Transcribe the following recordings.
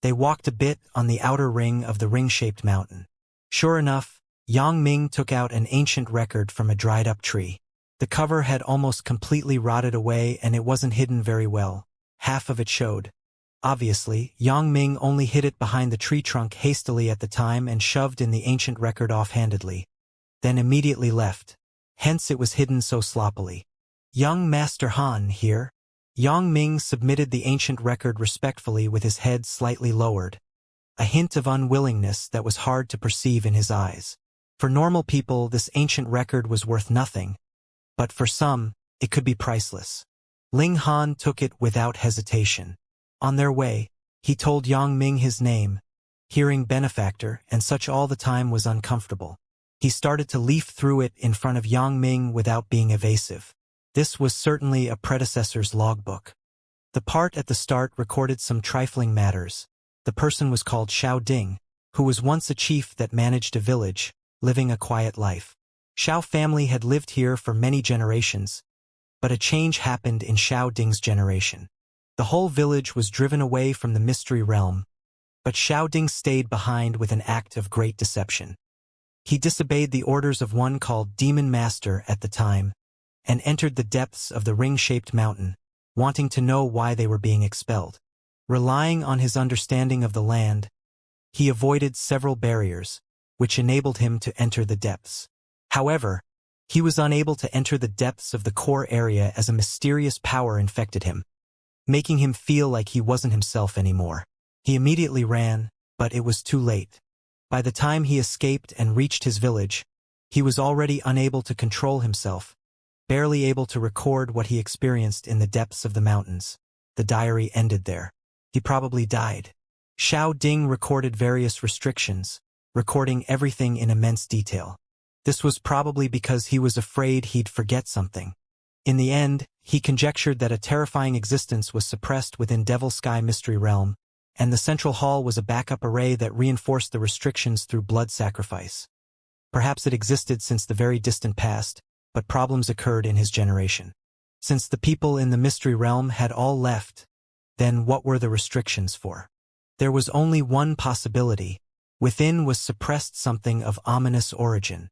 They walked a bit on the outer ring of the ring-shaped mountain. Sure enough, Yang Ming took out an ancient record from a dried-up tree. The cover had almost completely rotted away and it wasn't hidden very well. Half of it showed. Obviously, Yang Ming only hid it behind the tree trunk hastily at the time and shoved in the ancient record offhandedly. Then immediately left. Hence it was hidden so sloppily. "Young Master Han here." Yang Ming submitted the ancient record respectfully with his head slightly lowered. A hint of unwillingness that was hard to perceive in his eyes. For normal people, this ancient record was worth nothing. But for some, it could be priceless. Ling Han took it without hesitation. On their way, he told Yang Ming his name. Hearing benefactor and such all the time was uncomfortable. He started to leaf through it in front of Yang Ming without being evasive. This was certainly a predecessor's logbook. The part at the start recorded some trifling matters. The person was called Xiao Ding, who was once a chief that managed a village, living a quiet life. Xiao family had lived here for many generations, but a change happened in Xiao Ding's generation. The whole village was driven away from the mystery realm, but Xiao Ding stayed behind with an act of great deception. He disobeyed the orders of one called Demon Master at the time, and entered the depths of the ring-shaped mountain, wanting to know why they were being expelled. Relying on his understanding of the land, he avoided several barriers, which enabled him to enter the depths. However, he was unable to enter the depths of the core area as a mysterious power infected him, making him feel like he wasn't himself anymore. He immediately ran, but it was too late. By the time he escaped and reached his village, he was already unable to control himself, barely able to record what he experienced in the depths of the mountains. The diary ended there. He probably died. Xiao Ding recorded various restrictions, recording everything in immense detail. This was probably because he was afraid he'd forget something. In the end, he conjectured that a terrifying existence was suppressed within Devil Sky Mystery Realm, and the central hall was a backup array that reinforced the restrictions through blood sacrifice. Perhaps it existed since the very distant past, but problems occurred in his generation. Since the people in the mystery realm had all left, then what were the restrictions for? There was only one possibility. Within was suppressed something of ominous origin.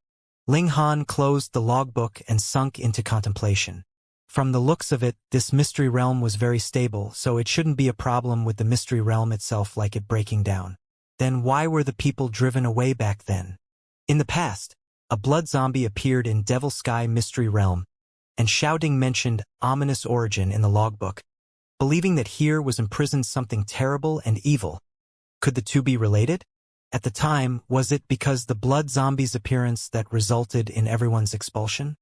Ling Han closed the logbook and sunk into contemplation. From the looks of it, this mystery realm was very stable, so it shouldn't be a problem with the mystery realm itself like it breaking down. Then why were the people driven away back then? In the past, a blood zombie appeared in Devil Sky Mystery Realm, and Xiao Ding mentioned ominous origin in the logbook, believing that here was imprisoned something terrible and evil. Could the two be related? At the time, was it because the blood zombie's appearance that resulted in everyone's expulsion?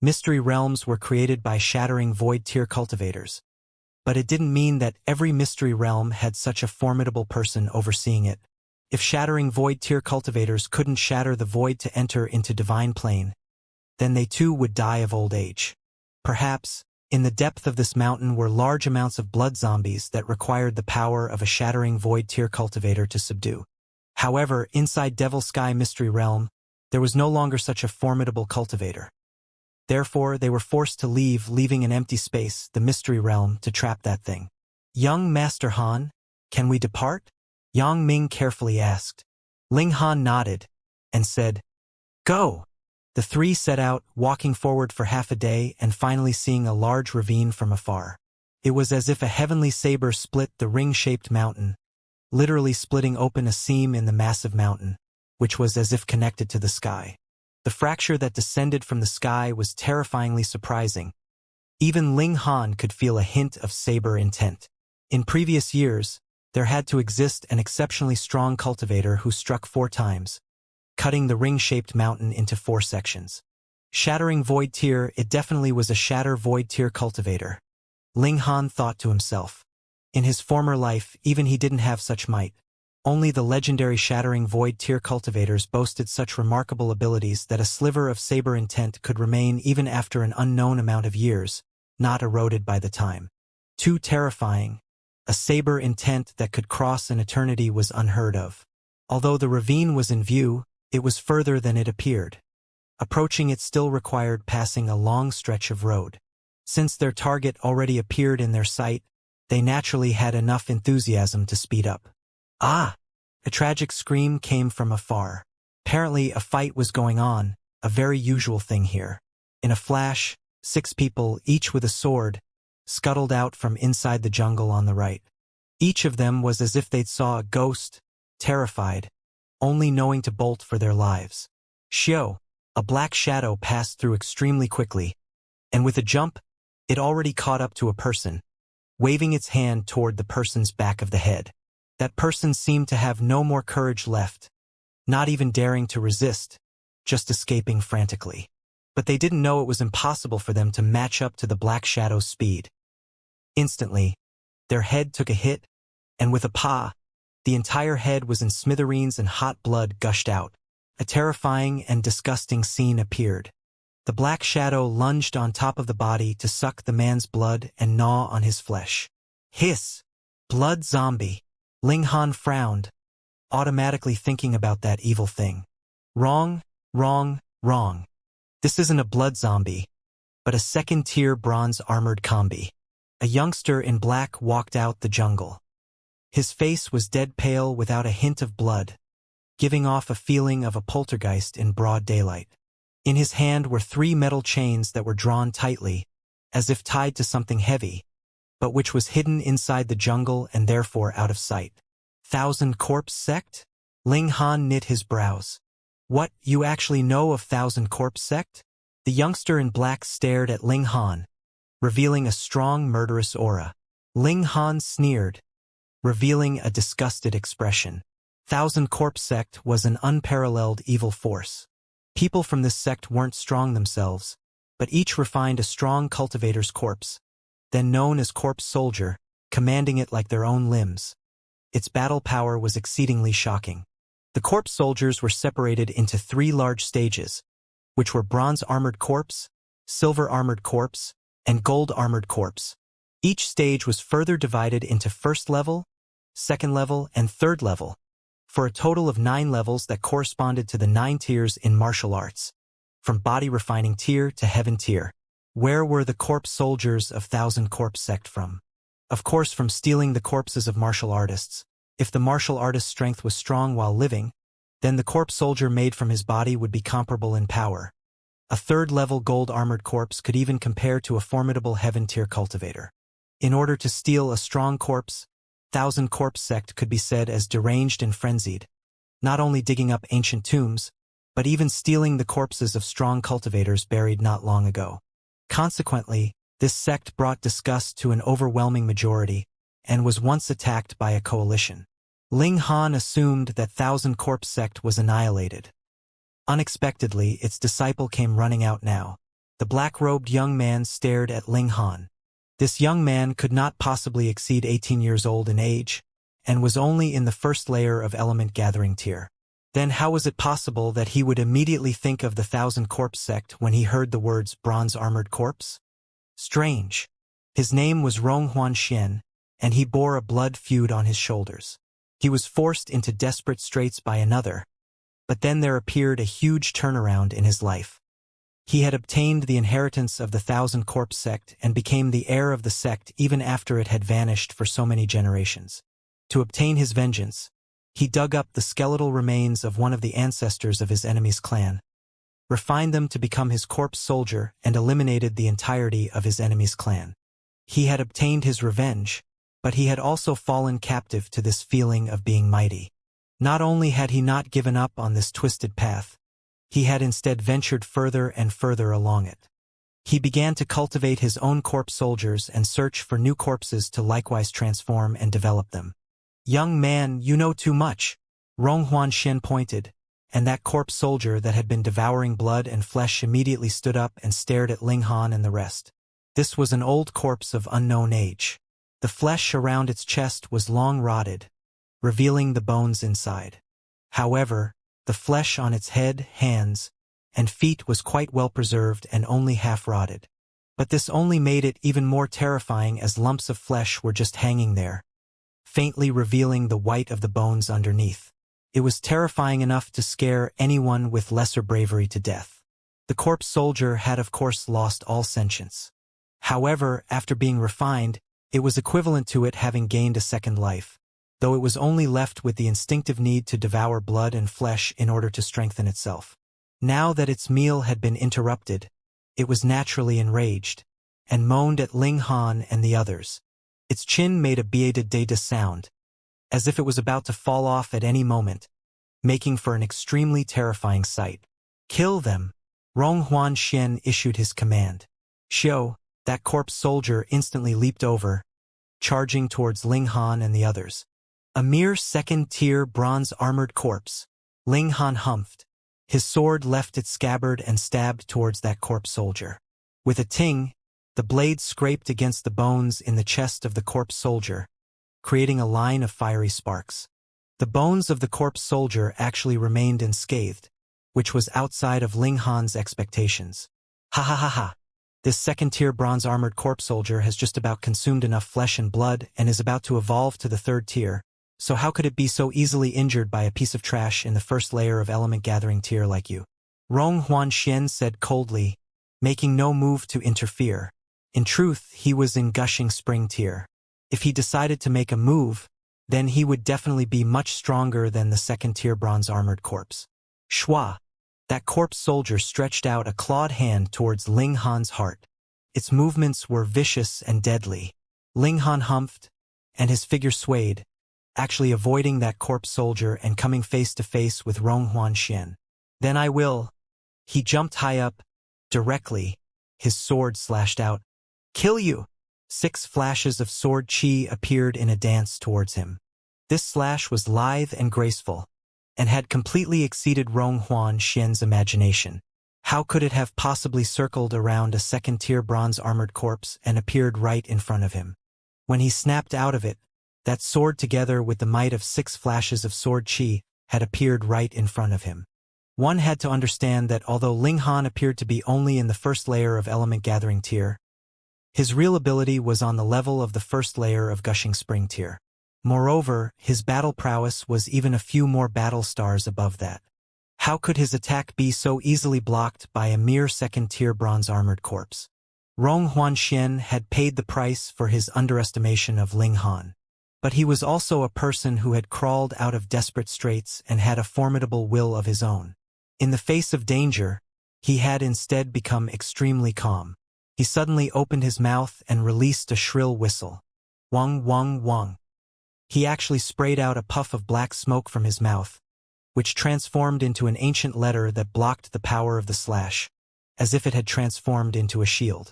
Mystery realms were created by shattering void tier cultivators. But it didn't mean that every mystery realm had such a formidable person overseeing it. If shattering void tier cultivators couldn't shatter the void to enter into divine plane, then they too would die of old age. Perhaps, in the depth of this mountain were large amounts of blood zombies that required the power of a shattering void tier cultivator to subdue. However, inside Devil Sky Mystery Realm, there was no longer such a formidable cultivator. Therefore, they were forced to leaving an empty space, the mystery realm, to trap that thing. "Young Master Han, can we depart?" Yang Ming carefully asked. Ling Han nodded and said, "Go." The three set out, walking forward for half a day and finally seeing a large ravine from afar. It was as if a heavenly saber split the ring-shaped mountain, literally splitting open a seam in the massive mountain, which was as if connected to the sky. The fracture that descended from the sky was terrifyingly surprising. Even Ling Han could feel a hint of saber intent. In previous years, there had to exist an exceptionally strong cultivator who struck 4 times, cutting the ring-shaped mountain into 4 sections. Shattering void tier, it definitely was a shatter void tier cultivator. Ling Han thought to himself. In his former life, even he didn't have such might. Only the legendary shattering void tier cultivators boasted such remarkable abilities that a sliver of saber intent could remain even after an unknown amount of years, not eroded by the time. Too terrifying. A saber intent that could cross an eternity was unheard of. Although the ravine was in view, it was further than it appeared. Approaching it still required passing a long stretch of road. Since their target already appeared in their sight, they naturally had enough enthusiasm to speed up. Ah! A tragic scream came from afar. Apparently a fight was going on, a very usual thing here. In a flash, 6 people, each with a sword, scuttled out from inside the jungle on the right. Each of them was as if they'd saw a ghost, terrified, only knowing to bolt for their lives. Xiao, a black shadow passed through extremely quickly, and with a jump, it already caught up to a person, waving its hand toward the person's back of the head. That person seemed to have no more courage left, not even daring to resist, just escaping frantically. But they didn't know it was impossible for them to match up to the black shadow's speed. Instantly, their head took a hit, and with a pah, the entire head was in smithereens and hot blood gushed out. A terrifying and disgusting scene appeared. The black shadow lunged on top of the body to suck the man's blood and gnaw on his flesh. Hiss! Blood zombie! Ling Han frowned, automatically thinking about that evil thing. Wrong, wrong, wrong. This isn't a blood zombie, but a second-tier bronze-armored combi. A youngster in black walked out the jungle. His face was dead pale without a hint of blood, giving off a feeling of a poltergeist in broad daylight. In his hand were 3 metal chains that were drawn tightly, as if tied to something heavy, but which was hidden inside the jungle and therefore out of sight. 1,000 Corpse Sect? Ling Han knit his brows. What, you actually know of 1,000 Corpse Sect? The youngster in black stared at Ling Han, revealing a strong murderous aura. Ling Han sneered, revealing a disgusted expression. 1,000 Corpse Sect was an unparalleled evil force. People from this sect weren't strong themselves, but each refined a strong cultivator's corpse, then known as Corpse Soldier, commanding it like their own limbs. Its battle power was exceedingly shocking. The Corpse Soldiers were separated into 3 large stages, which were Bronze-Armored Corpse, Silver-Armored Corpse, and Gold-Armored Corpse. Each stage was further divided into first level, second level, and third level, for a total of 9 levels that corresponded to the 9 tiers in martial arts, from body refining tier to heaven tier. Where were the Corpse Soldiers of 1,000 Corpse Sect from? Of course from stealing the corpses of martial artists. If the martial artist's strength was strong while living, then the Corpse Soldier made from his body would be comparable in power. A third-level gold-armored corpse could even compare to a formidable heaven-tier cultivator. In order to steal a strong corpse, 1,000 Corpse Sect could be said as deranged and frenzied, not only digging up ancient tombs, but even stealing the corpses of strong cultivators buried not long ago. Consequently, this sect brought disgust to an overwhelming majority, and was once attacked by a coalition. Ling Han assumed that 1,000 Corpse Sect was annihilated. Unexpectedly, its disciple came running out now. The black-robed young man stared at Ling Han. This young man could not possibly exceed 18 years old in age, and was only in the first layer of element gathering tier. Then how was it possible that he would immediately think of the 1,000 Corpse Sect when he heard the words Bronze-Armored Corpse? Strange. His name was Ronghuan Xian, and he bore a blood feud on his shoulders. He was forced into desperate straits by another, but then there appeared a huge turnaround in his life. He had obtained the inheritance of the 1,000 Corpse Sect and became the heir of the sect even after it had vanished for so many generations. To obtain his vengeance, he dug up the skeletal remains of one of the ancestors of his enemy's clan, refined them to become his Corpse Soldier, and eliminated the entirety of his enemy's clan. He had obtained his revenge, but he had also fallen captive to this feeling of being mighty. Not only had he not given up on this twisted path, he had instead ventured further and further along it. He began to cultivate his own Corpse Soldiers and search for new corpses to likewise transform and develop them. "Young man, you know too much," Ronghuan Xian pointed, and that Corpse Soldier that had been devouring blood and flesh immediately stood up and stared at Ling Han and the rest. This was an old corpse of unknown age. The flesh around its chest was long rotted, revealing the bones inside. However, the flesh on its head, hands, and feet was quite well preserved and only half rotted. But this only made it even more terrifying as lumps of flesh were just hanging there, faintly revealing the white of the bones underneath. It was terrifying enough to scare anyone with lesser bravery to death. The Corpse Soldier had of course lost all sentience. However, after being refined, it was equivalent to it having gained a second life. though it was only left with the instinctive need to devour blood and flesh in order to strengthen itself. Now that its meal had been interrupted, it was naturally enraged, and moaned at Ling Han and the others. Its chin made a bieda sound, as if it was about to fall off at any moment, making for an extremely terrifying sight. "Kill them!" Rong Huan Xian issued his command. Xiao, that corpse soldier, instantly leaped over, charging towards Ling Han and the others. A mere second-tier bronze-armored corpse. Ling Han humphed. His sword left its scabbard and stabbed towards that corpse soldier. With a ting, the blade scraped against the bones in the chest of the corpse soldier, creating a line of fiery sparks. The bones of the corpse soldier actually remained unscathed, which was outside of Ling Han's expectations. Ha ha ha ha! This second-tier bronze-armored corpse soldier has just about consumed enough flesh and blood and is about to evolve to the third tier, so how could it be so easily injured by a piece of trash in the first layer of element-gathering tier like you? Rong Huan Xian said coldly, making no move to interfere. In truth, he was in gushing spring tier. If he decided to make a move, then he would definitely be much stronger than the second-tier bronze-armored corpse. Shua! That corpse soldier stretched out a clawed hand towards Ling Han's heart. Its movements were vicious and deadly. Ling Han humphed, and his figure swayed, actually avoiding that corpse soldier and coming face to face with Rong Huan Xian. "Then I will." He jumped high up, directly, his sword slashed out. "Kill you!" 6 flashes of sword chi appeared in a dance towards him. This slash was lithe and graceful, and had completely exceeded Rong Huan Xian's imagination. How could it have possibly circled around a second-tier bronze-armored corpse and appeared right in front of him? When he snapped out of it, that sword together with the might of 6 flashes of sword chi had appeared right in front of him. One had to understand that although Ling Han appeared to be only in the first layer of element-gathering tier, his real ability was on the level of the first layer of gushing spring tier. Moreover, his battle prowess was even a few more battle stars above that. How could his attack be so easily blocked by a mere second-tier bronze-armored corpse? Rong Huan Xian had paid the price for his underestimation of Ling Han. But he was also a person who had crawled out of desperate straits and had a formidable will of his own. In the face of danger, he had instead become extremely calm. He suddenly opened his mouth and released a shrill whistle. Wang wang wang. He actually sprayed out a puff of black smoke from his mouth, which transformed into an ancient letter that blocked the power of the slash, as if it had transformed into a shield.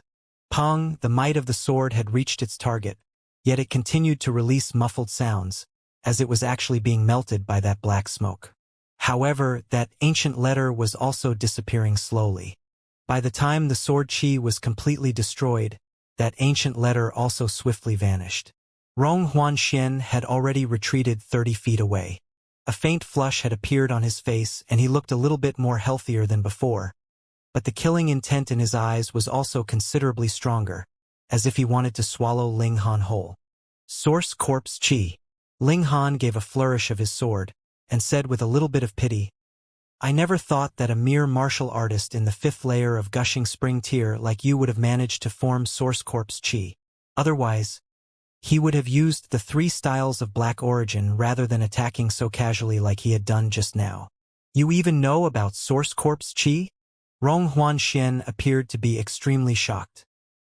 Pong, the might of the sword had reached its target, yet it continued to release muffled sounds, as it was actually being melted by that black smoke. However, that ancient letter was also disappearing slowly. By the time the sword chi was completely destroyed, that ancient letter also swiftly vanished. Rong Huan Xian had already retreated 30 feet away. A faint flush had appeared on his face and he looked a little bit more healthier than before, but the killing intent in his eyes was also considerably stronger, as if he wanted to swallow Ling Han whole. Source Corpse Chi. Ling Han gave a flourish of his sword, and said with a little bit of pity, "I never thought that a mere martial artist in the 5th layer of gushing spring tier like you would have managed to form Source Corpse Chi. Otherwise, he would have used the 3 styles of black origin rather than attacking so casually like he had done just now. You even know about Source Corpse Chi?" Rong Huan Xian appeared to be extremely shocked.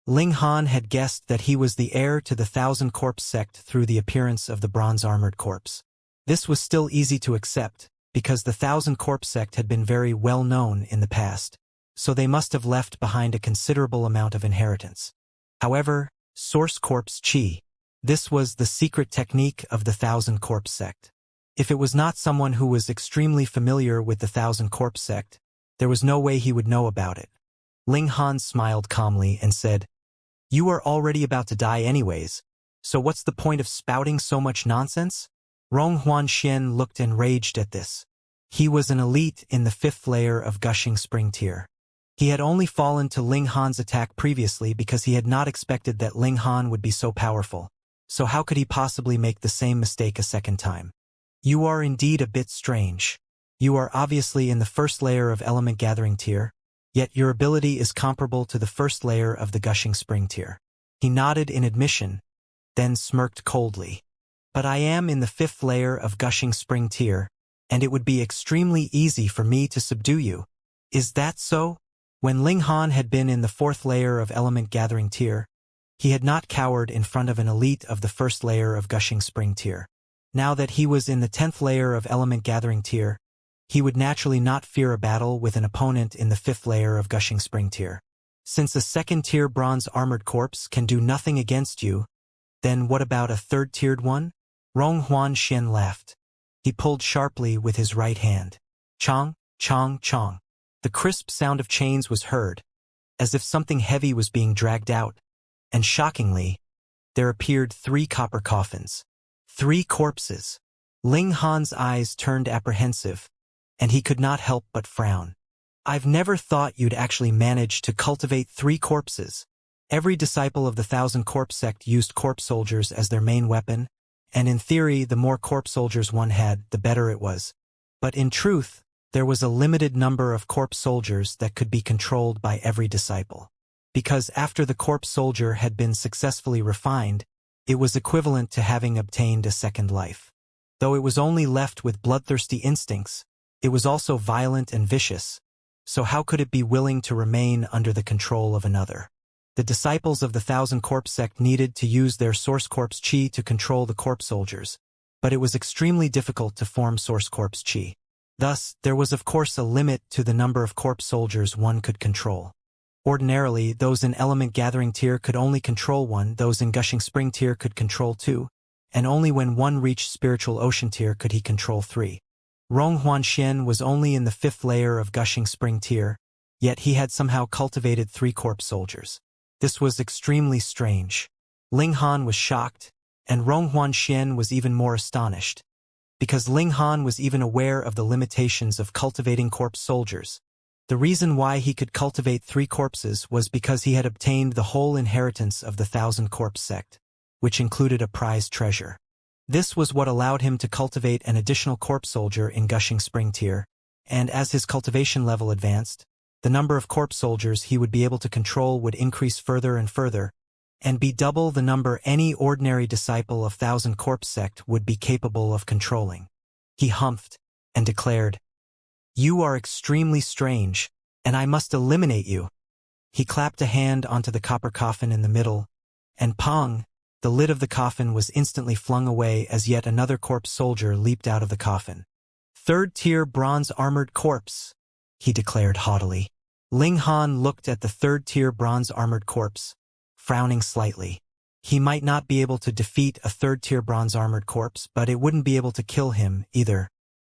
Ling Han had guessed that he was the heir to the Thousand Corpse sect through the appearance of the bronze-armored corpse. This was still easy to accept, because the Thousand Corpse sect had been very well known in the past, so they must have left behind a considerable amount of inheritance. However, Source Corpse Chi. This was the secret technique of the Thousand Corpse sect. If it was not someone who was extremely familiar with the Thousand Corpse sect, there was no way he would know about it. Ling Han smiled calmly and said, "You are already about to die anyways, so what's the point of spouting so much nonsense?" Rong Huan Xian looked enraged at this. He was an elite in the 5th layer of gushing spring tier. He had only fallen to Ling Han's attack previously because he had not expected that Ling Han would be so powerful. So how could he possibly make the same mistake a second time? You are indeed a bit strange. You are obviously in the 1st layer of element gathering tier, yet your ability is comparable to the 1st layer of the gushing spring tier. He nodded in admission, then smirked coldly. But I am in the 5th layer of gushing spring tier, and it would be extremely easy for me to subdue you. Is that so? When Ling Han had been in the 4th layer of element gathering tier, he had not cowered in front of an elite of the 1st layer of gushing spring tier. Now that he was in the 10th layer of element gathering tier, he would naturally not fear a battle with an opponent in the 5th layer of gushing spring tier. Since a 2nd tier bronze armored corpse can do nothing against you, then what about a 3rd tiered one? Rong Huanxian laughed. He pulled sharply with his right hand. Chong, chong, chong. The crisp sound of chains was heard, as if something heavy was being dragged out, and shockingly, there appeared 3 copper coffins. 3 corpses. Ling Han's eyes turned apprehensive, and he could not help but frown. I've never thought you'd actually manage to cultivate 3 corpses. Every disciple of the 1,000 Corpse sect used corpse soldiers as their main weapon, and in theory the more corpse soldiers one had, the better it was. But in truth, there was a limited number of corpse soldiers that could be controlled by every disciple. Because after the corpse soldier had been successfully refined, it was equivalent to having obtained a second life. Though it was only left with bloodthirsty instincts, it was also violent and vicious, so how could it be willing to remain under the control of another? The disciples of the 1,000 Corpse sect needed to use their source corpse chi to control the corpse soldiers, but it was extremely difficult to form source corpse chi. Thus, there was of course a limit to the number of corpse soldiers one could control. Ordinarily, those in element gathering tier could only control 1, those in gushing spring tier could control 2, and only when one reached spiritual ocean tier could he control 3. Rong Huanxian was only in the 5th layer of gushing spring tier, yet he had somehow cultivated 3 corpse soldiers. This was extremely strange. Ling Han was shocked, and Rong Huanxian was even more astonished, because Ling Han was even aware of the limitations of cultivating corpse soldiers. The reason why he could cultivate 3 corpses was because he had obtained the whole inheritance of the 1,000 Corpse sect, which included a prized treasure. This was what allowed him to cultivate an additional corpse soldier in gushing spring tier, and as his cultivation level advanced, the number of corpse soldiers he would be able to control would increase further and further, and be double the number any ordinary disciple of 1,000 Corpse sect would be capable of controlling. He humphed and declared, "You are extremely strange, and I must eliminate you." He clapped a hand onto the copper coffin in the middle, and pong, the lid of the coffin was instantly flung away as yet another corpse soldier leaped out of the coffin. "3rd tier bronze armored corpse," he declared haughtily. Ling Han looked at the 3rd tier bronze armored corpse, frowning slightly. He might not be able to defeat a 3rd tier bronze armored corpse, but it wouldn't be able to kill him either.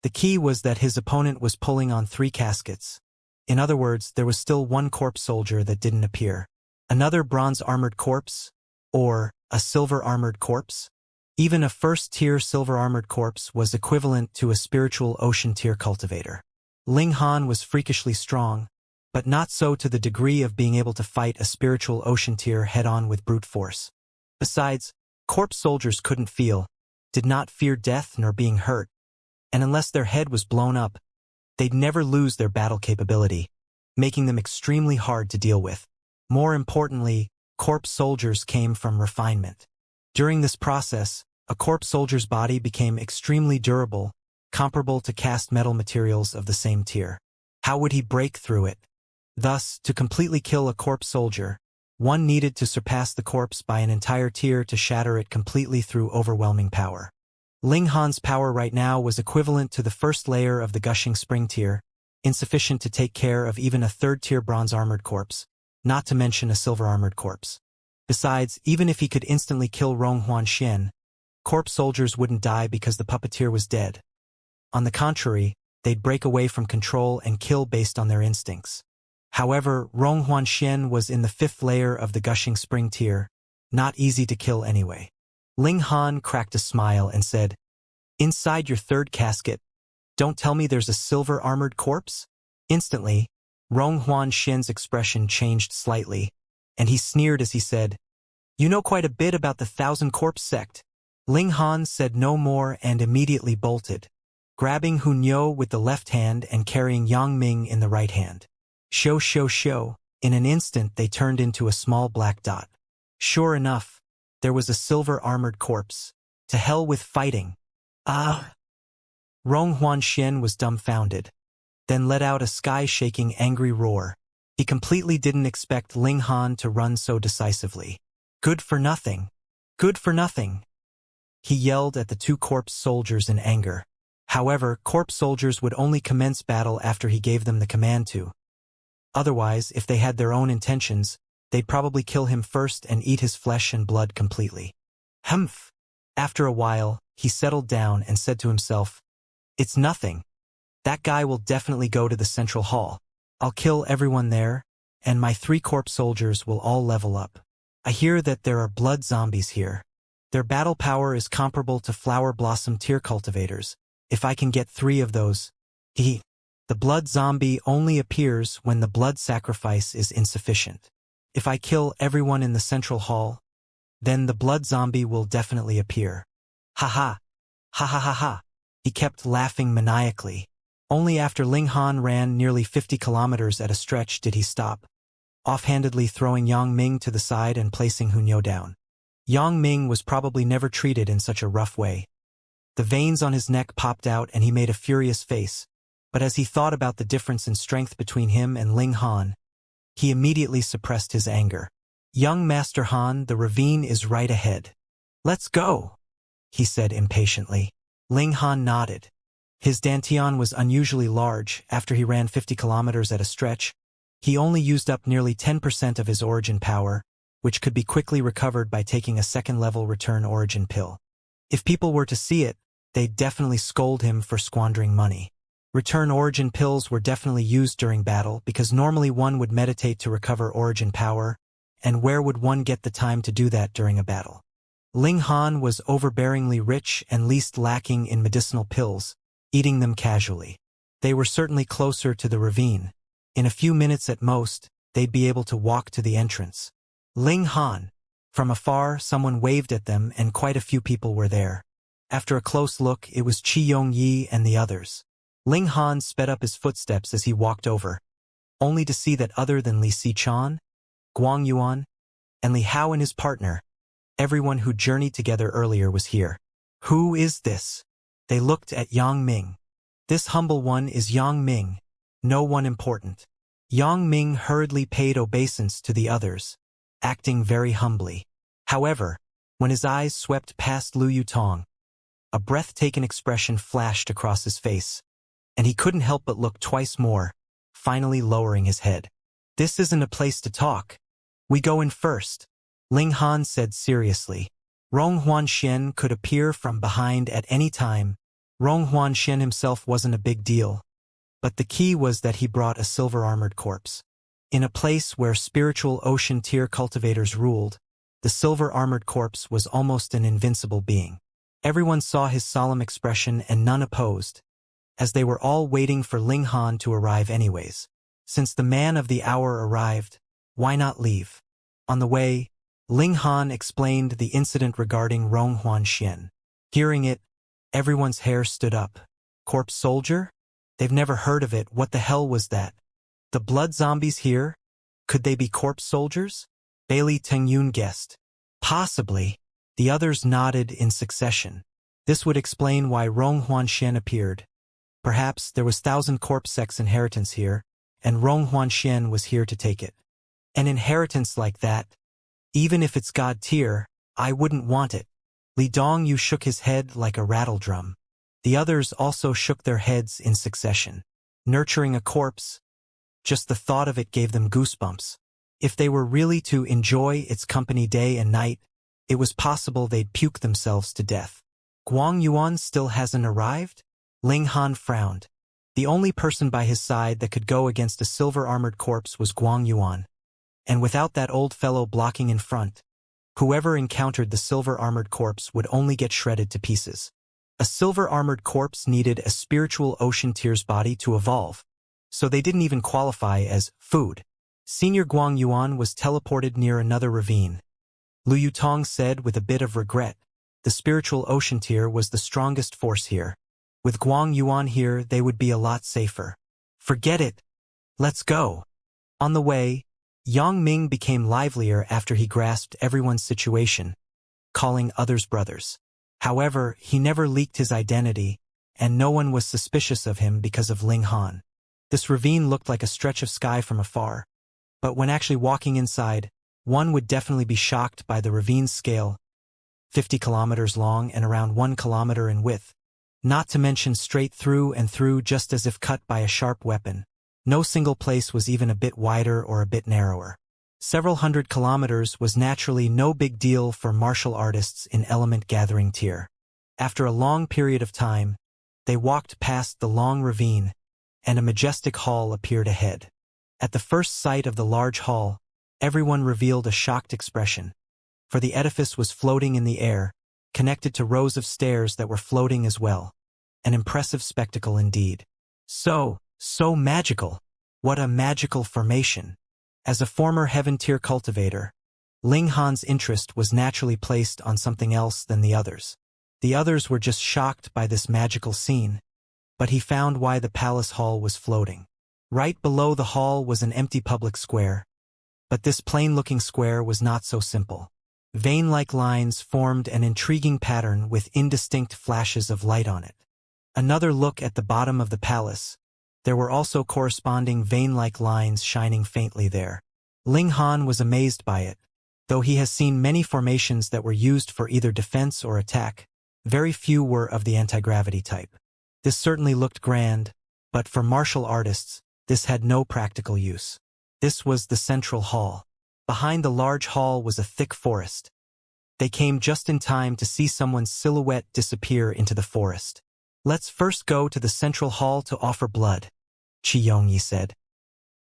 The key was that his opponent was pulling on 3 caskets. In other words, there was still 1 corpse soldier that didn't appear. Another bronze armored corpse? Or a silver armored corpse? Even a 1st tier silver armored corpse was equivalent to a spiritual ocean tier cultivator. Ling Han was freakishly strong, but not so to the degree of being able to fight a spiritual ocean tier head-on with brute force. Besides, corpse soldiers couldn't feel, did not fear death nor being hurt, and unless their head was blown up, they'd never lose their battle capability, making them extremely hard to deal with. More importantly, corpse soldiers came from refinement. During this process, a corpse soldier's body became extremely durable, comparable to cast metal materials of the same tier. How would he break through it? Thus, to completely kill a corpse soldier, one needed to surpass the corpse by an entire tier to shatter it completely through overwhelming power. Ling Han's power right now was equivalent to the 1st layer of the gushing spring tier, insufficient to take care of even a 3rd tier bronze armored corpse, not to mention a silver armored corpse. Besides, even if he could instantly kill Rong Huanxian, corpse soldiers wouldn't die because the puppeteer was dead. On the contrary, they'd break away from control and kill based on their instincts. However, Rong Huanxian was in the 5th layer of the gushing spring tier, not easy to kill anyway. Ling Han cracked a smile and said, "Inside your 3rd casket, don't tell me there's a silver armored corpse?" Instantly, Rong Huanxian's expression changed slightly, and he sneered as he said, "You know quite a bit about the 1,000 Corpse sect." Ling Han said no more and immediately bolted, grabbing Hunyo with the left hand and carrying Yang Ming in the right hand. Show, show, show. In an instant they turned into a small black dot. Sure enough, there was a silver armored corpse, To hell with fighting. Ah! Rong Huanxian was dumbfounded, then let out a sky-shaking angry roar. He completely didn't expect Ling Han to run so decisively. Good for nothing. Good for nothing. He yelled at the two corpse soldiers in anger. However, corpse soldiers would only commence battle after he gave them the command to. Otherwise, if they had their own intentions, they'd probably kill him first and eat his flesh and blood completely. Humph! After a while, he settled down and said to himself, "It's nothing. That guy will definitely go to the central hall. I'll kill everyone there, and my 3 corpse soldiers will all level up. I hear that there are blood zombies here. Their battle power is comparable to flower blossom tier cultivators. If I can get 3 of those, the blood zombie only appears when the blood sacrifice is insufficient. If I kill everyone in the central hall, then the blood zombie will definitely appear. Ha ha! Ha ha ha ha! He kept laughing maniacally. Only after Ling Han ran nearly 50 kilometers at a stretch did he stop, offhandedly throwing Yang Ming to the side and placing Hunyo down. Yang Ming was probably never treated in such a rough way. The veins on his neck popped out and he made a furious face, but as he thought about the difference in strength between him and Ling Han, he immediately suppressed his anger. "Young Master Han, the ravine is right ahead. Let's go," he said impatiently. Ling Han nodded. His dantian was unusually large. After he ran 50 kilometers at a stretch, he only used up nearly 10% of his origin power, which could be quickly recovered by taking a second-level return origin pill. If people were to see it, they'd definitely scold him for squandering money. Return origin pills were definitely used during battle because normally one would meditate to recover origin power, and where would one get the time to do that during a battle? Ling Han was overbearingly rich and least lacking in medicinal pills, eating them casually. They were certainly closer to the ravine. In a few minutes at most, they'd be able to walk to the entrance. Ling Han. From afar, someone waved at them and quite a few people were there. After a close look, it was Qi Yongyi and the others. Ling Han sped up his footsteps as he walked over, only to see that other than Li Sichan, Guang Yuan, and Li Hao and his partner, everyone who journeyed together earlier was here. Who is this? They looked at Yang Ming. This humble one is Yang Ming, no one important. Yang Ming hurriedly paid obeisance to the others, acting very humbly. However, when his eyes swept past Lu Yutong, a breathtaking expression flashed across his face, and he couldn't help but look twice more, finally lowering his head. "This isn't a place to talk. We go in first," Ling Han said seriously. Rong Huanxian could appear from behind at any time. Rong Huanxian himself wasn't a big deal, but the key was that he brought a silver-armored corpse. In a place where spiritual ocean tier cultivators ruled, the silver-armored corpse was almost an invincible being. Everyone saw his solemn expression and none opposed, as they were all waiting for Ling Han to arrive anyways. Since the man of the hour arrived, why not leave? On the way, Ling Han explained the incident regarding Rong Huanxian. Hearing it, everyone's hair stood up. Corpse soldier? They've never heard of it. What the hell was that? The blood zombies here? Could they be corpse soldiers? Bailey Tengyun guessed. Possibly. The others nodded in succession. This would explain why Rong Huanxian appeared. Perhaps there was 1,000 corpse sex inheritance here, and Rong Huanxian was here to take it. An inheritance like that, even if it's god tier, I wouldn't want it. Li Dongyu shook his head like a rattle drum. The others also shook their heads in succession. Nurturing a corpse, just the thought of it gave them goosebumps. If they were really to enjoy its company day and night, it was possible they'd puke themselves to death. Guang Yuan still hasn't arrived? Ling Han frowned. The only person by his side that could go against a silver-armored corpse was Guang Yuan. And without that old fellow blocking in front, whoever encountered the silver-armored corpse would only get shredded to pieces. A silver-armored corpse needed a spiritual ocean tier's body to evolve, so they didn't even qualify as food. Senior Guang Yuan was teleported near another ravine. Lu Yutong said with a bit of regret, the spiritual ocean tier was the strongest force here. With Guang Yuan here, they would be a lot safer. Forget it. Let's go. On the way, Yang Ming became livelier after he grasped everyone's situation, calling others brothers. However, he never leaked his identity, and no one was suspicious of him because of Ling Han. This ravine looked like a stretch of sky from afar, but when actually walking inside, one would definitely be shocked by the ravine's scale, 50 kilometers long and around 1 kilometer in width, not to mention straight through and through just as if cut by a sharp weapon. No single place was even a bit wider or a bit narrower. Several hundred kilometers was naturally no big deal for martial artists in element gathering tier. After a long period of time, they walked past the long ravine, and a majestic hall appeared ahead. At the first sight of the large hall, everyone revealed a shocked expression, for the edifice was floating in the air, connected to rows of stairs that were floating as well. An impressive spectacle indeed. So magical. What a magical formation. As a former heaven-tier cultivator, Ling Han's interest was naturally placed on something else than the others. The others were just shocked by this magical scene, but he found why the palace hall was floating. Right below the hall was an empty public square, but this plain-looking square was not so simple. Vein-like lines formed an intriguing pattern with indistinct flashes of light on it. Another look at the bottom of the palace. There were also corresponding vein-like lines shining faintly there. Ling Han was amazed by it. Though he has seen many formations that were used for either defense or attack, very few were of the anti-gravity type. This certainly looked grand, but for martial artists, this had no practical use. This was the central hall. Behind the large hall was a thick forest. They came just in time to see someone's silhouette disappear into the forest. "Let's first go to the central hall to offer blood," Xianxia said.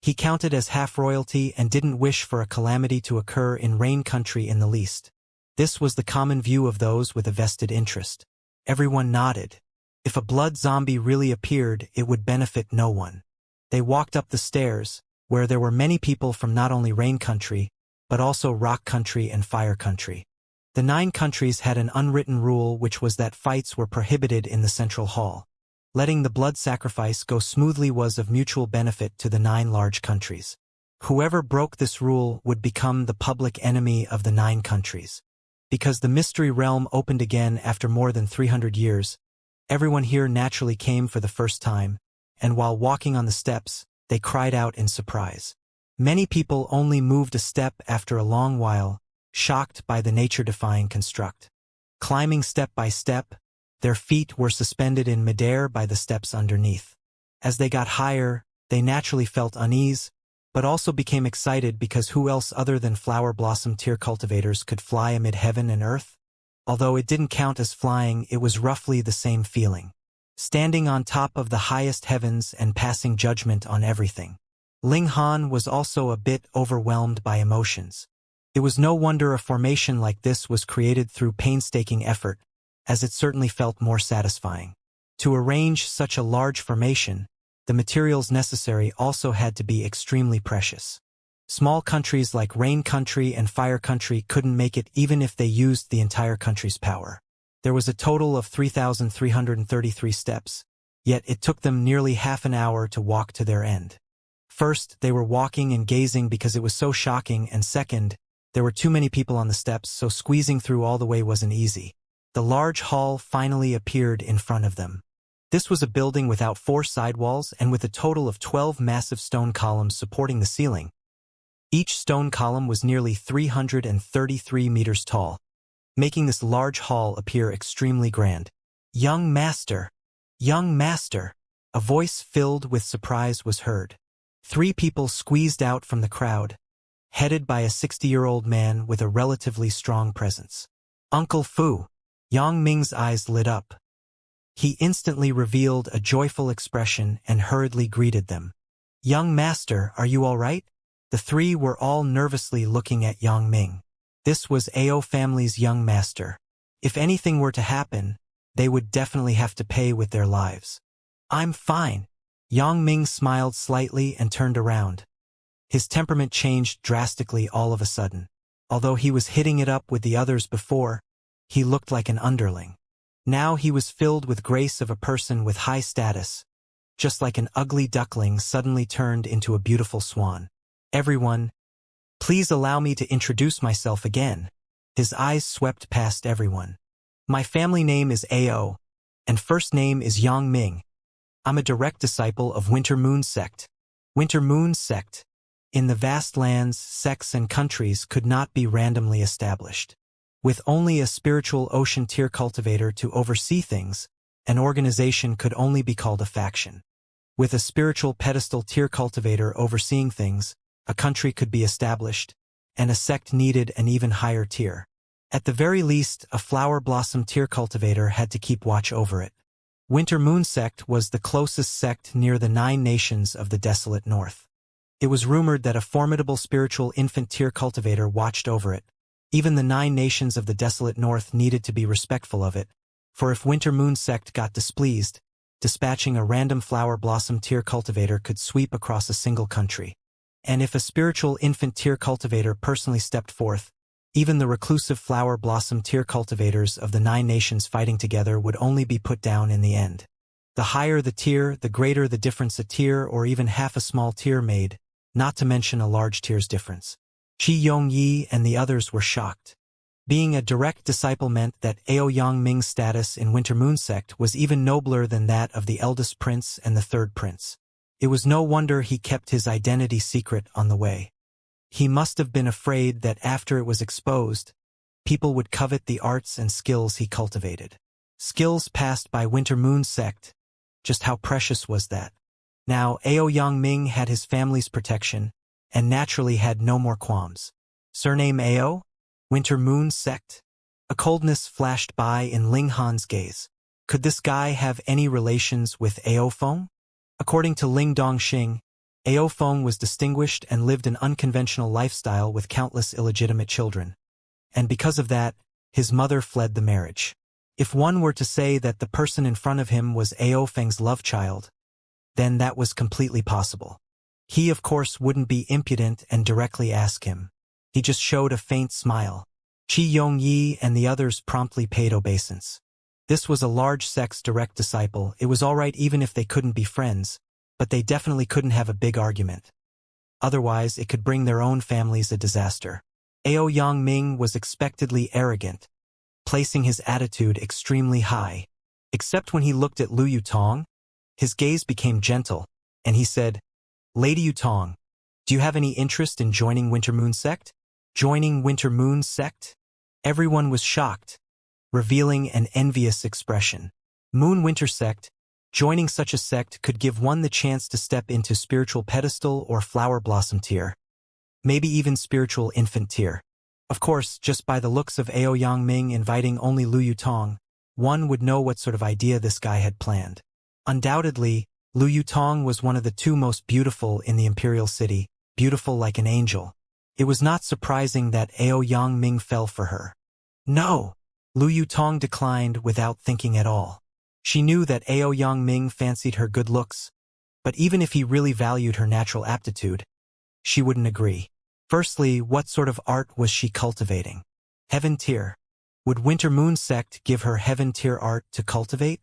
He counted as half royalty and didn't wish for a calamity to occur in Rain Country in the least. This was the common view of those with a vested interest. Everyone nodded. If a blood zombie really appeared, it would benefit no one. They walked up the stairs, where there were many people from not only Rain Country, but also Rock Country and Fire Country. The 9 countries had an unwritten rule, which was that fights were prohibited in the central hall. Letting the blood sacrifice go smoothly was of mutual benefit to the 9 large countries. Whoever broke this rule would become the public enemy of the 9 countries. Because the mystery realm opened again after more than 300 years, everyone here naturally came for the first time, and while walking on the steps, they cried out in surprise. Many people only moved a step after a long while, shocked by the nature-defying construct. Climbing step by step, their feet were suspended in midair by the steps underneath. As they got higher, they naturally felt unease, but also became excited because who else other than flower blossom tier cultivators could fly amid heaven and earth? Although it didn't count as flying, it was roughly the same feeling. Standing on top of the highest heavens and passing judgment on everything. Ling Han was also a bit overwhelmed by emotions. It was no wonder a formation like this was created through painstaking effort, as it certainly felt more satisfying. To arrange such a large formation, the materials necessary also had to be extremely precious. Small countries like Rain Country and Fire Country couldn't make it even if they used the entire country's power. There was a total of 3,333 steps, yet it took them nearly half an hour to walk to their end. First, they were walking and gazing because it was so shocking, and second, there were too many people on the steps, so squeezing through all the way wasn't easy. The large hall finally appeared in front of them. This was a building without 4 sidewalls and with a total of 12 massive stone columns supporting the ceiling. Each stone column was nearly 333 meters tall, making this large hall appear extremely grand. "Young master! Young master!" A voice filled with surprise was heard. 3 people squeezed out from the crowd, headed by a 60-year-old man with a relatively strong presence. "Uncle Fu!" Yang Ming's eyes lit up. He instantly revealed a joyful expression and hurriedly greeted them. "Young master, are you all right?" The 3 were all nervously looking at Yang Ming. This was Ao family's young master. If anything were to happen, they would definitely have to pay with their lives. "I'm fine." Yang Ming smiled slightly and turned around. His temperament changed drastically all of a sudden. Although he was hitting it up with the others before, he looked like an underling. Now he was filled with grace of a person with high status, just like an ugly duckling suddenly turned into a beautiful swan. "Everyone, please allow me to introduce myself again." His eyes swept past everyone. My family name is Ao, and first name is Yang Ming. I'm a direct disciple of Winter Moon Sect. Winter Moon Sect. In the vast lands, sects and countries could not be randomly established. With only a spiritual ocean tier cultivator to oversee things, an organization could only be called a faction. With a spiritual pedestal tier cultivator overseeing things, a country could be established, and a sect needed an even higher tier. At the very least, a flower blossom tier cultivator had to keep watch over it. Winter Moon Sect was the closest sect near the 9 nations of the desolate north. It was rumored that a formidable spiritual infant tier cultivator watched over it. Even the 9 nations of the desolate north needed to be respectful of it, for if Winter Moon Sect got displeased, dispatching a random flower blossom tier cultivator could sweep across a single country. And if a spiritual infant tier cultivator personally stepped forth, even the reclusive flower blossom tier cultivators of the 9 nations fighting together would only be put down in the end. The higher the tier, the greater the difference a tier or even half a small tier made, not to mention a large tier's difference. Qi Yongyi and the others were shocked. Being a direct disciple meant that Ao Yang Ming's status in Winter Moon Sect was even nobler than that of the eldest prince and the third prince. It was no wonder he kept his identity secret on the way. He must have been afraid that after it was exposed, people would covet the arts and skills he cultivated. Skills passed by Winter Moon Sect. Just how precious was that? Now, Ao Yang Ming had his family's protection, and naturally had no more qualms. Surname Ao? Winter Moon Sect? A coldness flashed by in Ling Han's gaze. Could this guy have any relations with Ao Feng? According to Ling Dongxing, Ao Feng was distinguished and lived an unconventional lifestyle with countless illegitimate children. And because of that, his mother fled the marriage. If one were to say that the person in front of him was Ao Feng's love child, then that was completely possible. He, of course, wouldn't be impudent and directly ask him. He just showed a faint smile. Qi Yongyi and the others promptly paid obeisance. This was a large sect's direct disciple. It was all right even if they couldn't be friends, but they definitely couldn't have a big argument. Otherwise, it could bring their own families a disaster. Ao Yang Ming was expectedly arrogant, placing his attitude extremely high. Except when he looked at Lu Yutong, his gaze became gentle, and he said, "Lady Yutong, do you have any interest in joining Winter Moon Sect?" Joining Winter Moon Sect? Everyone was shocked, revealing an envious expression. Moon Winter Sect? Joining such a sect could give one the chance to step into spiritual pedestal or flower blossom tier. Maybe even spiritual infant tier. Of course, just by the looks of Ao Yang Ming inviting only Lu Yutong, one would know what sort of idea this guy had planned. Undoubtedly, Lu Yutong was one of the 2 most beautiful in the imperial city, beautiful like an angel. It was not surprising that Ao Yang Ming fell for her. No! Lu Yutong declined without thinking at all. She knew that Ao Yang Ming fancied her good looks, but even if he really valued her natural aptitude, she wouldn't agree. Firstly, what sort of art was she cultivating? Heaven tier. Would Winter Moon Sect give her heaven tier art to cultivate?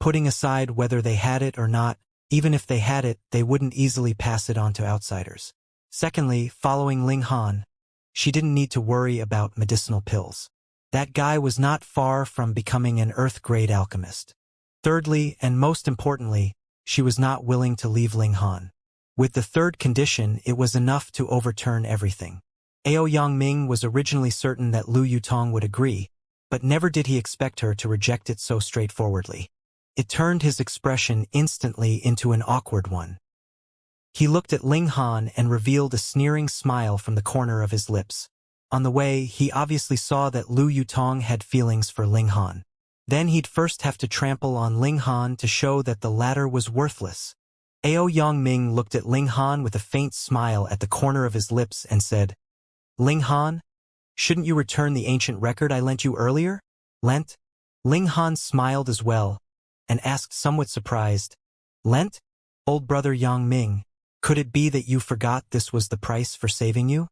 Putting aside whether they had it or not, even if they had it, they wouldn't easily pass it on to outsiders. Secondly, following Ling Han, she didn't need to worry about medicinal pills. That guy was not far from becoming an Earth-grade alchemist. Thirdly, and most importantly, she was not willing to leave Ling Han. With the third condition, it was enough to overturn everything. Ao Yang Ming was originally certain that Lu Yutong would agree, but never did he expect her to reject it so straightforwardly. It turned his expression instantly into an awkward one. He looked at Ling Han and revealed a sneering smile from the corner of his lips. On the way, he obviously saw that Lu Yutong had feelings for Ling Han. Then he'd first have to trample on Ling Han to show that the latter was worthless. Ao Yang Ming looked at Ling Han with a faint smile at the corner of his lips and said, "Ling Han, shouldn't you return the ancient record I lent you earlier?" Lent? Ling Han smiled as well, and asked somewhat surprised, "Lent? Old brother Yang Ming, could it be that you forgot this was the price for saving you?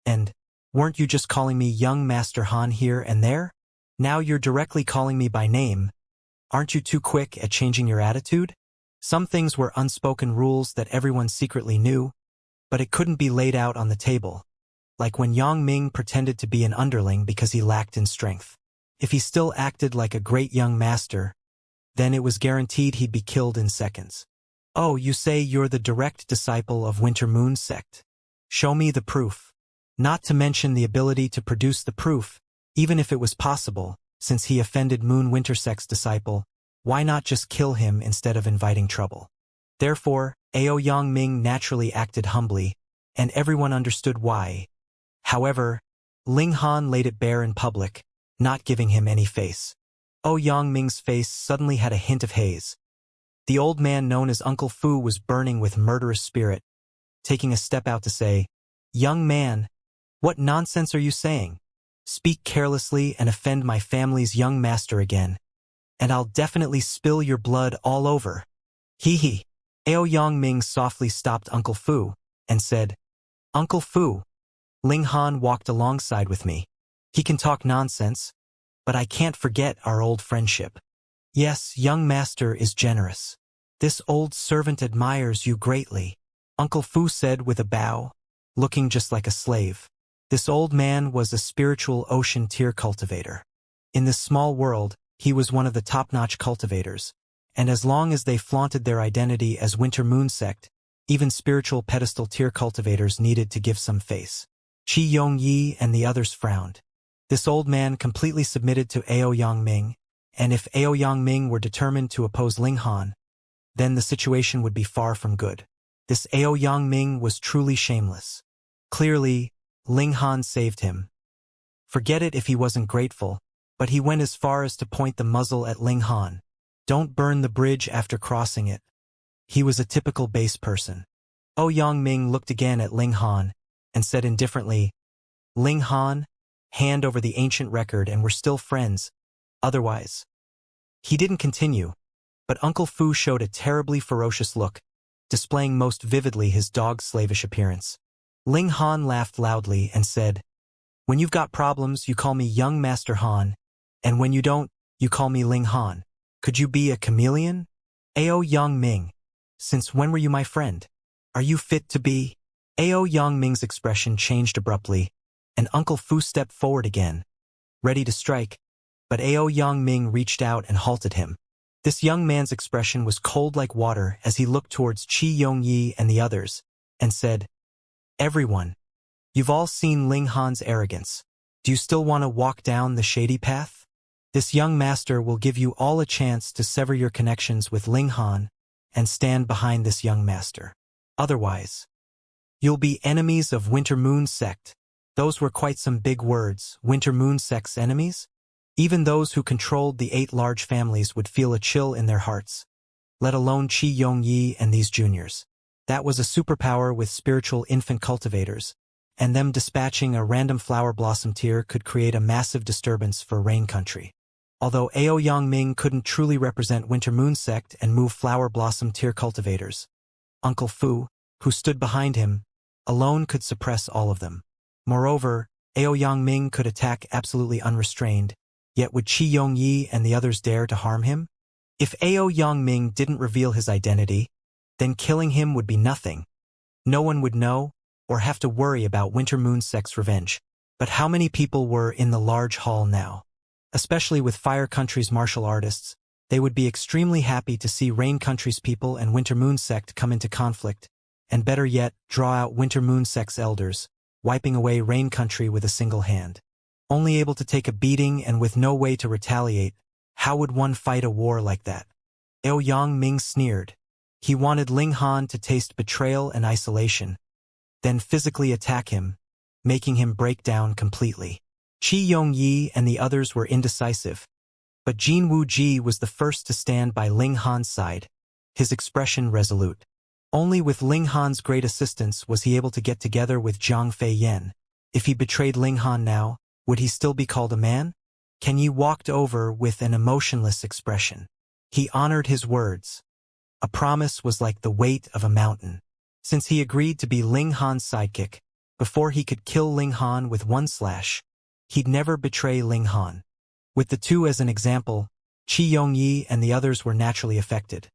And weren't you just calling me young Master Han here and there? Now you're directly calling me by name. Aren't you too quick at changing your attitude?" Some things were unspoken rules that everyone secretly knew, but it couldn't be laid out on the table, like when Yang Ming pretended to be an underling because he lacked in strength. If he still acted like a great young master, then it was guaranteed he'd be killed in seconds. Oh, you say you're the direct disciple of Winter Moon's sect. Show me the proof. Not to mention the ability to produce the proof, even if it was possible, since he offended Moon Winter Sect's disciple, why not just kill him instead of inviting trouble? Therefore, Ao Yang Ming naturally acted humbly, and everyone understood why. However, Ling Han laid it bare in public, not giving him any face. Ao Yang Ming's face suddenly had a hint of haze. The old man known as Uncle Fu was burning with murderous spirit, taking a step out to say, "Young man, what nonsense are you saying? Speak carelessly and offend my family's young master again, and I'll definitely spill your blood all over." Hee hee. Ao Yang Ming softly stopped Uncle Fu and said, "Uncle Fu, Ling Han walked alongside with me. He can talk nonsense, but I can't forget our old friendship. Yes, young master is generous. This old servant admires you greatly," Uncle Fu said with a bow, looking just like a slave. This old man was a spiritual ocean tier cultivator. In this small world, he was one of the top-notch cultivators, and as long as they flaunted their identity as Winter Moon Sect, even spiritual pedestal tier cultivators needed to give some face. Qi Yongyi and the others frowned. This old man completely submitted to Ao Yang Ming, and if Ao Yang Ming were determined to oppose Ling Han, then the situation would be far from good. This Ao Yang Ming was truly shameless. Clearly, Ling Han saved him. Forget it if he wasn't grateful, but he went as far as to point the muzzle at Ling Han. Don't burn the bridge after crossing it. He was a typical base person. Ao Yang Ming looked again at Ling Han and said indifferently, "Ling Han, hand over the ancient record and we're still friends, otherwise." He didn't continue, but Uncle Fu showed a terribly ferocious look, displaying most vividly his dog's slavish appearance. Ling Han laughed loudly and said, "When you've got problems, you call me Young Master Han, and when you don't, you call me Ling Han. Could you be a chameleon? Ao Yang Ming, since when were you my friend? Are you fit to be?" Ao Yang Ming's expression changed abruptly, and Uncle Fu stepped forward again, ready to strike, but Ao Yang Ming reached out and halted him. This young man's expression was cold like water as he looked towards Qi Yongyi and the others, and said, "Everyone, you've all seen Ling Han's arrogance. Do you still want to walk down the shady path? This young master will give you all a chance to sever your connections with Ling Han and stand behind this young master. Otherwise, you'll be enemies of Winter Moon Sect." Those were quite some big words. Winter Moon Sect's enemies? Even those who controlled the 8 large families would feel a chill in their hearts, let alone Qi Yongyi and these juniors. That was a superpower with spiritual infant cultivators, and them dispatching a random flower blossom tier could create a massive disturbance for Rain Country. Although Ao Yang Ming couldn't truly represent Winter Moon Sect and move flower blossom tier cultivators, Uncle Fu, who stood behind him, alone could suppress all of them. Moreover, Ao Yang Ming could attack absolutely unrestrained, yet would Qi Yongyi and the others dare to harm him? If Ao Yang Ming didn't reveal his identity, then killing him would be nothing. No one would know, or have to worry about Winter Moon Sect's revenge. But how many people were in the large hall now? Especially with Fire Country's martial artists, they would be extremely happy to see Rain Country's people and Winter Moon Sect come into conflict, and better yet, draw out Winter Moon Sect's elders, wiping away Rain Country with a single hand. Only able to take a beating and with no way to retaliate, how would one fight a war like that? Ao Yang Ming sneered. He wanted Ling Han to taste betrayal and isolation, then physically attack him, making him break down completely. Qi Yongyi and the others were indecisive, but Jin Wuji was the first to stand by Ling Han's side, his expression resolute. Only with Ling Han's great assistance was he able to get together with Zhang Fei Yen. If he betrayed Ling Han now, would he still be called a man? Ken Yi walked over with an emotionless expression. He honored his words. A promise was like the weight of a mountain. Since he agreed to be Ling Han's sidekick, before he could kill Ling Han with one slash, he'd never betray Ling Han. With the two as an example, Qi Yongyi and the others were naturally affected.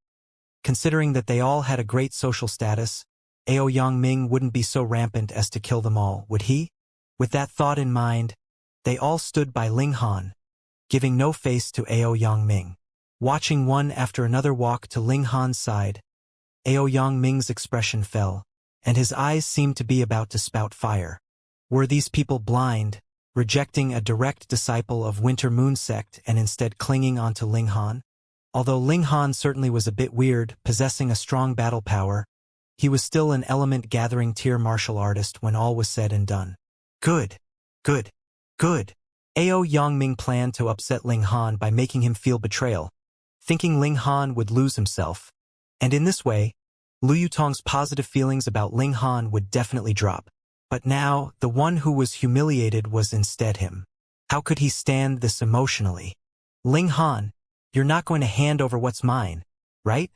Considering that they all had a great social status, Ao Yang Ming wouldn't be so rampant as to kill them all, would he? With that thought in mind, they all stood by Ling Han, giving no face to Ao Yangming. Watching one after another walk to Ling Han's side, Ao Yangming's expression fell, and his eyes seemed to be about to spout fire. Were these people blind, rejecting a direct disciple of Winter Moon sect and instead clinging onto Ling Han? Although Ling Han certainly was a bit weird, possessing a strong battle power, he was still an element-gathering tier martial artist when all was said and done. Good. Good. Good. Ao Yangming planned to upset Ling Han by making him feel betrayal, thinking Ling Han would lose himself, and in this way, Lu Yutong's positive feelings about Ling Han would definitely drop. But now, the one who was humiliated was instead him. How could he stand this emotionally? Ling Han, you're not going to hand over what's mine, right?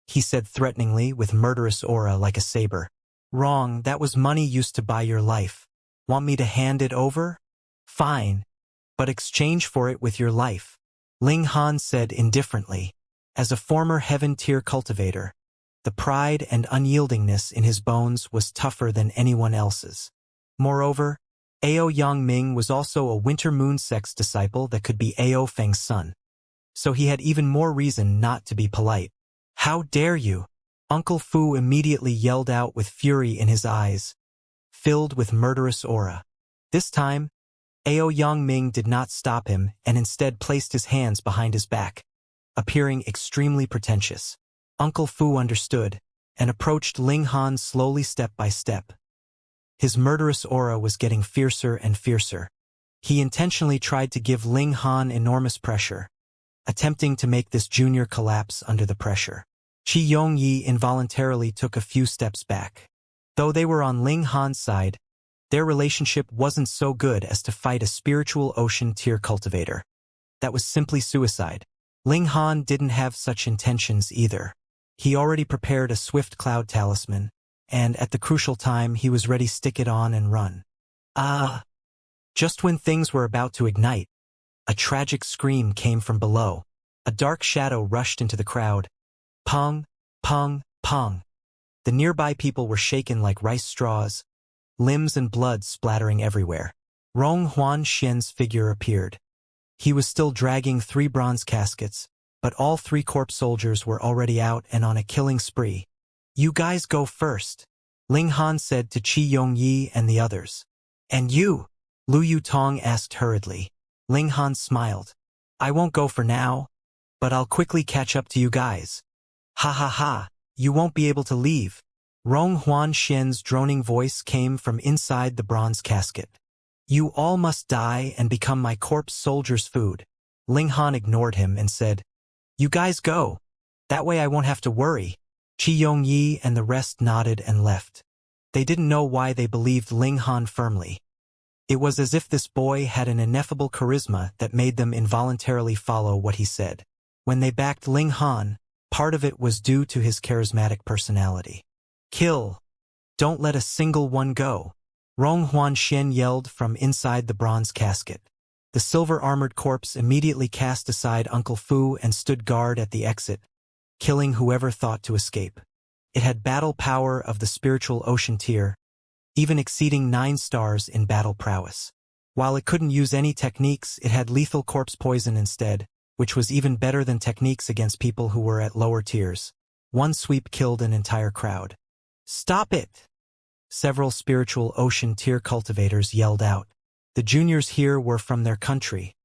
He said threateningly with murderous aura like a saber. Wrong, that was money used to buy your life. Want me to hand it over? Fine, but exchange for it with your life. Ling Han said indifferently. As a former heaven-tier cultivator, the pride and unyieldingness in his bones was tougher than anyone else's. Moreover, Ao Yangming was also a Winter Moon sex disciple that could be Ao Feng's son. So he had even more reason not to be polite. How dare you? Uncle Fu immediately yelled out with fury in his eyes, filled with murderous aura. This time, Ao Yangming did not stop him and instead placed his hands behind his back, appearing extremely pretentious. Uncle Fu understood and approached Ling Han slowly step by step. His murderous aura was getting fiercer and fiercer. He intentionally tried to give Ling Han enormous pressure, attempting to make this junior collapse under the pressure. Qi Yongyi involuntarily took a few steps back. Though they were on Ling Han's side, their relationship wasn't so good as to fight a spiritual ocean tier cultivator. That was simply suicide. Ling Han didn't have such intentions either. He already prepared a swift cloud talisman, and at the crucial time he was ready to stick it on and run. Just when things were about to ignite, a tragic scream came from below. A dark shadow rushed into the crowd. Pong, pong, pong. The nearby people were shaken like rice straws, limbs and blood splattering everywhere. Rong Huanxian's figure appeared. He was still dragging 3 bronze caskets, but all 3 corpse soldiers were already out and on a killing spree. You guys go first, Ling Han said to Qi Yongyi and the others. And you? Lu Yutong asked hurriedly. Ling Han smiled. I won't go for now, but I'll quickly catch up to you guys. Ha ha ha, you won't be able to leave. Rong Huanxian's droning voice came from inside the bronze casket. You all must die and become my corpse soldiers' food. Ling Han ignored him and said, You guys go. That way I won't have to worry. Qi Yongyi and the rest nodded and left. They didn't know why they believed Ling Han firmly. It was as if this boy had an ineffable charisma that made them involuntarily follow what he said. When they backed Ling Han, part of it was due to his charismatic personality. Kill. Don't let a single one go. Rong Huanxian yelled from inside the bronze casket. The silver-armored corpse immediately cast aside Uncle Fu and stood guard at the exit, killing whoever thought to escape. It had battle power of the spiritual ocean tier, even exceeding 9 stars in battle prowess. While it couldn't use any techniques, it had lethal corpse poison instead, which was even better than techniques against people who were at lower tiers. One sweep killed an entire crowd. Stop it! Several spiritual ocean tier cultivators yelled out. The juniors here were from their country.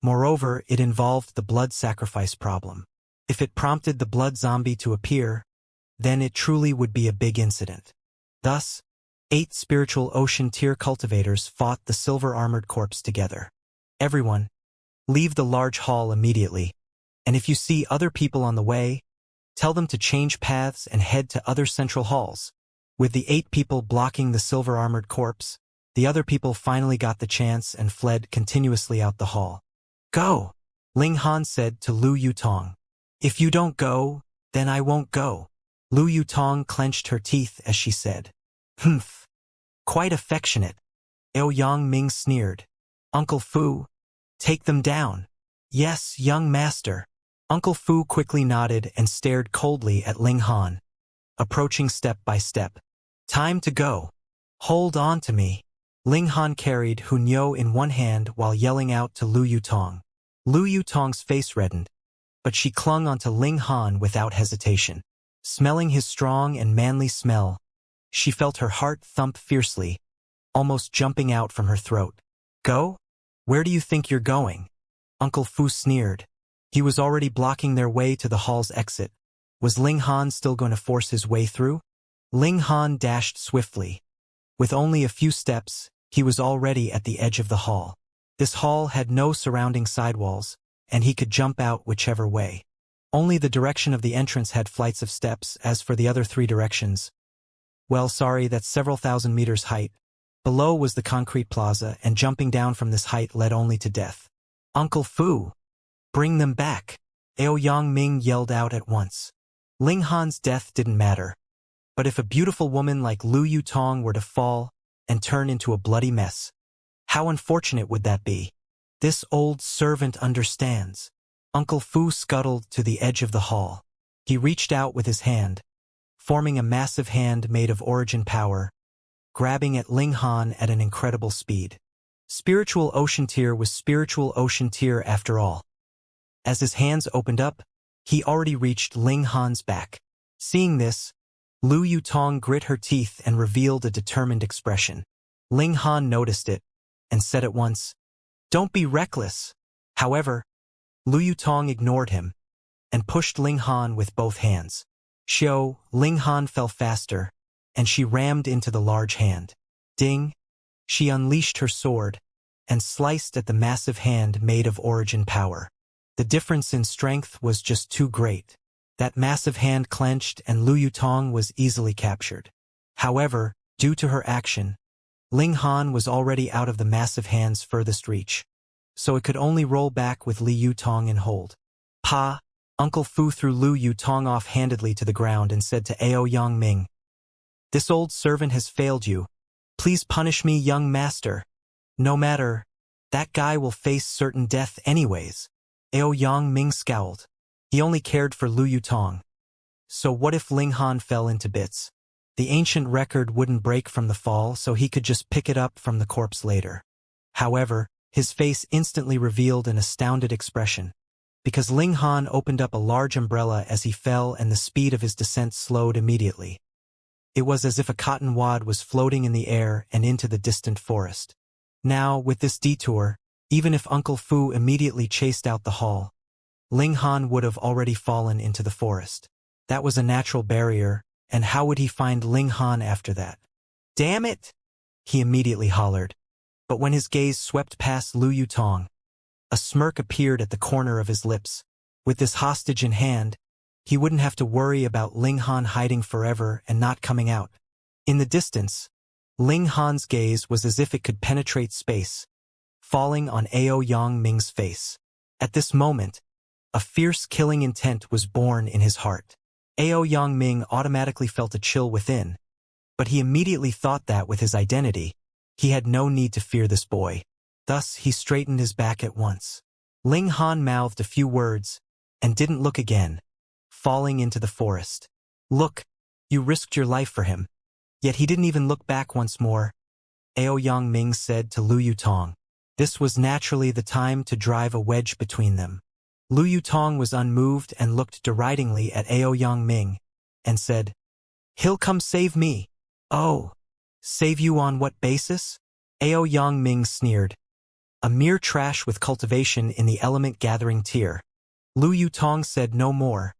Moreover, it involved the blood sacrifice problem. If it prompted the blood zombie to appear, then it truly would be a big incident. Thus, 8 spiritual ocean tier cultivators fought the silver-armored corpse together. Everyone, leave the large hall immediately, and if you see other people on the way, tell them to change paths and head to other central halls. With the 8 people blocking the silver-armored corpse, the other people finally got the chance and fled continuously out the hall. Go, Ling Han said to Lu Yutong. If you don't go, then I won't go. Lu Yutong clenched her teeth as she said. Humph. Quite affectionate. Ao Yangming sneered. Uncle Fu, take them down. Yes, young master. Uncle Fu quickly nodded and stared coldly at Ling Han, approaching step by step. Time to go. Hold on to me. Ling Han carried Hunyo in one hand while yelling out to Lu Yutong. Lu Yutong's face reddened, but she clung onto Ling Han without hesitation. Smelling his strong and manly smell, she felt her heart thump fiercely, almost jumping out from her throat. Go? Where do you think you're going? Uncle Fu sneered. He was already blocking their way to the hall's exit. Was Ling Han still going to force his way through? Ling Han dashed swiftly. With only a few steps, he was already at the edge of the hall. This hall had no surrounding sidewalls, and he could jump out whichever way. Only the direction of the entrance had flights of steps. As for the other 3 directions, well, sorry, that's several thousand meters height. Below was the concrete plaza, and jumping down from this height led only to death. Uncle Fu! Bring them back! Aoyang Ming yelled out at once. Ling Han's death didn't matter. But if a beautiful woman like Lu Yutong were to fall and turn into a bloody mess, how unfortunate would that be? This old servant understands. Uncle Fu scuttled to the edge of the hall. He reached out with his hand, forming a massive hand made of origin power, grabbing at Ling Han at an incredible speed. Spiritual Ocean Tier was Spiritual Ocean Tier after all. As his hands opened up, he already reached Ling Han's back. Seeing this, Lu Yutong grit her teeth and revealed a determined expression. Ling Han noticed it, and said at once, "Don't be reckless." However, Lu Yutong ignored him, and pushed Ling Han with both hands. Ling Han fell faster, and she rammed into the large hand. Ding! She unleashed her sword, and sliced at the massive hand made of origin power. The difference in strength was just too great. That massive hand clenched and Lu Yutong was easily captured. However, due to her action, Ling Han was already out of the massive hand's furthest reach, so it could only roll back with Li Yutong in hold. Pa! Uncle Fu threw Lu Yutong off-handedly to the ground and said to Aoyang Ming, "This old servant has failed you. Please punish me, young master. No matter, that guy will face certain death anyways." Aoyang Ming scowled. He only cared for Lu Yutong. So what if Ling Han fell into bits? The ancient record wouldn't break from the fall, so he could just pick it up from the corpse later. However, his face instantly revealed an astounded expression, because Ling Han opened up a large umbrella as he fell and the speed of his descent slowed immediately. It was as if a cotton wad was floating in the air and into the distant forest. Now, with this detour, even if Uncle Fu immediately chased out the hall, Ling Han would have already fallen into the forest. That was a natural barrier, and how would he find Ling Han after that? "Damn it!" he immediately hollered. But when his gaze swept past Lu Yutong, a smirk appeared at the corner of his lips. With this hostage in hand, he wouldn't have to worry about Ling Han hiding forever and not coming out. In the distance, Ling Han's gaze was as if it could penetrate space, falling on Aoyang Ming's face. At this moment, a fierce killing intent was born in his heart. Aoyang Ming automatically felt a chill within, but he immediately thought that with his identity, he had no need to fear this boy. Thus, he straightened his back at once. Ling Han mouthed a few words, and didn't look again, falling into the forest. "Look, you risked your life for him." Yet he didn't even look back once more. Aoyang Ming said to Lu Yutong. This was naturally the time to drive a wedge between them. Lu Yutong was unmoved and looked deridingly at Aoyang Ming, and said, "He'll come save me." "Oh, save you on what basis?" Aoyang Ming sneered. "A mere trash with cultivation in the element-gathering tier." Lu Yutong said no more,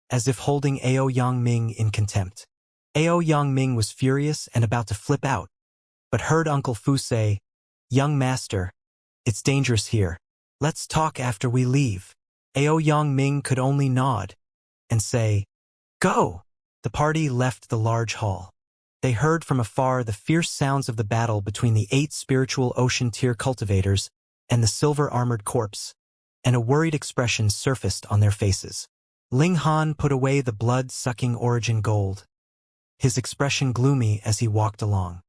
as if holding Aoyang Ming in contempt. Aoyang Ming was furious and about to flip out, but heard Uncle Fu say, "Young master, it's dangerous here. Let's talk after we leave." Aoyang Ming could only nod and say, "Go!" The party left the large hall. They heard from afar the fierce sounds of the battle between the 8 spiritual ocean tier cultivators and the silver-armored corpse, and a worried expression surfaced on their faces. Ling Han put away the blood-sucking origin gold, his expression gloomy as he walked along.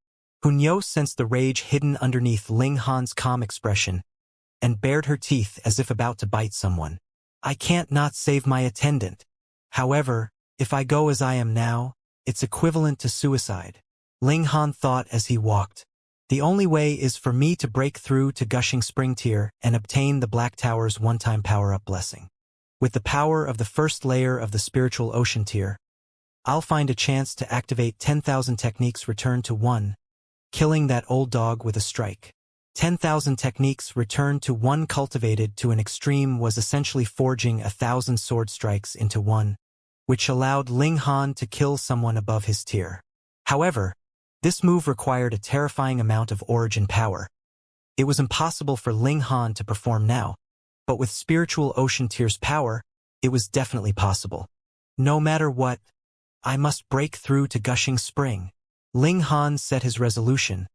Hunyo sensed the rage hidden underneath Ling Han's calm expression, and bared her teeth as if about to bite someone. "I can't not save my attendant. However, if I go as I am now, it's equivalent to suicide," Ling Han thought as he walked. The only way is for me to break through to Gushing Spring tier and obtain the Black Tower's one-time power-up blessing. With the power of the first layer of the Spiritual Ocean tier, I'll find a chance to activate 10,000 techniques return to 1, killing that old dog with a strike. 10,000 techniques returned to 1 cultivated to an extreme was essentially forging 1,000 sword strikes into 1, which allowed Ling Han to kill someone above his tier. However, this move required a terrifying amount of origin power. It was impossible for Ling Han to perform now, but with Spiritual Ocean tier's power, it was definitely possible. No matter what, I must break through to Gushing Spring. Ling Han set his resolution,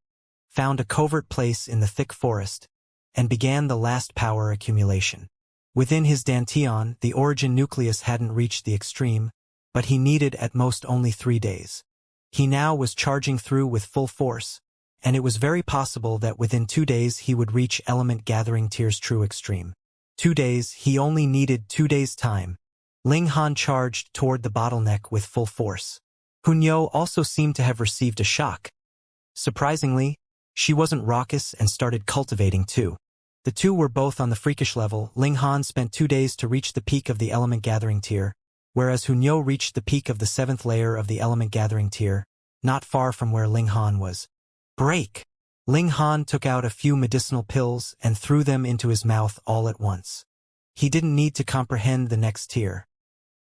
found a covert place in the thick forest, and began the last power accumulation. Within his dantian, the origin nucleus hadn't reached the extreme, but he needed at most only 3 days. He now was charging through with full force, and it was very possible that within 2 days he would reach Element Gathering tier's true extreme. 2 days, he only needed 2 days' time. Ling Han charged toward the bottleneck with full force. Hunyo also seemed to have received a shock. Surprisingly, she wasn't raucous and started cultivating too. The two were both on the freakish level. Ling Han spent 2 days to reach the peak of the Element Gathering tier, whereas Hunyo reached the peak of the 7th layer of the Element Gathering tier, not far from where Ling Han was. Break! Ling Han took out a few medicinal pills and threw them into his mouth all at once. He didn't need to comprehend the next tier.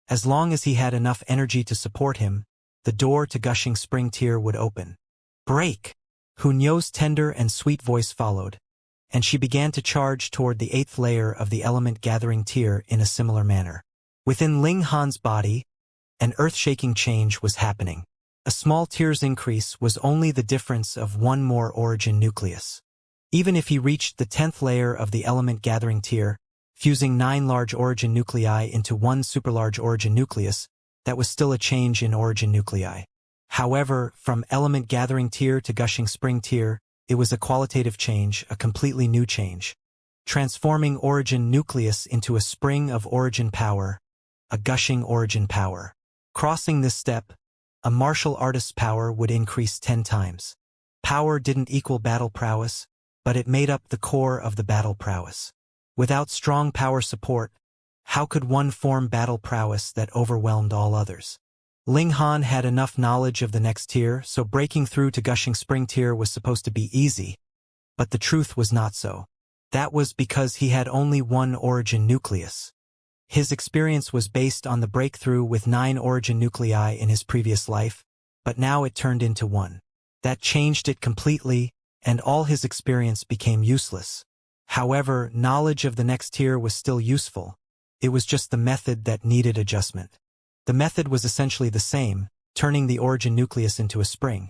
As long as he had enough energy to support him, the door to Gushing Spring tier would open. Break! Hunyo's tender and sweet voice followed, and she began to charge toward the 8th layer of the Element Gathering tier in a similar manner. Within Ling Han's body, an earth-shaking change was happening. A small tier's increase was only the difference of 1 more origin nucleus. Even if he reached the 10th layer of the Element Gathering tier, fusing 9 large origin nuclei into 1 superlarge origin nucleus, that was still a change in origin nuclei. However, from Element Gathering tier to Gushing Spring tier, it was a qualitative change, a completely new change. Transforming origin nucleus into a spring of origin power, a gushing origin power. Crossing this step, a martial artist's power would increase 10 times. Power didn't equal battle prowess, but it made up the core of the battle prowess. Without strong power support, how could one form battle prowess that overwhelmed all others? Ling Han had enough knowledge of the next tier, so breaking through to Gushing Spring tier was supposed to be easy. But the truth was not so. That was because he had only 1 origin nucleus. His experience was based on the breakthrough with 9 origin nuclei in his previous life, but now it turned into 1. That changed it completely, and all his experience became useless. However, knowledge of the next tier was still useful. It was just the method that needed adjustment. The method was essentially the same, turning the origin nucleus into a spring.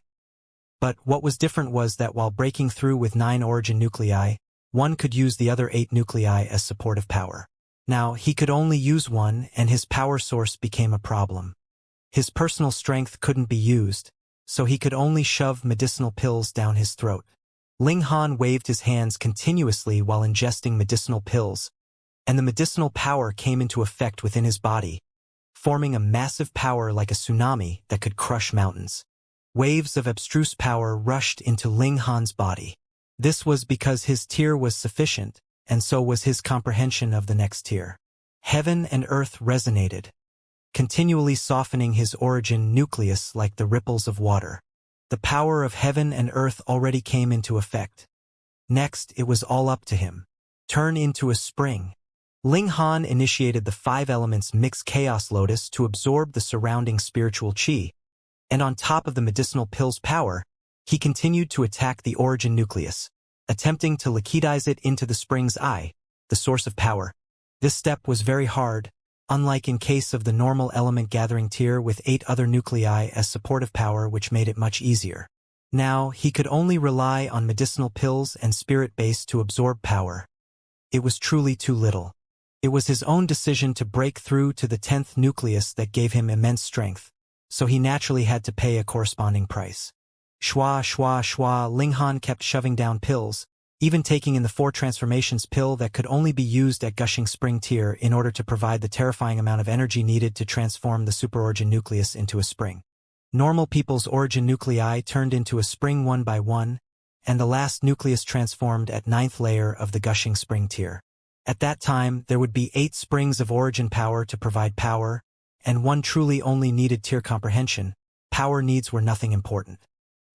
But what was different was that while breaking through with 9 origin nuclei, one could use the other 8 nuclei as supportive power. Now, he could only use 1, and his power source became a problem. His personal strength couldn't be used, so he could only shove medicinal pills down his throat. Ling Han waved his hands continuously while ingesting medicinal pills, and the medicinal power came into effect within his body, forming a massive power like a tsunami that could crush mountains. Waves of abstruse power rushed into Ling Han's body. This was because his tier was sufficient, and so was his comprehension of the next tier. Heaven and earth resonated, continually softening his origin nucleus like the ripples of water. The power of heaven and earth already came into effect. Next, it was all up to him. Turn into a spring. Ling Han initiated the 5 elements Mix Chaos Lotus to absorb the surrounding spiritual qi, and on top of the medicinal pill's power, he continued to attack the origin nucleus, attempting to liquidize it into the spring's eye, the source of power. This step was very hard, unlike in case of the normal Element Gathering tier with 8 other nuclei as supportive power, which made it much easier. Now, he could only rely on medicinal pills and spirit base to absorb power. It was truly too little. It was his own decision to break through to the 10th nucleus that gave him immense strength, so he naturally had to pay a corresponding price. Shwa, shwa, shwa, Ling Han kept shoving down pills, even taking in the 4 transformations pill that could only be used at Gushing Spring tier in order to provide the terrifying amount of energy needed to transform the superorigin nucleus into a spring. Normal people's origin nuclei turned into a spring 1 by 1, and the last nucleus transformed at 9th layer of the gushing spring tier. At that time, there would be 8 springs of origin power to provide power, and 1 truly only needed tier comprehension. Power needs were nothing important.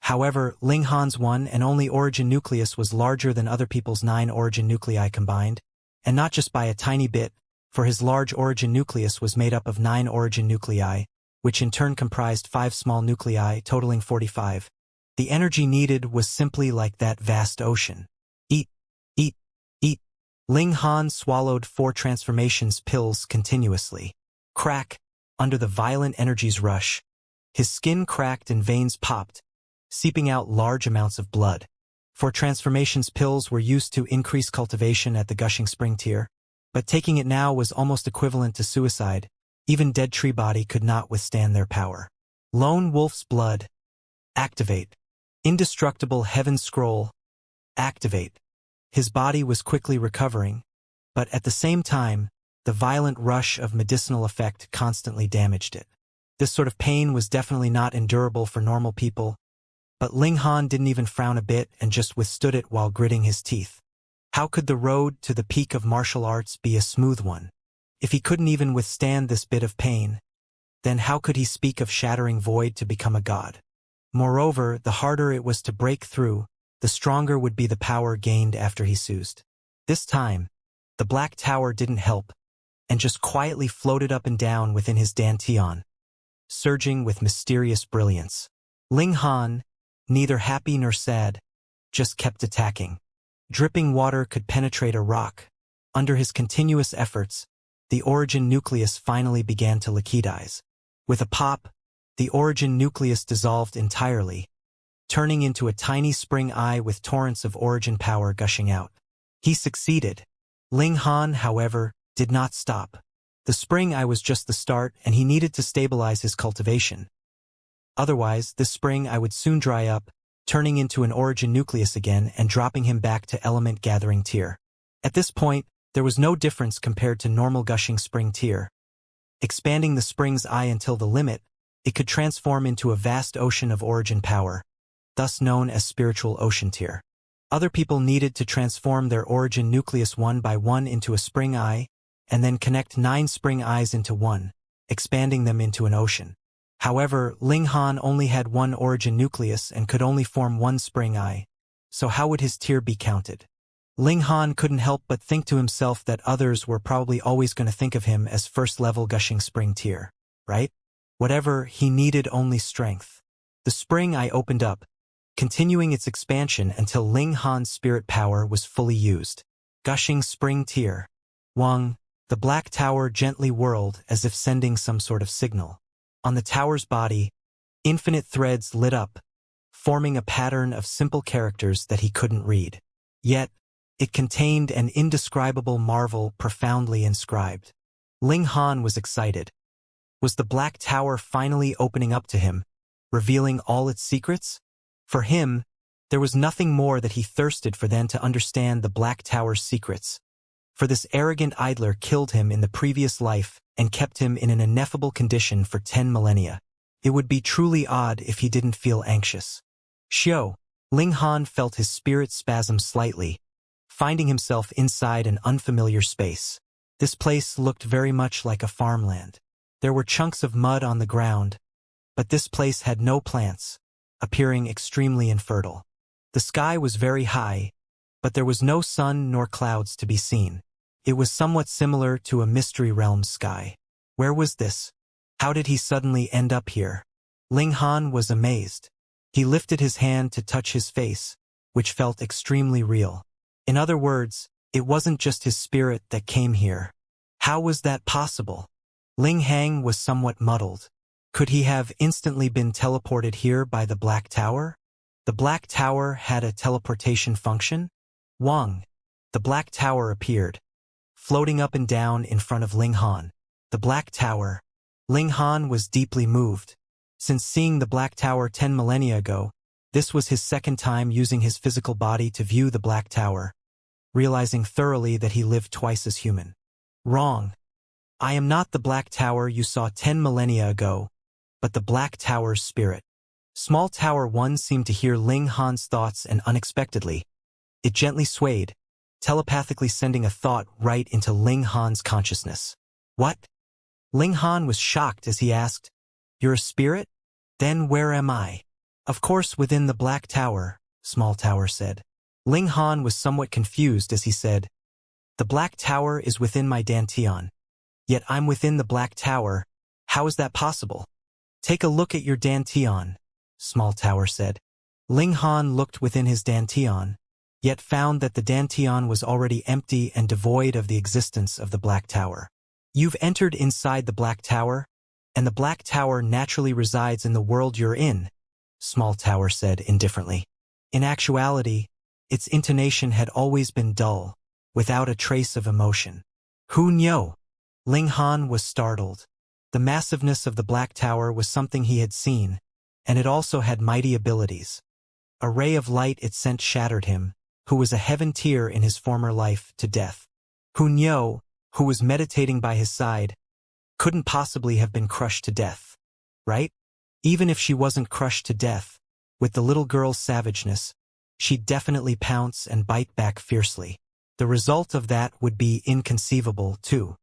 However, Ling Han's one and only origin nucleus was larger than other people's 9 origin nuclei combined, and not just by a tiny bit, for his large origin nucleus was made up of 9 origin nuclei, which in turn comprised 5 small nuclei totaling 45. The energy needed was simply like that vast ocean. Eat, eat, eat. Ling Han swallowed 4 transformations pills continuously. Crack, under the violent energy's rush. His skin cracked and veins popped, seeping out large amounts of blood. 4 transformations pills were used to increase cultivation at the gushing spring tier, but taking it now was almost equivalent to suicide. Even dead tree body could not withstand their power. Lone Wolf's blood. Activate. Indestructible Heaven Scroll. Activate. His body was quickly recovering, but at the same time, the violent rush of medicinal effect constantly damaged it. This sort of pain was definitely not endurable for normal people, but Ling Han didn't even frown a bit and just withstood it while gritting his teeth. How could the road to the peak of martial arts be a smooth one? If he couldn't even withstand this bit of pain, then how could he speak of shattering void to become a god? Moreover, the harder it was to break through, the stronger would be the power gained after he soused. This time, the Black Tower didn't help, and just quietly floated up and down within his dantian, surging with mysterious brilliance. Ling Han, neither happy nor sad, just kept attacking. Dripping water could penetrate a rock. Under his continuous efforts, the origin nucleus finally began to liquidize. With a pop, the origin nucleus dissolved entirely, turning into a tiny spring eye with torrents of origin power gushing out. He succeeded. Ling Han, however, did not stop. The spring eye was just the start, and he needed to stabilize his cultivation. Otherwise, this spring eye would soon dry up, turning into an origin nucleus again and dropping him back to element gathering tier. At this point, there was no difference compared to normal gushing spring tier. Expanding the spring's eye until the limit, it could transform into a vast ocean of origin power, thus known as spiritual ocean tier. Other people needed to transform their origin nucleus one by one into a spring eye, and then connect 9 spring eyes into one, expanding them into an ocean. However, Ling Han only had 1 origin nucleus and could only form 1 spring eye, so how would his tier be counted? Ling Han couldn't help but think to himself that others were probably always going to think of him as first-level gushing spring tier, right? Whatever, he needed only strength. The spring eye opened up, continuing its expansion until Ling Han's spirit power was fully used. Gushing spring tier. Wang, the Black Tower gently whirled as if sending some sort of signal. On the tower's body, infinite threads lit up, forming a pattern of simple characters that he couldn't read. Yet, it contained an indescribable marvel profoundly inscribed. Ling Han was excited. Was the Black Tower finally opening up to him, revealing all its secrets? For him, there was nothing more that he thirsted for than to understand the Black Tower's secrets. For this arrogant idler killed him in the previous life and kept him in an ineffable condition for 10 millennia. It would be truly odd if he didn't feel anxious. Xiao, Ling Han felt his spirit spasm slightly, finding himself inside an unfamiliar space. This place looked very much like a farmland. There were chunks of mud on the ground, but this place had no plants, appearing extremely infertile. The sky was very high, but there was no sun nor clouds to be seen. It was somewhat similar to a mystery realm's sky. Where was this? How did he suddenly end up here? Ling Han was amazed. He lifted his hand to touch his face, which felt extremely real. In other words, it wasn't just his spirit that came here. How was that possible? Ling Hang was somewhat muddled. Could he have instantly been teleported here by the Black Tower? The Black Tower had a teleportation function? Wang, the Black Tower appeared, floating up and down in front of Ling Han. The Black Tower. Ling Han was deeply moved. Since seeing the Black Tower 10 millennia ago, this was his second time using his physical body to view the Black Tower, realizing thoroughly that he lived twice as human. Wrong. I am not the Black Tower you saw 10 millennia ago, but the Black Tower's spirit. Small Tower 1 seemed to hear Ling Han's thoughts and unexpectedly, it gently swayed, telepathically sending a thought right into Ling Han's consciousness. What? Ling Han was shocked as he asked, "You're a spirit? Then where am I?" "Of course within the Black Tower," Small Tower said. Ling Han was somewhat confused as he said, "The Black Tower is within my Dantian. Yet I'm within the Black Tower. How is that possible?" "Take a look at your Dantian," Small Tower said. Ling Han looked within his Dantian, yet found that the Dantian was already empty and devoid of the existence of the Black Tower. "You've entered inside the Black Tower, and the Black Tower naturally resides in the world you're in," Small Tower said indifferently. In actuality, its intonation had always been dull, without a trace of emotion. "Who knew?" Ling Han was startled. The massiveness of the Black Tower was something he had seen, and it also had mighty abilities. A ray of light it sent shattered him, who was a heaven tier in his former life, to death. Hu Nyo, who was meditating by his side, couldn't possibly have been crushed to death, right? Even if she wasn't crushed to death, with the little girl's savageness, she'd definitely pounce and bite back fiercely. The result of that would be inconceivable, too.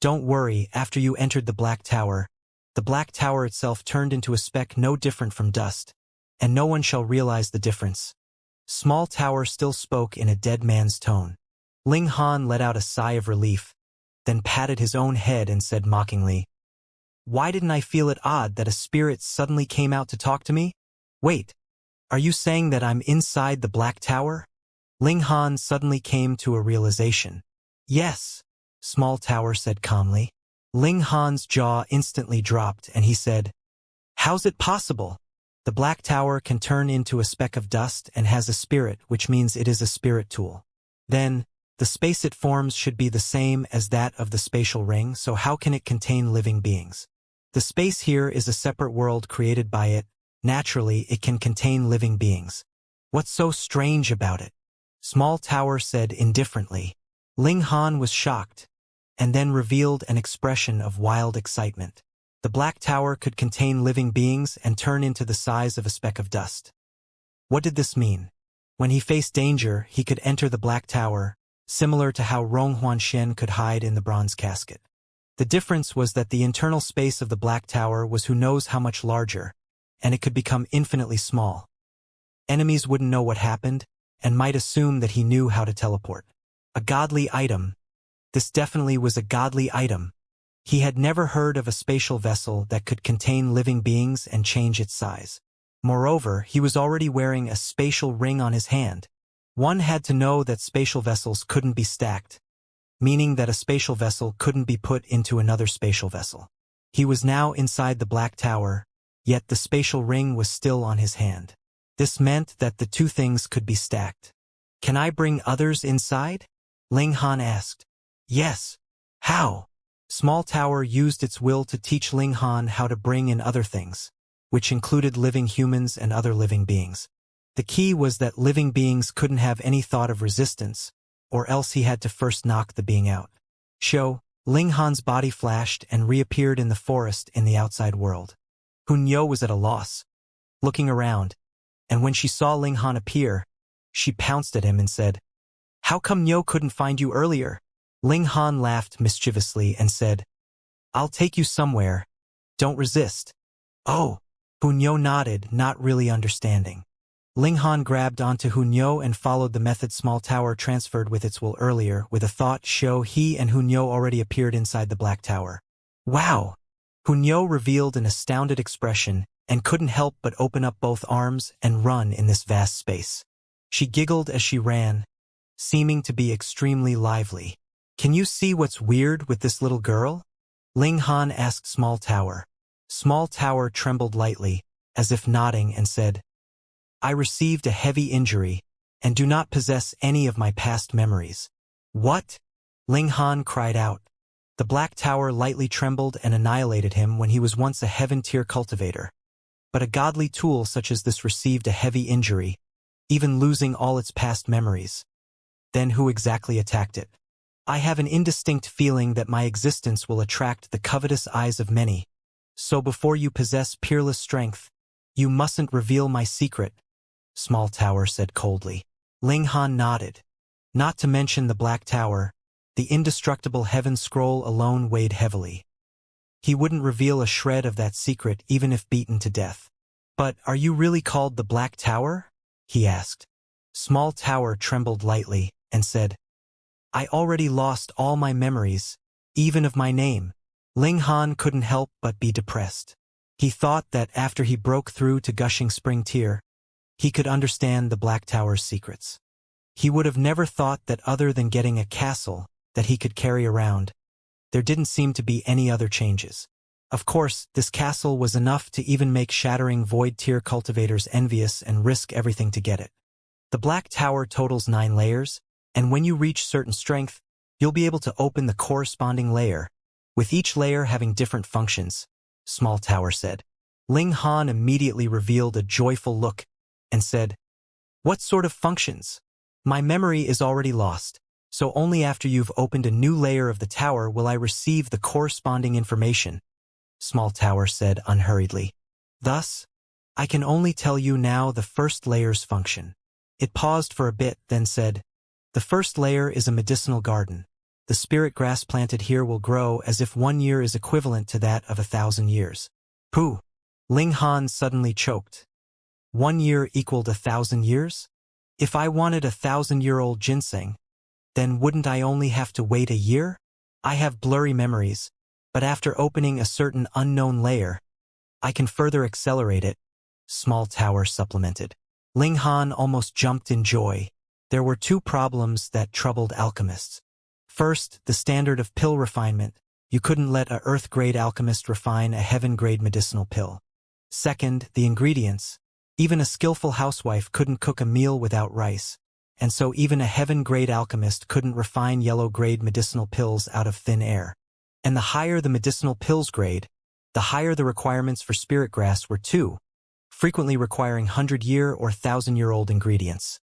Don't worry, after you entered the Black Tower itself turned into a speck no different from dust, and no one shall realize the difference. Small Tower still spoke in a dead man's tone. Ling Han let out a sigh of relief, then patted his own head and said mockingly, "Why didn't I feel it odd that a spirit suddenly came out to talk to me? Wait, are you saying that I'm inside the Black Tower?" Ling Han suddenly came to a realization. "Yes," Small Tower said calmly. Ling Han's jaw instantly dropped and he said, "How's it possible? The Black Tower can turn into a speck of dust and has a spirit, which means it is a spirit tool. Then, the space it forms should be the same as that of the spatial ring, so how can it contain living beings? The space here is a separate world created by it. Naturally, it can contain living beings. What's so strange about it?" Small Tower said indifferently. Ling Han was shocked, and then revealed an expression of wild excitement. The Black Tower could contain living beings and turn into the size of a speck of dust. What did this mean? When he faced danger, he could enter the Black Tower, similar to how Ronghuanshen could hide in the bronze casket. The difference was that the internal space of the Black Tower was who knows how much larger, and it could become infinitely small. Enemies wouldn't know what happened, and might assume that he knew how to teleport. A godly item. This definitely was a godly item. He had never heard of a spatial vessel that could contain living beings and change its size. Moreover, he was already wearing a spatial ring on his hand. One had to know that spatial vessels couldn't be stacked, meaning that a spatial vessel couldn't be put into another spatial vessel. He was now inside the Black Tower, yet the spatial ring was still on his hand. This meant that the two things could be stacked. "Can I bring others inside?" Ling Han asked. "Yes." "How?" Small Tower used its will to teach Ling Han how to bring in other things, which included living humans and other living beings. The key was that living beings couldn't have any thought of resistance, or else he had to first knock the being out. Ling Han's body flashed and reappeared in the forest in the outside world. Hunyo was at a loss, looking around, and when she saw Ling Han appear, she pounced at him and said, "How come Nyo couldn't find you earlier?" Ling Han laughed mischievously and said, "I'll take you somewhere. Don't resist." "Oh." Hunyo nodded, not really understanding. Ling Han grabbed onto Hunyo and followed the method Small Tower transferred with its will earlier. With a thought show, he and Hunyo already appeared inside the Black Tower. "Wow!" Hunyo revealed an astounded expression and couldn't help but open up both arms and run in this vast space. She giggled as she ran, seeming to be extremely lively. "Can you see what's weird with this little girl?" Ling Han asked Small Tower. Small Tower trembled lightly, as if nodding, and said, "I received a heavy injury, and do not possess any of my past memories." "What?" Ling Han cried out. The Black Tower lightly trembled and annihilated him when he was once a heaven-tier cultivator. But a godly tool such as this received a heavy injury, even losing all its past memories. Then who exactly attacked it? "I have an indistinct feeling that my existence will attract the covetous eyes of many. So before you possess peerless strength, You mustn't reveal my secret, Small Tower said coldly. Ling Han nodded. Not to mention the Black Tower, the indestructible heaven scroll alone weighed heavily. He wouldn't reveal a shred of that secret even if beaten to death. But are you really called the Black Tower? He asked. Small Tower trembled lightly and said, I already lost all my memories, even of my name. Ling Han couldn't help but be depressed. He thought that after he broke through to Gushing Spring Tier, he could understand the Black Tower's secrets. He would have never thought that other than getting a castle that he could carry around, there didn't seem to be any other changes. Of course, this castle was enough to even make shattering Void Tier cultivators envious and risk everything to get it. The Black Tower totals 9 layers, and when you reach certain strength, you'll be able to open the corresponding layer, with each layer having different functions, Small Tower said. Ling Han immediately revealed a joyful look and said, What sort of functions? My memory is already lost, so only after you've opened a new layer of the tower will I receive the corresponding information, Small Tower said unhurriedly. Thus, I can only tell you now the first layer's function. It paused for a bit, then said, The first layer is a medicinal garden. The spirit grass planted here will grow as if 1 year is equivalent to that of 1,000 years. Pooh! Ling Han suddenly choked. 1 year equaled 1,000 years? If I wanted 1,000-year-old ginseng, then wouldn't I only have to wait a year? I have blurry memories, but after opening a certain unknown layer, I can further accelerate it, Small Tower supplemented. Ling Han almost jumped in joy. There were 2 problems that troubled alchemists. First, the standard of pill refinement. You couldn't let a earth-grade alchemist refine a heaven-grade medicinal pill. Second, the ingredients. Even a skillful housewife couldn't cook a meal without rice, and so even a heaven-grade alchemist couldn't refine yellow-grade medicinal pills out of thin air. And the higher the medicinal pills grade, the higher the requirements for spirit grass were too, frequently requiring 100-year or 1,000-year-old ingredients.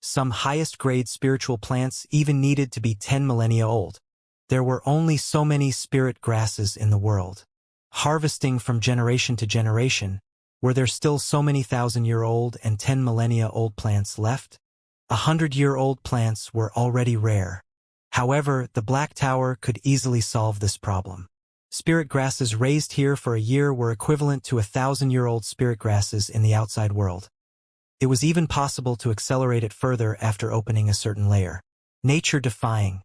Some highest-grade spiritual plants even needed to be 10 millennia old. There were only so many spirit grasses in the world. Harvesting from generation to generation, were there still so many 1,000-year-old and 10 millennia-old plants left? 100-year-old plants were already rare. However, the Black Tower could easily solve this problem. Spirit grasses raised here for a year were equivalent to 1,000-year-old spirit grasses in the outside world. It was even possible to accelerate it further after opening a certain layer. Nature-defying.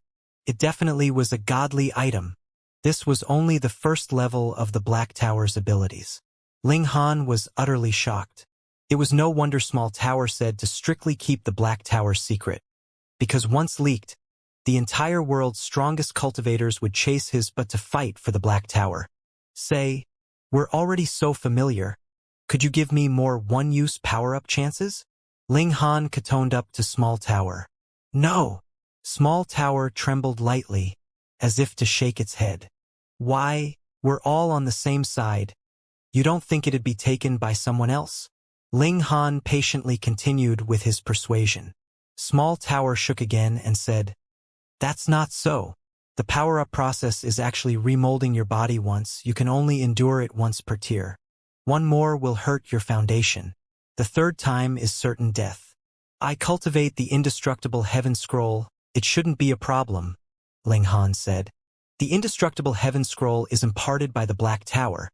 It definitely was a godly item. This was only the first level of the Black Tower's abilities. Ling Han was utterly shocked. It was no wonder Small Tower said to strictly keep the Black Tower's secret, because once leaked, the entire world's strongest cultivators would chase his but to fight for the Black Tower. Say, we're already so familiar. Could you give me more one-use power-up chances? Ling Han catoned up to Small Tower. No! Small Tower trembled lightly, as if to shake its head. Why, we're all on the same side. You don't think it'd be taken by someone else? Ling Han patiently continued with his persuasion. Small Tower shook again and said, That's not so. The power-up process is actually remolding your body once. You can only endure it once per tier. 1 more will hurt your foundation. The 3rd time is certain death. I cultivate the indestructible heaven scroll. It shouldn't be a problem, Ling Han said. The indestructible heaven scroll is imparted by the Black Tower.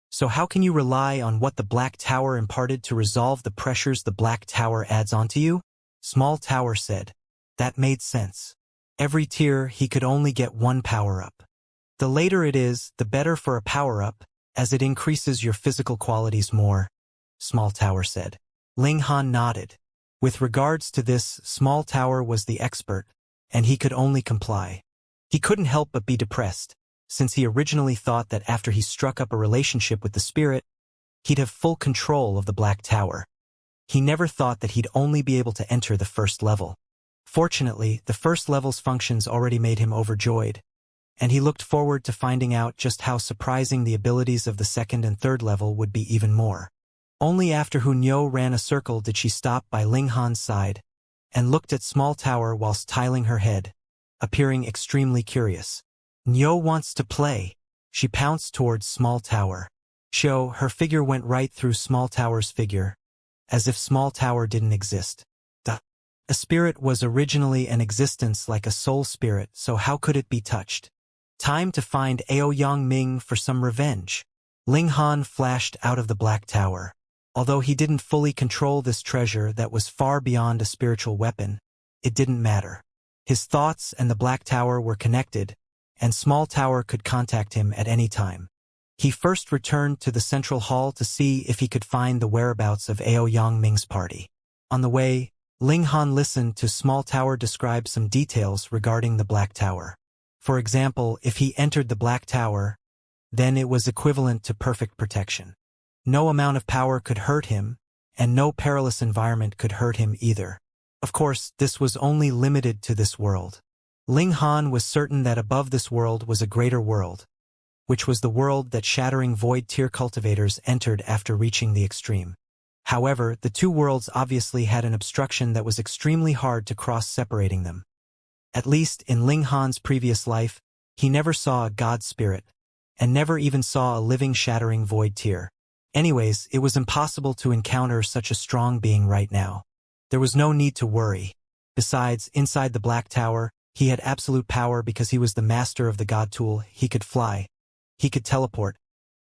So how can you rely on what the Black Tower imparted to resolve the pressures the Black Tower adds onto you? Small Tower said. That made sense. Every tier he could only get 1 power-up. The later it is, the better for a power-up, as it increases your physical qualities more, Small Tower said. Ling Han nodded. With regards to this, Small Tower was the expert, and he could only comply. He couldn't help but be depressed, since he originally thought that after he struck up a relationship with the spirit, he'd have full control of the Black Tower. He never thought that he'd only be able to enter the 1st level. Fortunately, the 1st level's functions already made him overjoyed, and he looked forward to finding out just how surprising the abilities of the 2nd and 3rd level would be even more. Only after Hunyo ran a circle did she stop by Ling Han's side, and looked at Small Tower whilst tiling her head, appearing extremely curious. Nyo wants to play. She pounced towards Small Tower. Her figure went right through Small Tower's figure, as if Small Tower didn't exist. A spirit was originally an existence like a soul spirit, so how could it be touched? Time to find Aoyang Ming for some revenge. Ling Han flashed out of the Black Tower. Although he didn't fully control this treasure that was far beyond a spiritual weapon, it didn't matter. His thoughts and the Black Tower were connected, and Small Tower could contact him at any time. He first returned to the central hall to see if he could find the whereabouts of Aoyang Ming's party. On the way, Ling Han listened to Small Tower describe some details regarding the Black Tower. For example, if he entered the Black Tower, then it was equivalent to perfect protection. No amount of power could hurt him, and no perilous environment could hurt him either. Of course, this was only limited to this world. Ling Han was certain that above this world was a greater world, which was the world that shattering void tier cultivators entered after reaching the extreme. However, the two worlds obviously had an obstruction that was extremely hard to cross, separating them. At least in Ling Han's previous life, he never saw a god spirit, and never even saw a living shattering void tier. Anyways, it was impossible to encounter such a strong being right now. There was no need to worry. Besides, inside the Black Tower, he had absolute power because he was the master of the god tool. He could fly. He could teleport.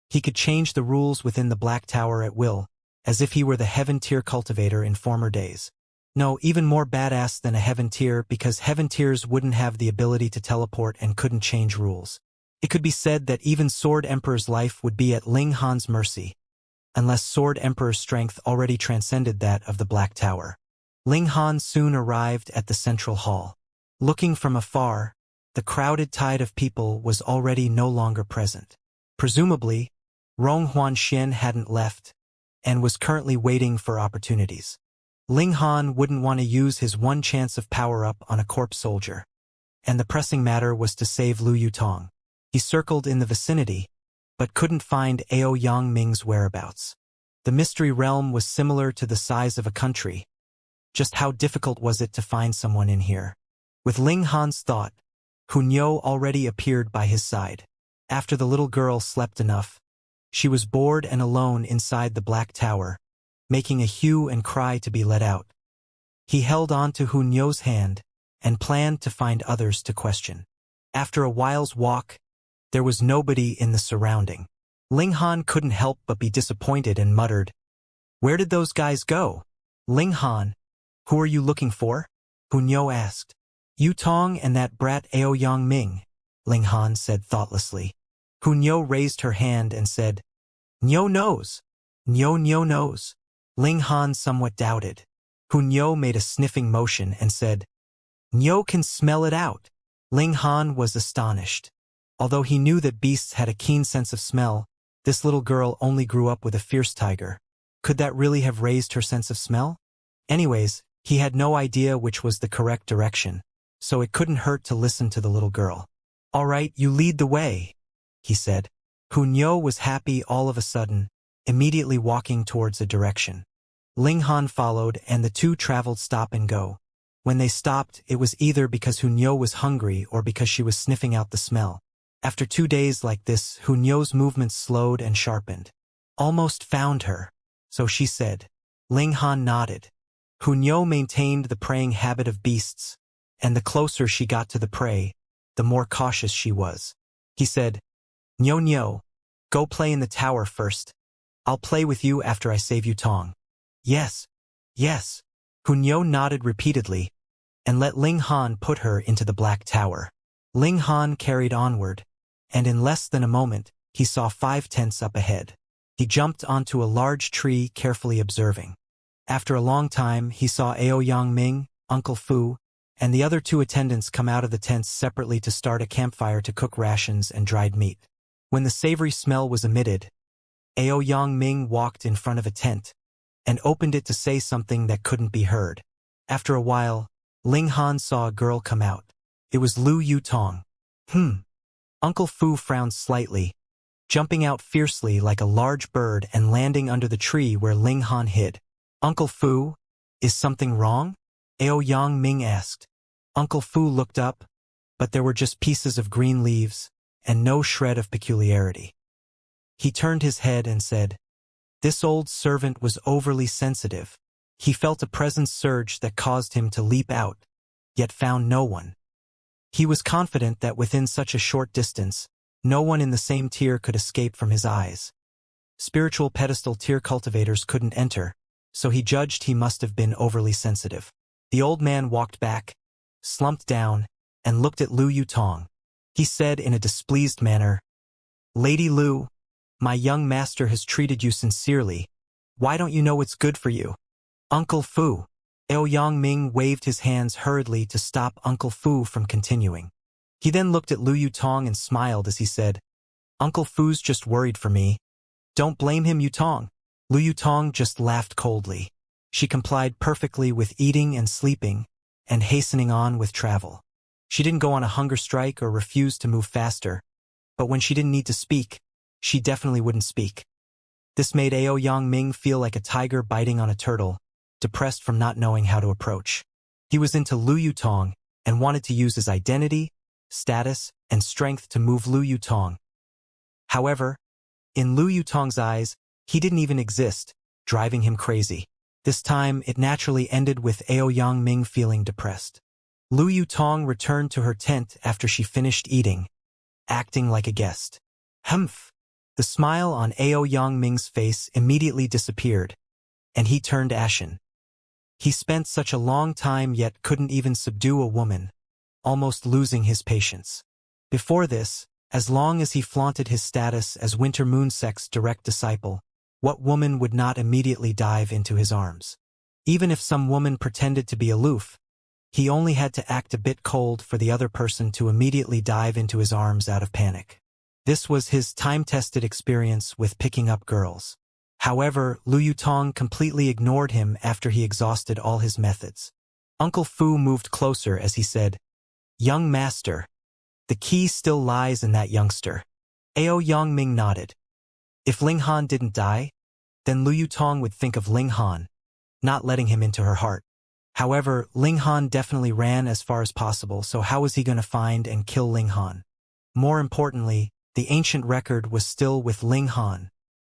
He could change the rules within the Black Tower at will, as if he were the heaven tier cultivator in former days. No, even more badass than a heaven tier, because heaven tiers wouldn't have the ability to teleport and couldn't change rules. It could be said that even Sword Emperor's life would be at Ling Han's mercy, unless Sword Emperor's strength already transcended that of the Black Tower. Ling Han soon arrived at the central hall. Looking from afar, the crowded tide of people was already no longer present. Presumably, Rong Huanxian hadn't left, and was currently waiting for opportunities. Ling Han wouldn't want to use his one chance of power-up on a corpse soldier, and the pressing matter was to save Lu Yutong. He circled in the vicinity, but couldn't find Aoyang Ming's whereabouts. The mystery realm was similar to the size of a country. Just how difficult was it to find someone in here? With Ling Han's thought, Hunyo already appeared by his side. After the little girl slept enough, she was bored and alone inside the Black Tower, making a hue and cry to be let out. He held on to Hunyo's hand and planned to find others to question. After a while's walk, there was nobody in the surrounding. Ling Han couldn't help but be disappointed and muttered, "Where did those guys go?" "Ling Han, who are you looking for?" Hunyo asked. "Yutong and that brat Aoyang Ming," Ling Han said thoughtlessly. Hunyo raised her hand and said, "Nyo knows. Nyo knows." Ling Han somewhat doubted. Hunyo made a sniffing motion and said, "Nyo can smell it out." Ling Han was astonished. Although he knew that beasts had a keen sense of smell, this little girl only grew up with a fierce tiger. Could that really have raised her sense of smell? Anyways, he had no idea which was the correct direction, so it couldn't hurt to listen to the little girl. "All right, you lead the way," he said. Hunyo was happy all of a sudden, immediately walking towards a direction. Ling Han followed, and the two traveled stop and go. When they stopped, it was either because Hunyo was hungry or because she was sniffing out the smell. After 2 days like this, Hunyo's movements slowed and sharpened. "Almost found her," so she said. Ling Han nodded. Hunyo maintained the preying habit of beasts, and the closer she got to the prey, the more cautious she was. He said, Nyo, go play in the tower first. I'll play with you after I save Yutong." "Yes, yes." Hunyo nodded repeatedly, and let Ling Han put her into the Black Tower. Ling Han carried onward, and in less than a moment, he saw 5 tents up ahead. He jumped onto a large tree, carefully observing. After a long time, he saw Aoyang Ming, Uncle Fu, and the other 2 attendants come out of the tents separately to start a campfire to cook rations and dried meat. When the savory smell was emitted, Aoyang Ming walked in front of a tent and opened it to say something that couldn't be heard. After a while, Ling Han saw a girl come out. It was Lu Yutong. Uncle Fu frowned slightly, jumping out fiercely like a large bird and landing under the tree where Ling Han hid. "Uncle Fu, is something wrong?" Aoyang Ming asked. Uncle Fu looked up, but there were just pieces of green leaves and no shred of peculiarity. He turned his head and said, "This old servant was overly sensitive." He felt a presence surge that caused him to leap out, yet found no one. He was confident that within such a short distance, no one in the same tier could escape from his eyes. Spiritual pedestal tier cultivators couldn't enter, so he judged he must have been overly sensitive. The old man walked back, slumped down, and looked at Lu Yutong. He said in a displeased manner, "Lady Lu, my young master has treated you sincerely. Why don't you know what's good for you?" "Uncle Fu." Yang Ming waved his hands hurriedly to stop Uncle Fu from continuing. He then looked at Lu Yutong and smiled as he said, "Uncle Fu's just worried for me. Don't blame him, Yutong." Lu Yutong just laughed coldly. She complied perfectly with eating and sleeping, and hastening on with travel. She didn't go on a hunger strike or refuse to move faster, but when she didn't need to speak, she definitely wouldn't speak. This made Yang Ming feel like a tiger biting on a turtle, depressed from not knowing how to approach. He was into Lu Yutong and wanted to use his identity, status, and strength to move Lu Yutong. However, in Lu Yutong's eyes, he didn't even exist, driving him crazy. This time, it naturally ended with Yang Ming feeling depressed. Lu Yutong returned to her tent after she finished eating, acting like a guest. Humph! The smile on Yang Ming's face immediately disappeared, and he turned ashen. He spent such a long time yet couldn't even subdue a woman, almost losing his patience. Before this, as long as he flaunted his status as Winter Moonsect's direct disciple, what woman would not immediately dive into his arms? Even if some woman pretended to be aloof, he only had to act a bit cold for the other person to immediately dive into his arms out of panic. This was his time-tested experience with picking up girls. However, Lu Yutong completely ignored him after he exhausted all his methods. Uncle Fu moved closer as he said, "Young master, the key still lies in that youngster." Yang Ming nodded. If Ling Han didn't die, then Lu Yutong would think of Ling Han, not letting him into her heart. However, Ling Han definitely ran as far as possible, so how was he going to find and kill Ling Han? More importantly, the ancient record was still with Ling Han.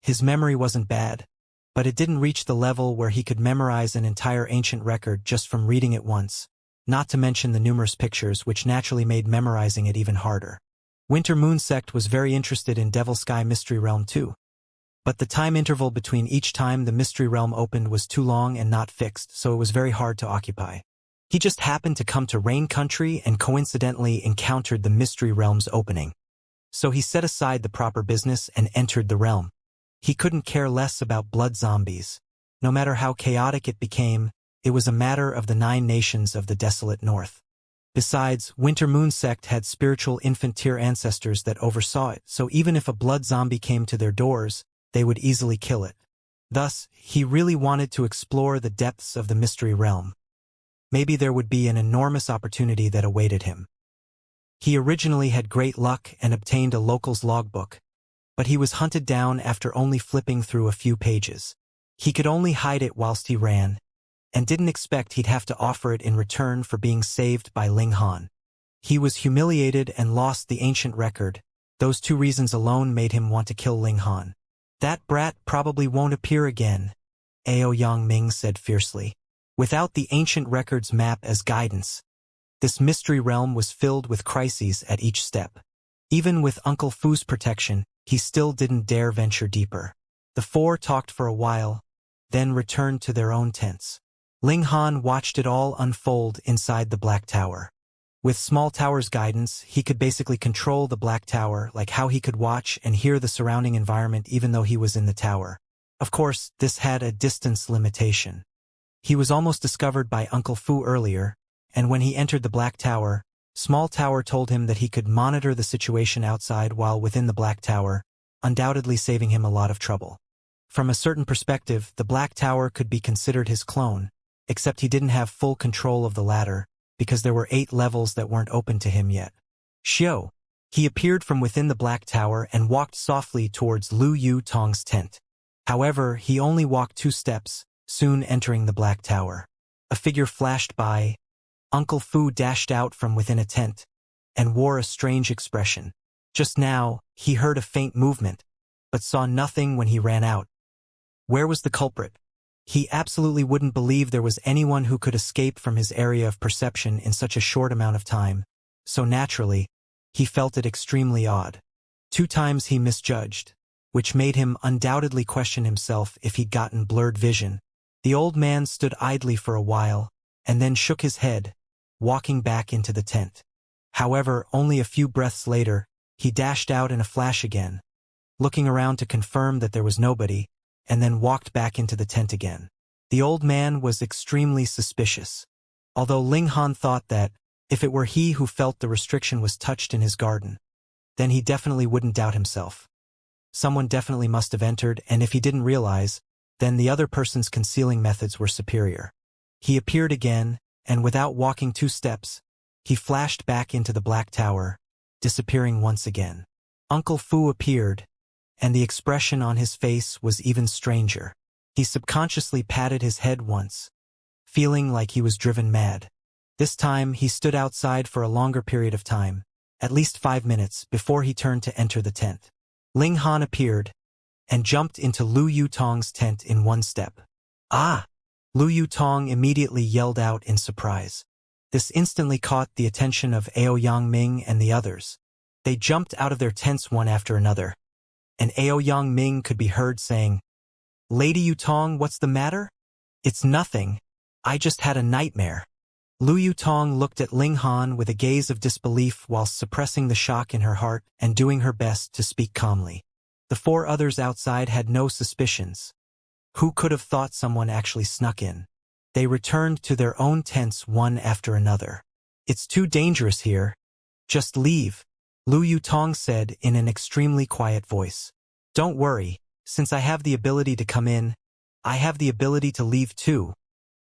His memory wasn't bad, but it didn't reach the level where he could memorize an entire ancient record just from reading it once, not to mention the numerous pictures which naturally made memorizing it even harder. Winter Moonsect was very interested in Devil Sky Mystery Realm too. But the time interval between each time the Mystery Realm opened was too long and not fixed, so it was very hard to occupy. He just happened to come to Rain Country and coincidentally encountered the Mystery Realm's opening. So he set aside the proper business and entered the realm. He couldn't care less about blood zombies. No matter how chaotic it became, it was a matter of the 9 nations of the desolate north. Besides, Winter Moonsect had spiritual infant-tier ancestors that oversaw it, so even if a blood zombie came to their doors, they would easily kill it. Thus, he really wanted to explore the depths of the mystery realm. Maybe there would be an enormous opportunity that awaited him. He originally had great luck and obtained a local's logbook, but he was hunted down after only flipping through a few pages. He could only hide it whilst he ran, and didn't expect he'd have to offer it in return for being saved by Ling Han. He was humiliated and lost the ancient record. Those 2 reasons alone made him want to kill Ling Han. "That brat probably won't appear again," Yang Ming said fiercely. Without the ancient record's map as guidance, this mystery realm was filled with crises at each step. Even with Uncle Fu's protection, he still didn't dare venture deeper. The 4 talked for a while, then returned to their own tents. Ling Han watched it all unfold inside the Black Tower. With Small Tower's guidance, he could basically control the Black Tower, like how he could watch and hear the surrounding environment even though he was in the tower. Of course, this had a distance limitation. He was almost discovered by Uncle Fu earlier, and when he entered the Black Tower, Small Tower told him that he could monitor the situation outside while within the Black Tower, undoubtedly saving him a lot of trouble. From a certain perspective, the Black Tower could be considered his clone, except he didn't have full control of the latter, because there were 8 levels that weren't open to him yet. Xiao. He appeared from within the Black Tower and walked softly towards Lu Yutong's tent. However, he only walked 2 steps, soon entering the Black Tower. A figure flashed by. Uncle Fu dashed out from within a tent, and wore a strange expression. Just now, he heard a faint movement, but saw nothing when he ran out. Where was the culprit? He absolutely wouldn't believe there was anyone who could escape from his area of perception in such a short amount of time, so naturally, he felt it extremely odd. 2 times he misjudged, which made him undoubtedly question himself if he'd gotten blurred vision. The old man stood idly for a while, and then shook his head, walking back into the tent. However, only a few breaths later, he dashed out in a flash again, looking around to confirm that there was nobody, and then walked back into the tent again. The old man was extremely suspicious, although Ling Han thought that, if it were he who felt the restriction was touched in his garden, then he definitely wouldn't doubt himself. Someone definitely must have entered, and if he didn't realize, then the other person's concealing methods were superior. He appeared again, and without walking 2 steps, he flashed back into the Black Tower, disappearing once again. Uncle Fu appeared, and the expression on his face was even stranger. He subconsciously patted his head once, feeling like he was driven mad. This time he stood outside for a longer period of time, at least 5 minutes, before he turned to enter the tent. Ling Han appeared, and jumped into Lu Yutong's tent in 1 step. "Ah!" Lu Yutong immediately yelled out in surprise. This instantly caught the attention of Aoyang Ming and the others. They jumped out of their tents one after another, and Aoyang Ming could be heard saying, "Lady Yutong, what's the matter?" "It's nothing. I just had a nightmare." Lu Yutong looked at Ling Han with a gaze of disbelief whilst suppressing the shock in her heart and doing her best to speak calmly. The 4 others outside had no suspicions. Who could have thought someone actually snuck in? They returned to their own tents one after another. "It's too dangerous here. Just leave," Lu Yutong said in an extremely quiet voice. "Don't worry, since I have the ability to come in, I have the ability to leave too,"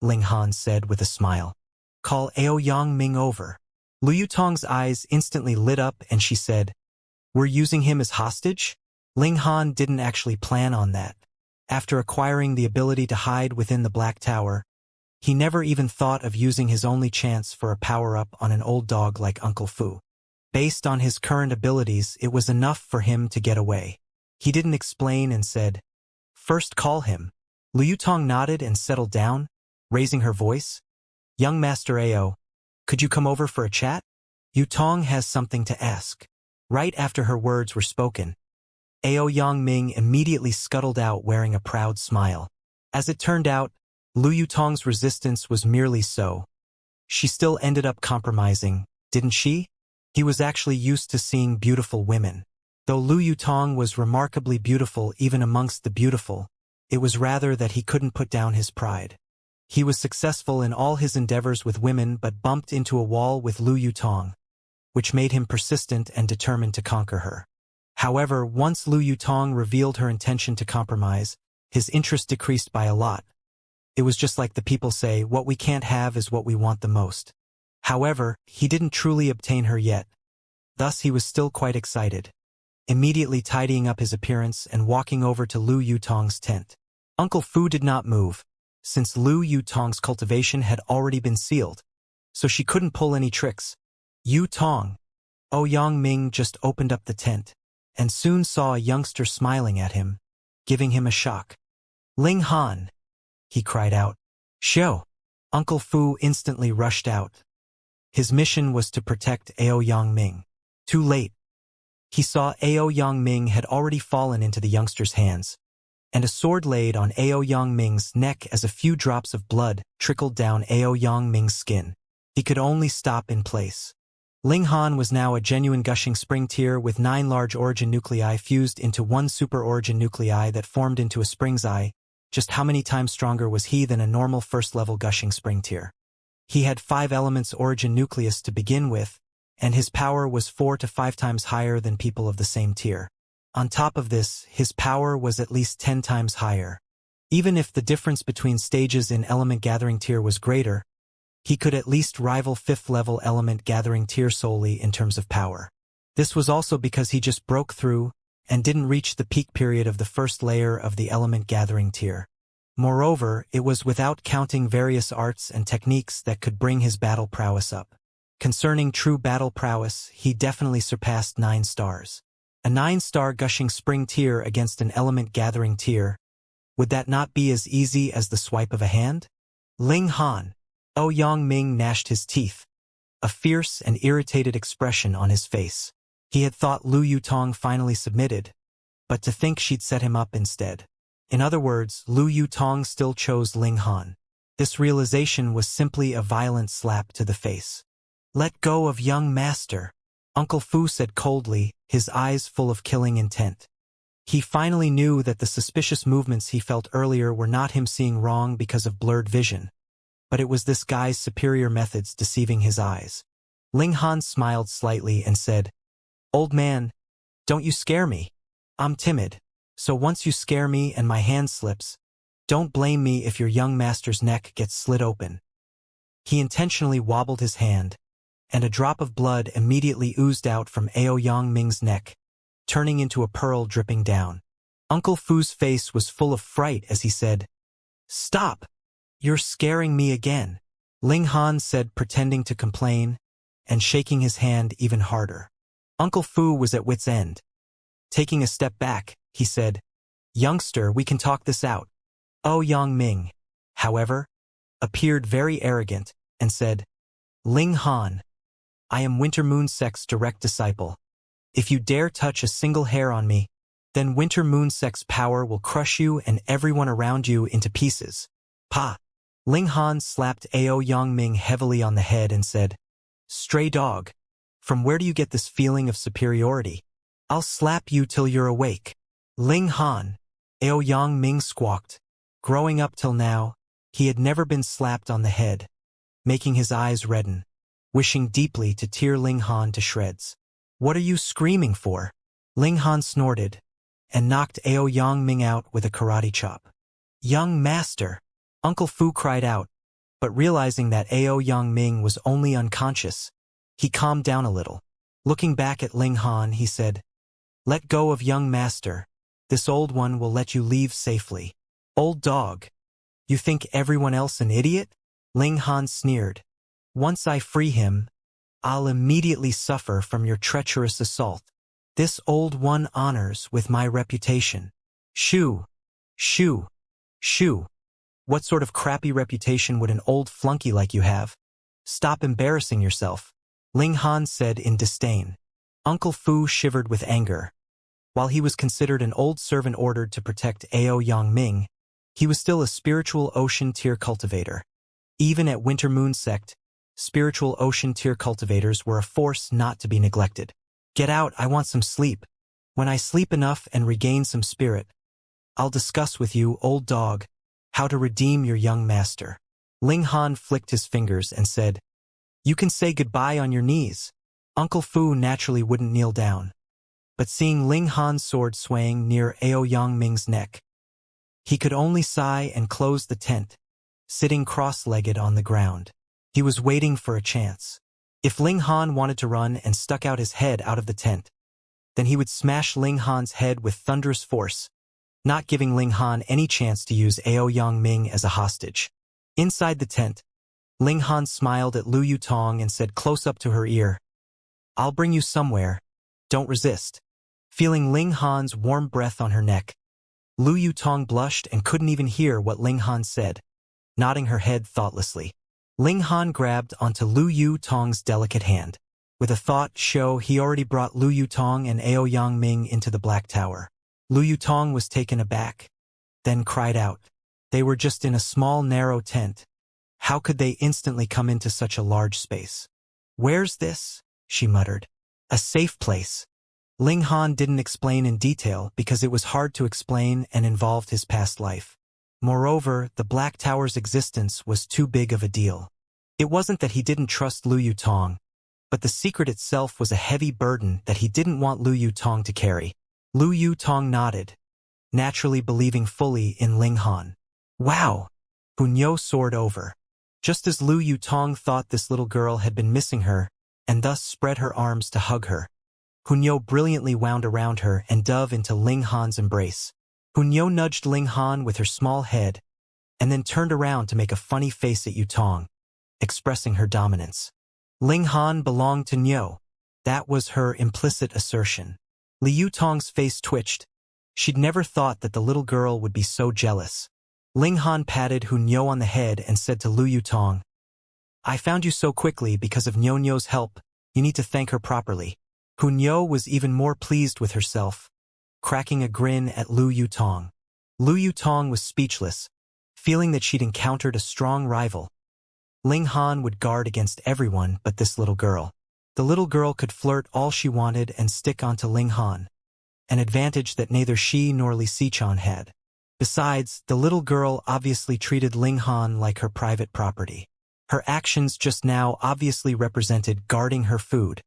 Ling Han said with a smile. "Call Aoyang Ming over." Lu Yutong's eyes instantly lit up and she said, "We're using him as hostage?" Ling Han didn't actually plan on that. After acquiring the ability to hide within the Black Tower, he never even thought of using his only chance for a power-up on an old dog like Uncle Fu. Based on his current abilities, it was enough for him to get away. He didn't explain and said, "First call him." Lu Yutong nodded and settled down, raising her voice. "Young Master Ao, could you come over for a chat? Yutong has something to ask." Right after her words were spoken, Aoyang Ming immediately scuttled out wearing a proud smile. As it turned out, Lu Yutong's resistance was merely so. She still ended up compromising, didn't she? He was actually used to seeing beautiful women. Though Lu Yutong was remarkably beautiful even amongst the beautiful, it was rather that he couldn't put down his pride. He was successful in all his endeavors with women but bumped into a wall with Lu Yutong, which made him persistent and determined to conquer her. However, once Lu Yutong revealed her intention to compromise, his interest decreased by a lot. It was just like the people say, what we can't have is what we want the most. However, he didn't truly obtain her yet. Thus he was still quite excited, immediately tidying up his appearance and walking over to Lu Yutong's tent. Uncle Fu did not move, since Lu Yutong's cultivation had already been sealed, so she couldn't pull any tricks. Yutong. Aoyang Ming just opened up the tent, and soon saw a youngster smiling at him, giving him a shock. "Ling Han!" he cried out. "Show!" Uncle Fu instantly rushed out. His mission was to protect Aoyang Ming. Too late. He saw Aoyang Ming had already fallen into the youngster's hands, and a sword laid on Aoyang Ming's neck as a few drops of blood trickled down Aoyang Ming's skin. He could only stop in place. Ling Han was now a genuine gushing spring tear with 9 large origin nuclei fused into 1 super origin nuclei that formed into a spring's eye. Just how many times stronger was he than a normal first-level gushing spring tear? He had 5 elements origin nucleus to begin with, and his power was 4 to 5 times higher than people of the same tier. On top of this, his power was at least 10 times higher. Even if the difference between stages in element gathering tier was greater, he could at least rival 5th-level element gathering tier solely in terms of power. This was also because he just broke through and didn't reach the peak period of the first layer of the element gathering tier. Moreover, it was without counting various arts and techniques that could bring his battle prowess up. Concerning true battle prowess, he definitely surpassed 9 stars. A 9-star gushing spring tear against an element gathering tear. Would that not be as easy as the swipe of a hand? Ling Han. Yang Ming gnashed his teeth, a fierce and irritated expression on his face. He had thought Lu Yutong finally submitted, but to think she'd set him up instead. In other words, Lu Yutong still chose Ling Han. This realization was simply a violent slap to the face. "Let go of young master," Uncle Fu said coldly, his eyes full of killing intent. He finally knew that the suspicious movements he felt earlier were not him seeing wrong because of blurred vision, but it was this guy's superior methods deceiving his eyes. Ling Han smiled slightly and said, "Old man, don't you scare me. I'm timid, so once you scare me and my hand slips, don't blame me if your young master's neck gets slit open." He intentionally wobbled his hand, and a drop of blood immediately oozed out from Yang Ming's neck, turning into a pearl dripping down. Uncle Fu's face was full of fright as he said, "Stop! You're scaring me again," Ling Han said, pretending to complain, and shaking his hand even harder. Uncle Fu was at wit's end. Taking a step back, he said, "Youngster, we can talk this out." Yang Ming, however, appeared very arrogant, and said, "Ling Han, I am Winter Moon Sect's direct disciple. If you dare touch a single hair on me, then Winter Moon Sect's power will crush you and everyone around you into pieces." "Pa!" Ling Han slapped Yang Ming heavily on the head and said, "Stray dog, from where do you get this feeling of superiority? I'll slap you till you're awake." "Ling Han," Yang Ming squawked. Growing up till now, he had never been slapped on the head, making his eyes redden, wishing deeply to tear Ling Han to shreds. "What are you screaming for?" Ling Han snorted, and knocked Yang Ming out with a karate chop. "Young master!" Uncle Fu cried out, but realizing that Yang Ming was only unconscious, he calmed down a little. Looking back at Ling Han, he said, "Let go of young master. This old one will let you leave safely." "Old dog. You think everyone else an idiot?" Ling Han sneered. "Once I free him, I'll immediately suffer from your treacherous assault. This old one honors with my reputation." "Shoo! Shoo! Shoo! What sort of crappy reputation would an old flunky like you have? Stop embarrassing yourself," Ling Han said in disdain. Uncle Fu shivered with anger. While he was considered an old servant ordered to protect Yang Ming, he was still a spiritual ocean tier cultivator. Even at Winter Moon Sect, spiritual ocean tier cultivators were a force not to be neglected. "Get out, I want some sleep. When I sleep enough and regain some spirit, I'll discuss with you, old dog, how to redeem your young master." Ling Han flicked his fingers and said, "You can say goodbye on your knees." Uncle Fu naturally wouldn't kneel down, but seeing Ling Han's sword swaying near Yang Ming's neck, he could only sigh and close the tent, sitting cross-legged on the ground. He was waiting for a chance. If Ling Han wanted to run and stuck out his head out of the tent, then he would smash Ling Han's head with thunderous force, not giving Ling Han any chance to use Yang Ming as a hostage. Inside the tent, Ling Han smiled at Lu Yutong and said close up to her ear, "I'll bring you somewhere. Don't resist." Feeling Ling Han's warm breath on her neck, Lu Yutong blushed and couldn't even hear what Ling Han said, nodding her head thoughtlessly. Ling Han grabbed onto Lu Yutong's delicate hand. With a thought show, he already brought Lu Yutong and Yang Ming into the Black Tower. Lu Yutong was taken aback, then cried out. They were just in a small narrow tent. How could they instantly come into such a large space? "Where's this?" she muttered. "A safe place." Ling Han didn't explain in detail because it was hard to explain and involved his past life. Moreover, the Black Tower's existence was too big of a deal. It wasn't that he didn't trust Lu Yutong, but the secret itself was a heavy burden that he didn't want Lu Yutong to carry. Lu Yutong nodded, naturally believing fully in Ling Han. "Wow!" Hunyo soared over. Just as Lu Yutong thought this little girl had been missing her, and thus spread her arms to hug her, Hunyo brilliantly wound around her and dove into Ling Han's embrace. Hunyo nudged Ling Han with her small head, and then turned around to make a funny face at Yutong, expressing her dominance. Ling Han belonged to Nyo. That was her implicit assertion. Liu Tong's face twitched. She'd never thought that the little girl would be so jealous. Ling Han patted Hu Niu on the head and said to Liu Tong, "I found you so quickly because of Niu Niu's help. You need to thank her properly." Hu Niu was even more pleased with herself, cracking a grin at Liu Tong. Liu Tong was speechless, feeling that she'd encountered a strong rival. Ling Han would guard against everyone but this little girl. The little girl could flirt all she wanted and stick onto Ling Han, an advantage that neither she nor Li Xichon had. Besides, the little girl obviously treated Ling Han like her private property. Her actions just now obviously represented guarding her food,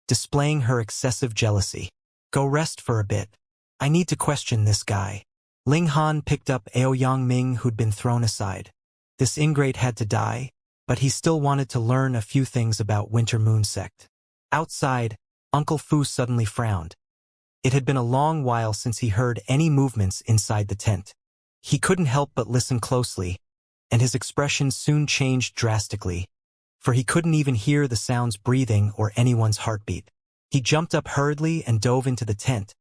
displaying her excessive jealousy. "Go rest for a bit. I need to question this guy." Ling Han picked up Aoyang Ming, who'd been thrown aside. This ingrate had to die, but he still wanted to learn a few things about Winter Moon Sect. Outside, Uncle Fu suddenly frowned. It had been a long while since he heard any movements inside the tent. He couldn't help but listen closely, and his expression soon changed drastically, for he couldn't even hear the sounds breathing or anyone's heartbeat. He jumped up hurriedly and dove into the tent,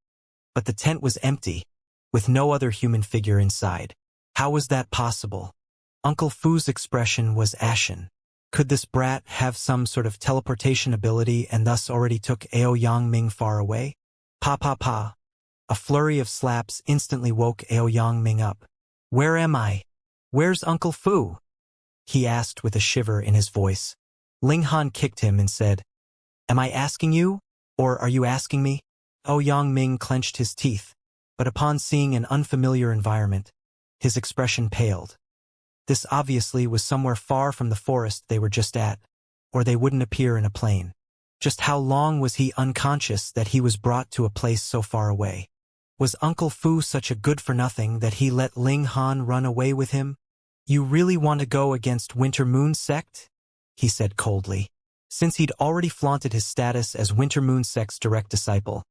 but the tent was empty, with no other human figure inside. How was that possible? Uncle Fu's expression was ashen. Could this brat have some sort of teleportation ability and thus already took Aoyang Ming far away? Pa pa pa. A flurry of slaps instantly woke Aoyang Ming up. "Where am I? Where's Uncle Fu?" he asked with a shiver in his voice. Ling Han kicked him and said, "Am I asking you, or are you asking me?" Aoyang Ming clenched his teeth, but upon seeing an unfamiliar environment, his expression paled. This obviously was somewhere far from the forest they were just at, or they wouldn't appear in a plane. Just how long was he unconscious that he was brought to a place so far away? Was Uncle Fu such a good-for-nothing that he let Ling Han run away with him? "You really want to go against Winter Moon Sect?" he said coldly. Since he'd already flaunted his status as Winter Moon Sect's direct disciple,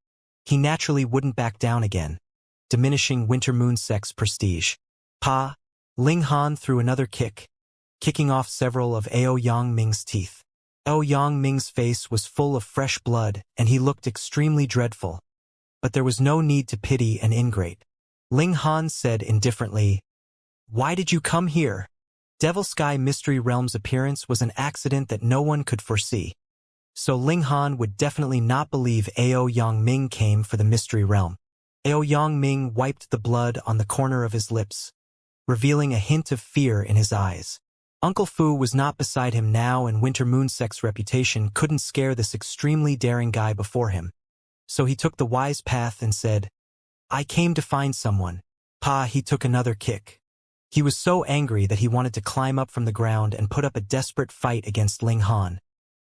he naturally wouldn't back down again, diminishing Winter Moon Sect's prestige. "Pa!" Ling Han threw another kick, kicking off several of Aoyang Ming's teeth. Aoyang Ming's face was full of fresh blood and he looked extremely dreadful, but there was no need to pity an ingrate. Ling Han said indifferently, "Why did you come here?" Devil Sky Mystery Realm's appearance was an accident that no one could foresee, so Ling Han would definitely not believe Aoyang Ming came for the Mystery Realm. Aoyang Ming wiped the blood on the corner of his lips, revealing a hint of fear in his eyes. Uncle Fu was not beside him now, and Winter Moon Sect's reputation couldn't scare this extremely daring guy before him. So he took the wise path and said, "I came to find someone." Pa! He took another kick. He was so angry that he wanted to climb up from the ground and put up a desperate fight against Ling Han.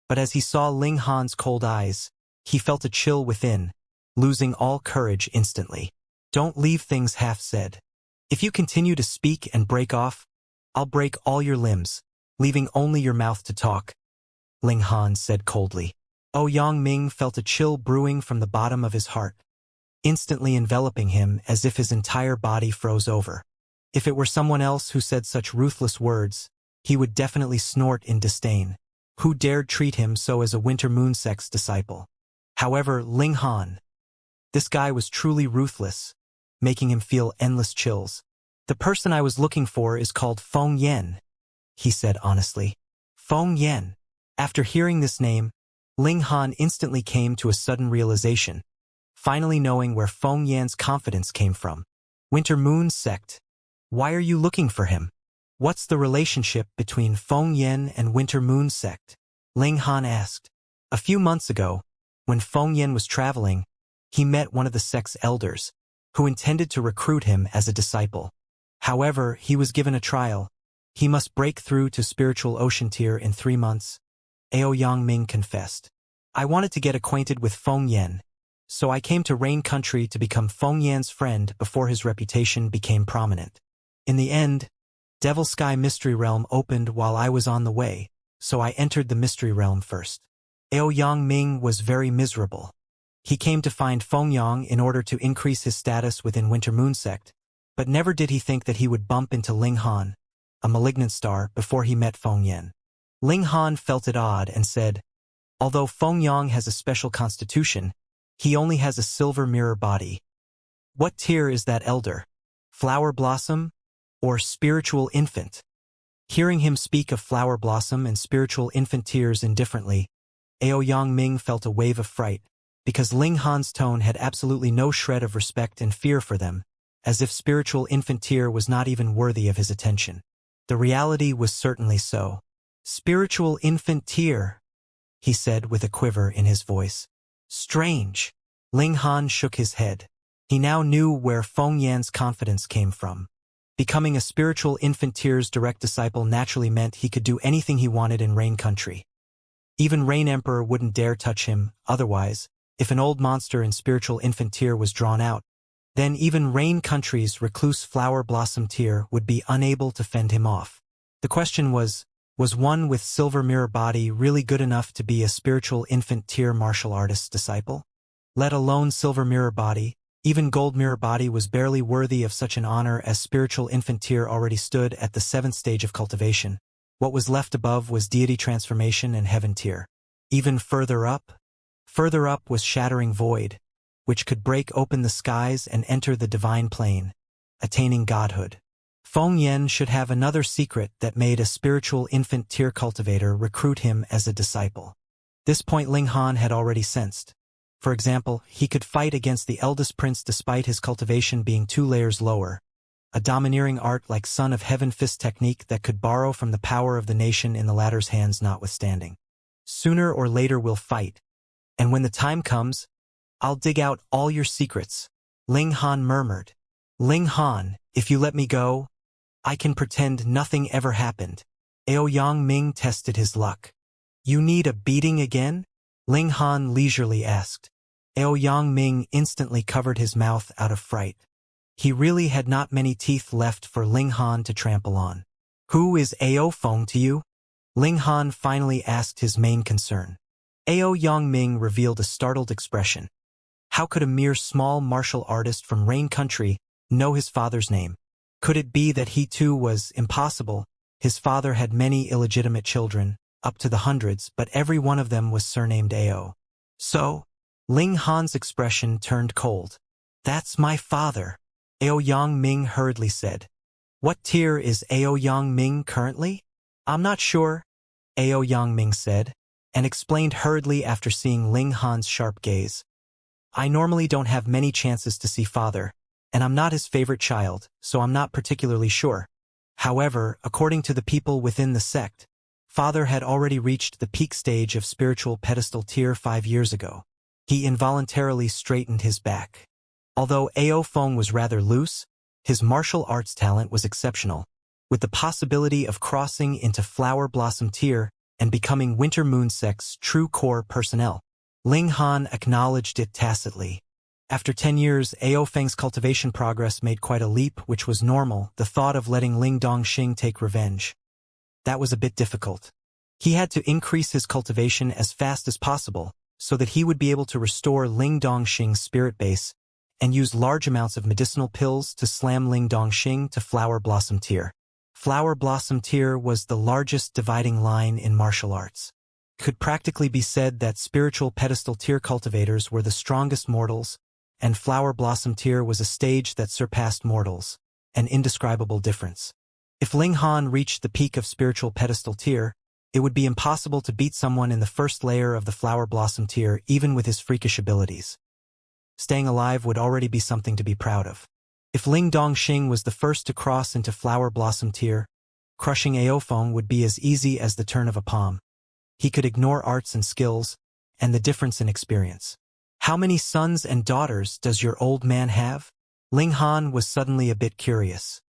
But as he saw Ling Han's cold eyes, he felt a chill within, losing all courage instantly. "Don't leave things half-said. If you continue to speak and break off, I'll break all your limbs, leaving only your mouth to talk," Ling Han said coldly. Aoyang Ming felt a chill brewing from the bottom of his heart, instantly enveloping him as if his entire body froze over. If it were someone else who said such ruthless words, he would definitely snort in disdain. Who dared treat him so as a Winter Moon Sect's disciple? However, Ling Han, this guy was truly ruthless, making him feel endless chills. "The person I was looking for is called Feng Yan," he said honestly. Feng Yan. After hearing this name, Ling Han instantly came to a sudden realization, finally knowing where Feng Yan's confidence came from. Winter Moon Sect. Why are you looking for him? What's the relationship between Feng Yan and Winter Moon Sect? Ling Han asked. A few months ago, when Feng Yan was traveling, he met one of the sect's elders, who intended to recruit him as a disciple. However, he was given a trial. He must break through to spiritual ocean tier in 3 months. Aoyang Ming confessed. "I wanted to get acquainted with Feng Yan, so I came to Rain Country to become Feng Yan's friend before his reputation became prominent. In the end, Devil Sky Mystery Realm opened while I was on the way, so I entered the Mystery Realm first." Aoyang Ming was very miserable. He came to find Feng Yang in order to increase his status within Winter Moon Sect, but never did he think that he would bump into Ling Han, a malignant star, before he met Feng Yan. Ling Han felt it odd and said, "Although Feng Yang has a special constitution, He only has a silver mirror body. What tier is that elder? Flower blossom or spiritual infant? Hearing him speak of flower blossom and spiritual infant tiers indifferently, Yang felt a wave of fright, because Ling Han's tone had absolutely no shred of respect and fear for them, as if spiritual infant tier was not even worthy of his attention. The reality was certainly so. Spiritual infant tier, he said with a quiver in his voice. Strange. Ling Han shook his head. He now knew where Feng Yan's confidence came from. Becoming a spiritual infant tier's direct disciple naturally meant he could do anything he wanted in Rain Country. Even Rain Emperor wouldn't dare touch him, otherwise, if an old monster in spiritual infant tier was drawn out, then even Rain Country's recluse flower blossom tier would be unable to fend him off. The question was one with silver mirror body really good enough to be a spiritual infant tier martial artist's disciple? Let alone silver mirror body, even gold mirror body was barely worthy of such an honor, as spiritual infant tier already stood at the 7th stage of cultivation. What was left above was deity transformation and heaven tier. Even further up was shattering void, which could break open the skies and enter the divine plane, attaining godhood. Feng Yan should have another secret that made a spiritual infant tier cultivator recruit him as a disciple. This point Ling Han had already sensed. For example, he could fight against the eldest prince despite his cultivation being 2 layers lower, a domineering art like Son of Heaven fist technique that could borrow from the power of the nation in the latter's hands notwithstanding. Sooner or later we'll fight, and when the time comes, I'll dig out all your secrets, Ling Han murmured. Ling Han, if you let me go, I can pretend nothing ever happened. Yang tested his luck. You need a beating again? Ling Han leisurely asked. Yang instantly covered his mouth out of fright. He really had not many teeth left for Ling Han to trample on. Who is Feng to you? Ling Han finally asked his main concern. Yang revealed a startled expression. How could a mere small martial artist from Rain Country know his father's name? Could it be that he too was impossible? His father had many illegitimate children, up to the hundreds, but every one of them was surnamed Ao. So, Ling Han's expression turned cold. That's my father, Yang hurriedly said. What tier is Yang currently? I'm not sure, Yang said, and explained hurriedly after seeing Ling Han's sharp gaze. I normally don't have many chances to see father, and I'm not his favorite child, so I'm not particularly sure. However, according to the people within the sect, father had already reached the peak stage of spiritual pedestal tier 5 years ago. He involuntarily straightened his back. Although Feng was rather loose, his martial arts talent was exceptional, with the possibility of crossing into flower blossom tier and becoming Winter Moon Sect's true core personnel. Ling Han acknowledged it tacitly. After 10 years, Feng's cultivation progress made quite a leap, which was normal, the thought of letting Ling Dongxing take revenge. That was a bit difficult. He had to increase his cultivation as fast as possible, so that he would be able to restore Ling Dongxing's spirit base and use large amounts of medicinal pills to slam Ling Dongxing to Flower Blossom tier. Flower Blossom tier was the largest dividing line in martial arts. It could practically be said that spiritual pedestal tier cultivators were the strongest mortals, and Flower Blossom tier was a stage that surpassed mortals, an indescribable difference. If Ling Han reached the peak of spiritual pedestal tier, it would be impossible to beat someone in the first layer of the Flower Blossom tier even with his freakish abilities. Staying alive would already be something to be proud of. If Ling Dongxing was the first to cross into Flower Blossom tier, crushing Feng would be as easy as the turn of a palm. He could ignore arts and skills, and the difference in experience. How many sons and daughters does your old man have? Ling Han was suddenly a bit curious.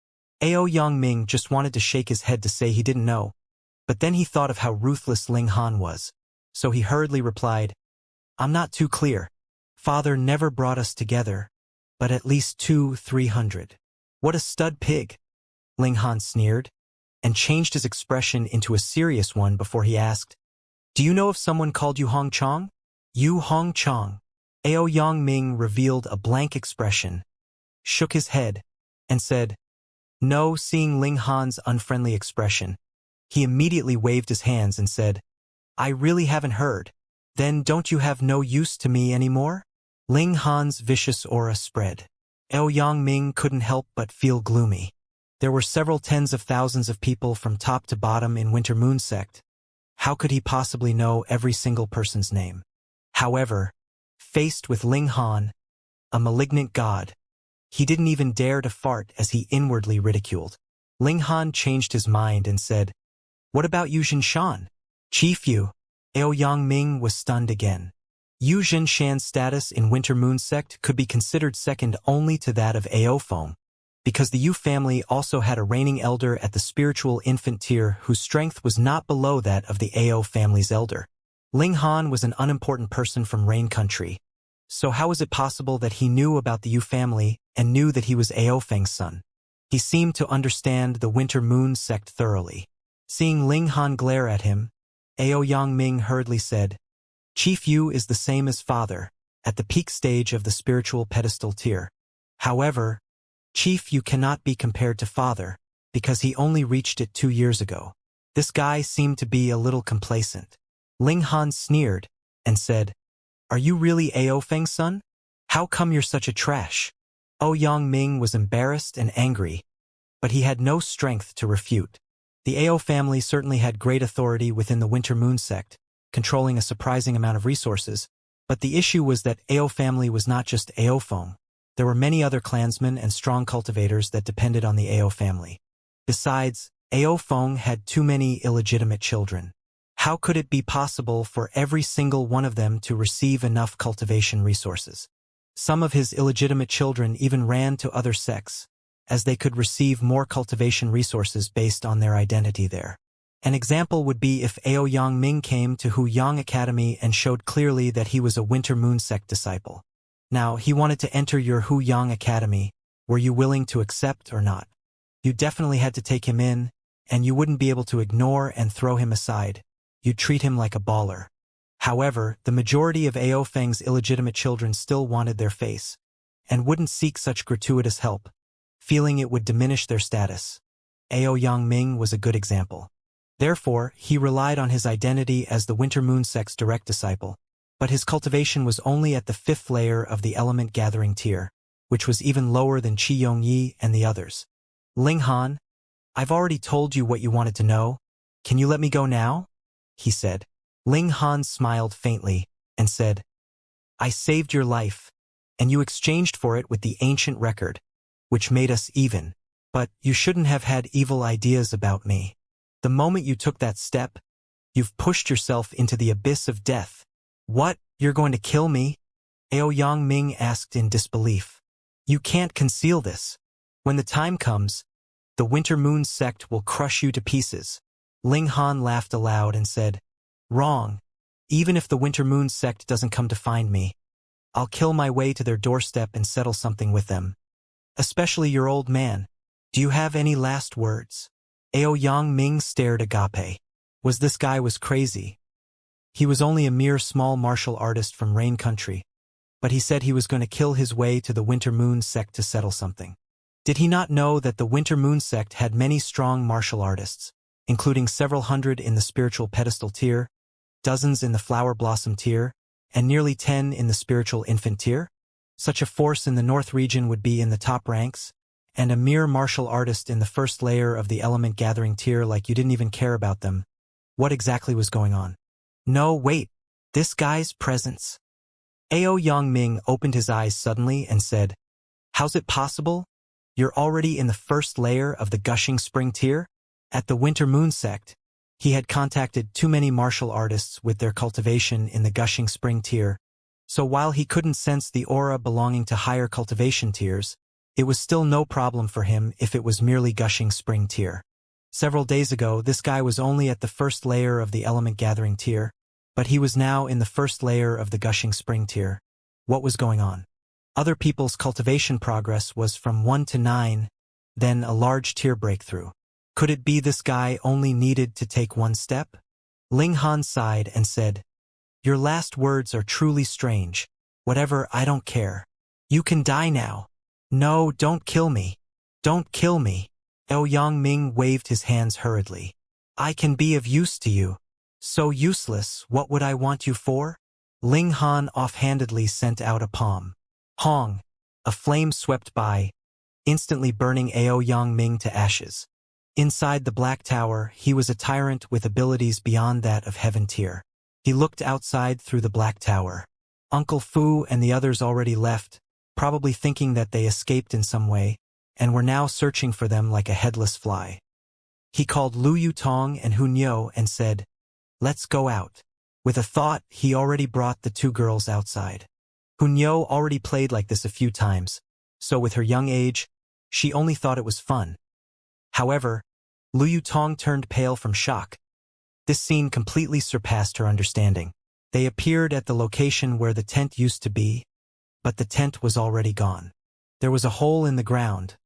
Yang just wanted to shake his head to say he didn't know, but then he thought of how ruthless Ling Han was, so he hurriedly replied, I'm not too clear. Father never brought us together, but at least 200-300. What a stud pig! Ling Han sneered, and changed his expression into a serious one before he asked, Do you know if someone called you Hong Chong? You Hong Chong. Yang revealed a blank expression, shook his head, and said, No. Seeing Ling Han's unfriendly expression, he immediately waved his hands and said, I really haven't heard. Then don't you have no use to me anymore? Ling Han's vicious aura spread. Yang couldn't help but feel gloomy. There were several tens of thousands of people from top to bottom in Winter Moon Sect. How could he possibly know every single person's name? However, faced with Ling Han, a malignant god, he didn't even dare to fart as he inwardly ridiculed. Ling Han changed his mind and said, "What about Yu Zhinshan?" Chief Yu. Yang was stunned again. Yu Zhinshan's status in Winter Moon Sect could be considered second only to that of Aofeng, because the Yu family also had a reigning elder at the spiritual infant tier whose strength was not below that of the Ao family's elder. Ling Han was an unimportant person from Rain Country, so how was it possible that he knew about the Yu family and knew that he was Aofeng's son? He seemed to understand the Winter Moon Sect thoroughly. Seeing Ling Han glare at him, Yang hurriedly said, "Chief Yu is the same as father, at the peak stage of the spiritual pedestal tier. However, Chief Yu cannot be compared to father, because he only reached it 2 years ago." This guy seemed to be a little complacent. Ling Han sneered and said, "Are you really Aofeng's son? How come you're such a trash?" Yang was embarrassed and angry, but he had no strength to refute. The Ao family certainly had great authority within the Winter Moon Sect, controlling a surprising amount of resources, but the issue was that Ao family was not just Aofeng. There were many other clansmen and strong cultivators that depended on the Ao family. Besides, Aofeng had too many illegitimate children. How could it be possible for every single one of them to receive enough cultivation resources? Some of his illegitimate children even ran to other sects, as they could receive more cultivation resources based on their identity there. An example would be if Yang came to Huyang Academy and showed clearly that he was a Winter Moon Sect disciple. Now, he wanted to enter your Huyang Academy. Were you willing to accept or not? You definitely had to take him in, and you wouldn't be able to ignore and throw him aside. You'd treat him like a baller. However, the majority of Aofeng's illegitimate children still wanted their face, and wouldn't seek such gratuitous help, feeling it would diminish their status. Yang was a good example. Therefore, he relied on his identity as the Winter Moon Sect's direct disciple, but his cultivation was only at the 5th layer of the element gathering tier, which was even lower than Qi Yongyi and the others. "Ling Han, I've already told you what you wanted to know. Can you let me go now?" he said. Ling Han smiled faintly and said, "I saved your life, and you exchanged for it with the ancient record, which made us even, but you shouldn't have had evil ideas about me. The moment you took that step, you've pushed yourself into the abyss of death." "What? You're going to kill me?" Yang asked in disbelief. "You can't conceal this. When the time comes, the Winter Moon Sect will crush you to pieces." Ling Han laughed aloud and said, "Wrong. Even if the Winter Moon Sect doesn't come to find me, I'll kill my way to their doorstep and settle something with them. Especially your old man. Do you have any last words?" Yang stared agape. This guy was crazy. He was only a mere small martial artist from Rain Country, but he said he was going to kill his way to the Winter Moon Sect to settle something. Did he not know that the Winter Moon Sect had many strong martial artists, including several hundred in the spiritual pedestal tier, dozens in the flower blossom tier, and nearly 10 in the spiritual infant tier? Such a force in the North region would be in the top ranks, and a mere martial artist in the 1st layer of the element gathering tier like you didn't even care about them. What exactly was going on? No, wait. This guy's presence. Yang opened his eyes suddenly and said, "How's it possible? You're already in the 1st layer of the gushing spring tier?" At the Winter Moon Sect, he had contacted too many martial artists with their cultivation in the gushing spring tier, so while he couldn't sense the aura belonging to higher cultivation tiers, it was still no problem for him if it was merely gushing spring tier. Several days ago, this guy was only at the 1st layer of the element gathering tier, but he was now in the 1st layer of the gushing spring tier. What was going on? Other people's cultivation progress was from 1 to 9, then a large tier breakthrough. Could it be this guy only needed to take one step? Ling Han sighed and said, "Your last words are truly strange. Whatever, I don't care. You can die now." "No, don't kill me. Don't kill me." Yang waved his hands hurriedly. "I can be of use to you." "So useless, what would I want you for?" Ling Han offhandedly sent out a palm. Hong! A flame swept by, instantly burning Ao Yang Ming to ashes. Inside the Black Tower, he was a tyrant with abilities beyond that of Heaven Tier. He looked outside through the Black Tower. Uncle Fu and the others already left, probably thinking that they escaped in some way, and were now searching for them like a headless fly. He called Lu Yutong and Hu Niu and said, "Let's go out." With a thought, he already brought the two girls outside. Hu Niu already played like this a few times, so with her young age, she only thought it was fun. However, Lu Yutong turned pale from shock. This scene completely surpassed her understanding. They appeared at the location where the tent used to be, but the tent was already gone. There was a hole in the ground,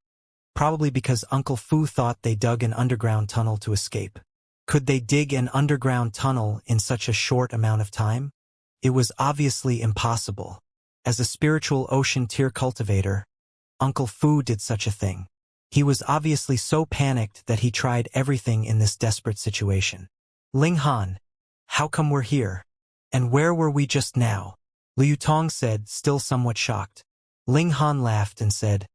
probably because Uncle Fu thought they dug an underground tunnel to escape. Could they dig an underground tunnel in such a short amount of time? It was obviously impossible. As a spiritual ocean tier cultivator, Uncle Fu did such a thing. He was obviously so panicked that he tried everything in this desperate situation. Ling Han, how come we're here? And where were we just now? Liu Tong said, still somewhat shocked. Ling Han laughed and said,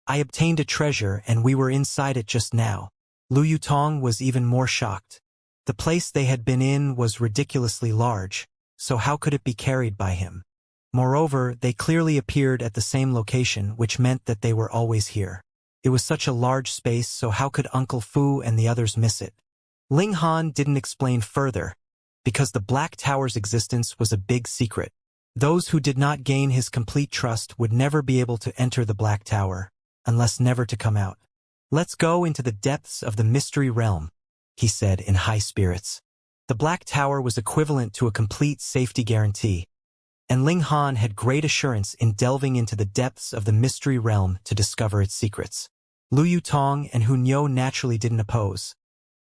I obtained a treasure and we were inside it just now. Liu Yutong was even more shocked. The place they had been in was ridiculously large, so how could it be carried by him? Moreover, they clearly appeared at the same location, which meant that they were always here. It was such a large space, so how could Uncle Fu and the others miss it? Ling Han didn't explain further, because the Black Tower's existence was a big secret. Those who did not gain his complete trust would never be able to enter the Black Tower, unless never to come out. Let's go into the depths of the mystery realm, he said in high spirits. The Black Tower was equivalent to a complete safety guarantee, and Ling Han had great assurance in delving into the depths of the mystery realm to discover its secrets. Lu Yutong and Hu Niu naturally didn't oppose,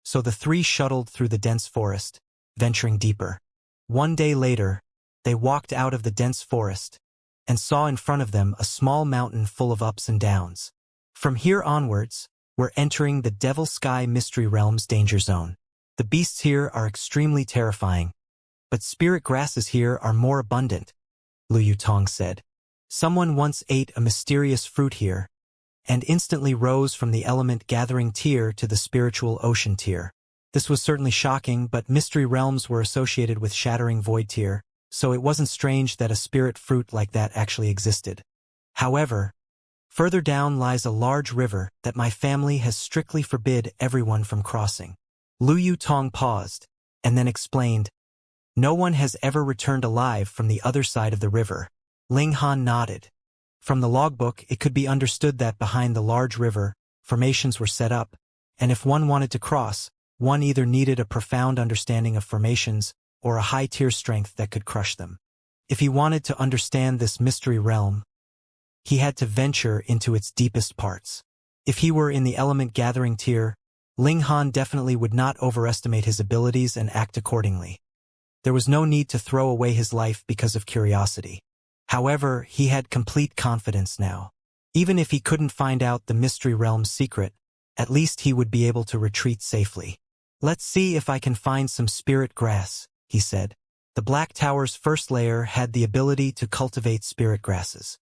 so the three shuttled through the dense forest, venturing deeper. One day later, they walked out of the dense forest and saw in front of them a small mountain full of ups and downs. From here onwards, we're entering the Devil Sky Mystery Realm's danger zone. The beasts here are extremely terrifying, but spirit grasses here are more abundant, Lu Yutong said. Someone once ate a mysterious fruit here, and instantly rose from the element gathering tier to the spiritual ocean tier. This was certainly shocking, but mystery realms were associated with shattering void tier, so it wasn't strange that a spirit fruit like that actually existed. However, further down lies a large river that my family has strictly forbid everyone from crossing. Lu Yutong paused, and then explained, no one has ever returned alive from the other side of the river. Ling Han nodded. From the logbook, it could be understood that behind the large river, formations were set up, and if one wanted to cross, one either needed a profound understanding of formations or a high-tier strength that could crush them. If he wanted to understand this mystery realm, he had to venture into its deepest parts. If he were in the element gathering tier, Ling Han definitely would not overestimate his abilities and act accordingly. There was no need to throw away his life because of curiosity. However, he had complete confidence now. Even if he couldn't find out the mystery realm's secret, at least he would be able to retreat safely. Let's see if I can find some spirit grass, he said. The Black Tower's first layer had the ability to cultivate spirit grasses.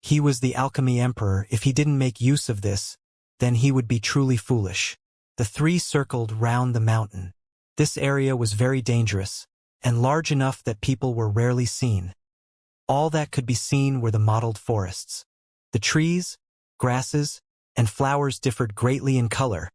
He was the Alchemy Emperor. If he didn't make use of this, then he would be truly foolish. The three circled round the mountain. This area was very dangerous, and large enough that people were rarely seen. All that could be seen were the mottled forests. The trees, grasses, and flowers differed greatly in color,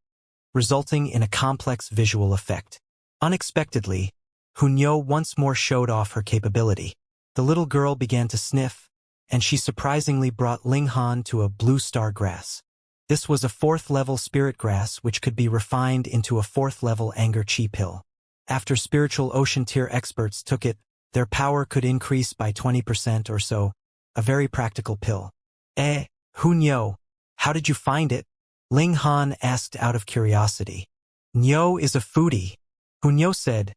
resulting in a complex visual effect. Unexpectedly, Hu Niu once more showed off her capability. The little girl began to sniff, and she surprisingly brought Ling Han to a blue star grass. This was a 4th-level spirit grass which could be refined into a 4th-level anger chi pill. After spiritual ocean tier experts took it, their power could increase by 20% or so, a very practical pill. Hu Niu, how did you find it? Ling Han asked out of curiosity. Niu is a foodie, Hu Niu said,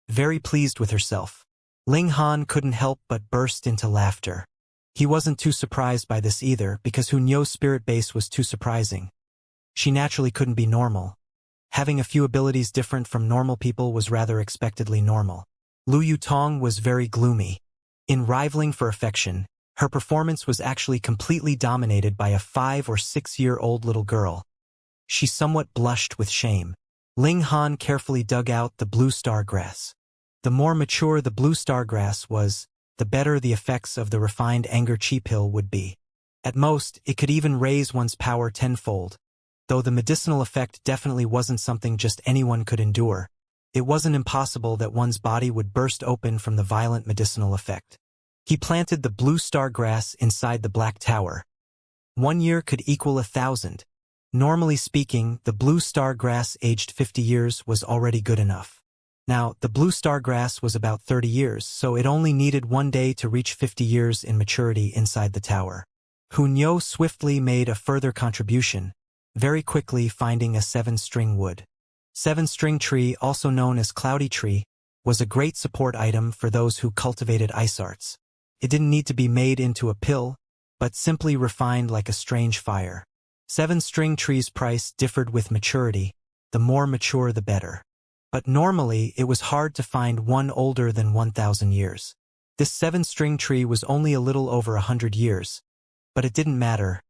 very pleased with herself. Ling Han couldn't help but burst into laughter. He wasn't too surprised by this either, because Hu Niu's spirit base was too surprising. She naturally couldn't be normal. Having a few abilities different from normal people was rather expectedly normal. Lu Yutong was very gloomy. In rivaling for affection, her performance was actually completely dominated by a 5 or 6-year-old little girl. She somewhat blushed with shame. Ling Han carefully dug out the blue star grass. The more mature the blue star grass was, the better the effects of the refined anger chi pill would be. At most, it could even raise one's power tenfold. Though the medicinal effect definitely wasn't something just anyone could endure, it wasn't impossible that one's body would burst open from the violent medicinal effect. He planted the blue star grass inside the black tower. 1 year could equal 1,000. Normally speaking, the blue star grass aged 50 years was already good enough. Now, the blue star grass was about 30 years, so it only needed 1 day to reach 50 years in maturity inside the tower. Hunyo swiftly made a further contribution, very quickly finding a 7-string wood. 7-string tree, also known as cloudy tree, was a great support item for those who cultivated ice arts. It didn't need to be made into a pill, but simply refined like a strange fire. 7-string tree's price differed with maturity, the more mature the better. But normally it was hard to find one older than 1,000 years. This 7-string tree was only a little over 100 years. But it didn't matter.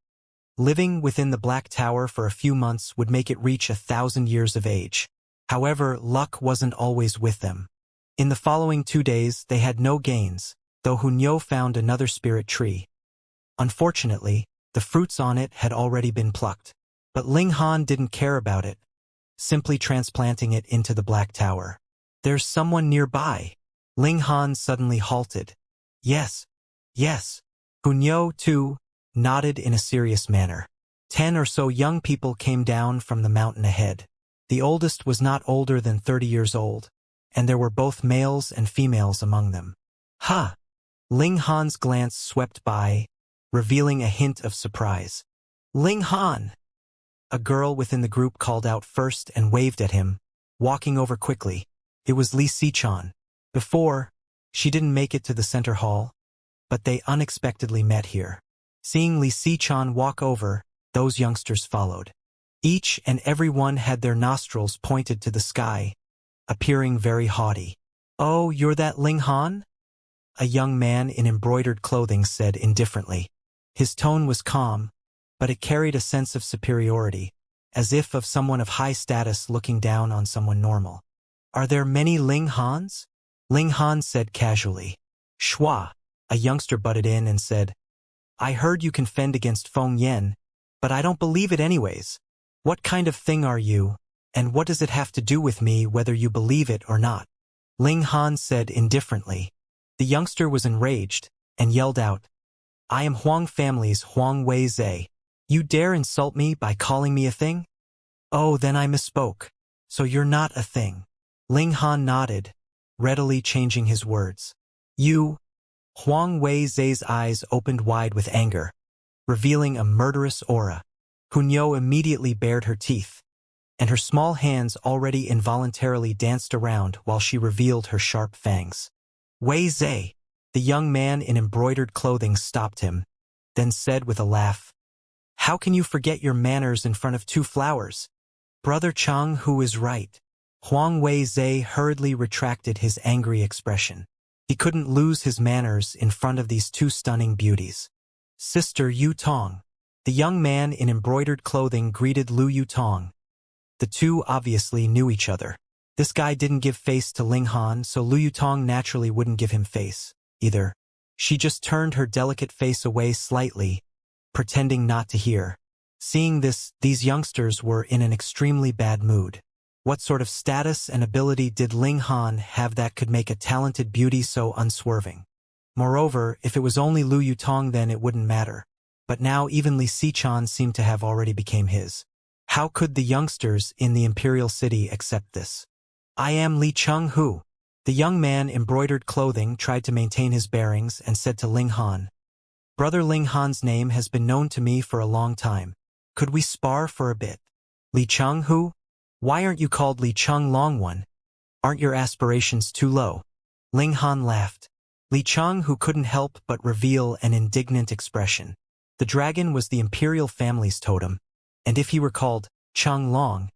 Living within the Black Tower for a few months would make it reach 1,000 years of age. However, luck wasn't always with them. In the following 2 days, they had no gains, though Hunyo found another spirit tree. Unfortunately, the fruits on it had already been plucked. But Ling Han didn't care about it, simply transplanting it into the Black Tower. There's someone nearby. Ling Han suddenly halted. Yes. Hunyo, too, nodded in a serious manner. 10 or so young people came down from the mountain ahead. The oldest was not older than 30 years old, and there were both males and females among them. Ha! Ling Han's glance swept by, revealing a hint of surprise. Ling Han! A girl within the group called out first and waved at him, walking over quickly. It was Li Sichan. Before, she didn't make it to the center hall, but they unexpectedly met here. Seeing Li Sichan walk over, those youngsters followed. Each and every one had their nostrils pointed to the sky, appearing very haughty. "Oh, you're that Ling Han?" A young man in embroidered clothing said indifferently. His tone was calm, but it carried a sense of superiority, as if of someone of high status looking down on someone normal. "Are there many Ling Hans?" Ling Han said casually. "Shua," a youngster butted in and said, "I heard you can fend against Feng Yen, but I don't believe it anyways. What kind of thing are you, and what does it have to do with me whether you believe it or not?" Ling Han said indifferently. The youngster was enraged, and yelled out, "I am Huang family's Huang Wei-zhe. You dare insult me by calling me a thing? Oh, then I misspoke. So you're not a thing." Ling Han nodded, readily changing his words. "You..." Huang Wei-zhe's eyes opened wide with anger, revealing a murderous aura. Hunyo immediately bared her teeth, and her small hands already involuntarily danced around while she revealed her sharp fangs. "Wei-zhe!" The young man in embroidered clothing stopped him, then said with a laugh, "How can you forget your manners in front of 2 flowers? Brother Chang Hu is right." Huang Wei-zhe hurriedly retracted his angry expression. He couldn't lose his manners in front of these 2 stunning beauties. "Sister Yu Tong." The young man in embroidered clothing greeted Lu Yu Tong. The 2 obviously knew each other. This guy didn't give face to Ling Han, so Lu Yu Tong naturally wouldn't give him face, either. She just turned her delicate face away slightly, pretending not to hear. Seeing this, these youngsters were in an extremely bad mood. What sort of status and ability did Ling Han have that could make a talented beauty so unswerving? Moreover, if it was only Lu Yu Tong, then it wouldn't matter. But now even Li Sichan seemed to have already become his. How could the youngsters in the Imperial City accept this? "I am Li Chung Hu." The young man embroidered clothing tried to maintain his bearings and said to Ling Han, "Brother Ling Han's name has been known to me for a long time. Could we spar for a bit?" "Li Chung Hu? Why aren't you called Li Chung Long One? Aren't your aspirations too low?" Ling Han laughed. Li Chung Hu couldn't help but reveal an indignant expression. The dragon was the imperial family's totem, and if he were called Chung Long,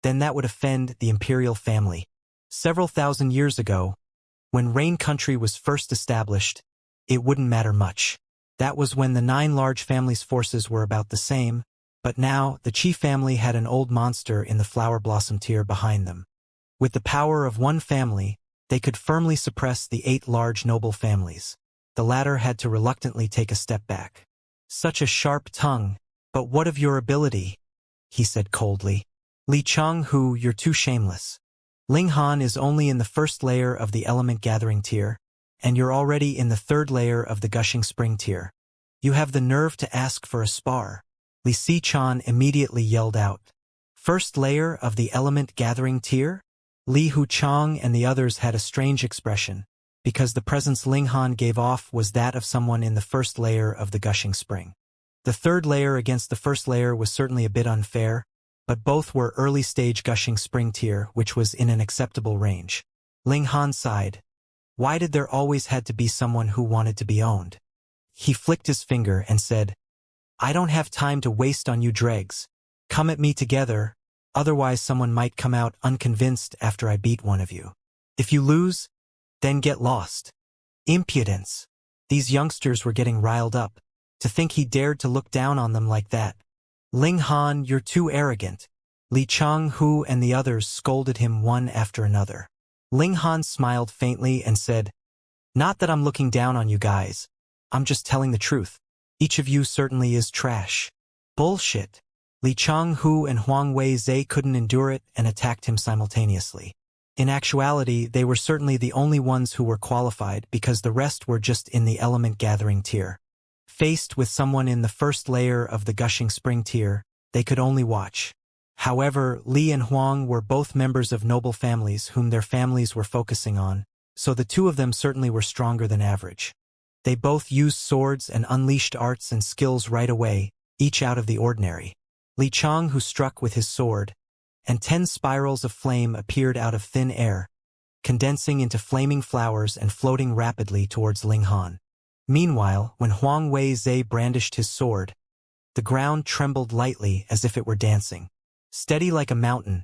then that would offend the imperial family. Several thousand years ago, when Rain Country was first established, it wouldn't matter much. That was when the 9 large families' forces were about the same, but now the Qi family had an old monster in the flower blossom tier behind them. With the power of one family, they could firmly suppress the 8 large noble families. The latter had to reluctantly take a step back. Such a sharp tongue, but what of your ability? He said coldly. Li Changhu, you're too shameless. Ling Han is only in the first layer of the element gathering tier, and you're already in the 3rd layer of the gushing spring tier. You have the nerve to ask for a spar. Li Si-chan immediately yelled out. First layer of the element gathering tier? Li Hu-chang and the others had a strange expression, because the presence Ling Han gave off was that of someone in the first layer of the gushing spring. The 3rd layer against the first layer was certainly a bit unfair, but both were early-stage gushing spring tier, which was in an acceptable range. Ling Han sighed. Why did there always had to be someone who wanted to be owned? He flicked his finger and said, I don't have time to waste on you dregs. Come at me together, otherwise someone might come out unconvinced after I beat one of you. If you lose, then get lost. Impudence. These youngsters were getting riled up. To think he dared to look down on them like that. Ling Han, you're too arrogant. Li Changhu and the others scolded him one after another. Ling Han smiled faintly and said, Not that I'm looking down on you guys. I'm just telling the truth. Each of you certainly is trash. Bullshit. Li Changhu and Huang Wei-zhe couldn't endure it and attacked him simultaneously. In actuality, they were certainly the only ones who were qualified because the rest were just in the element gathering tier. Faced with someone in the first layer of the gushing spring tier, they could only watch. However, Li and Huang were both members of noble families whom their families were focusing on, so the two of them certainly were stronger than average. They both used swords and unleashed arts and skills right away, each out of the ordinary. Li Chang, who struck with his sword, and 10 spirals of flame appeared out of thin air, condensing into flaming flowers and floating rapidly towards Ling Han. Meanwhile, when Huang Wei-zhe brandished his sword, the ground trembled lightly as if it were dancing. Steady like a mountain,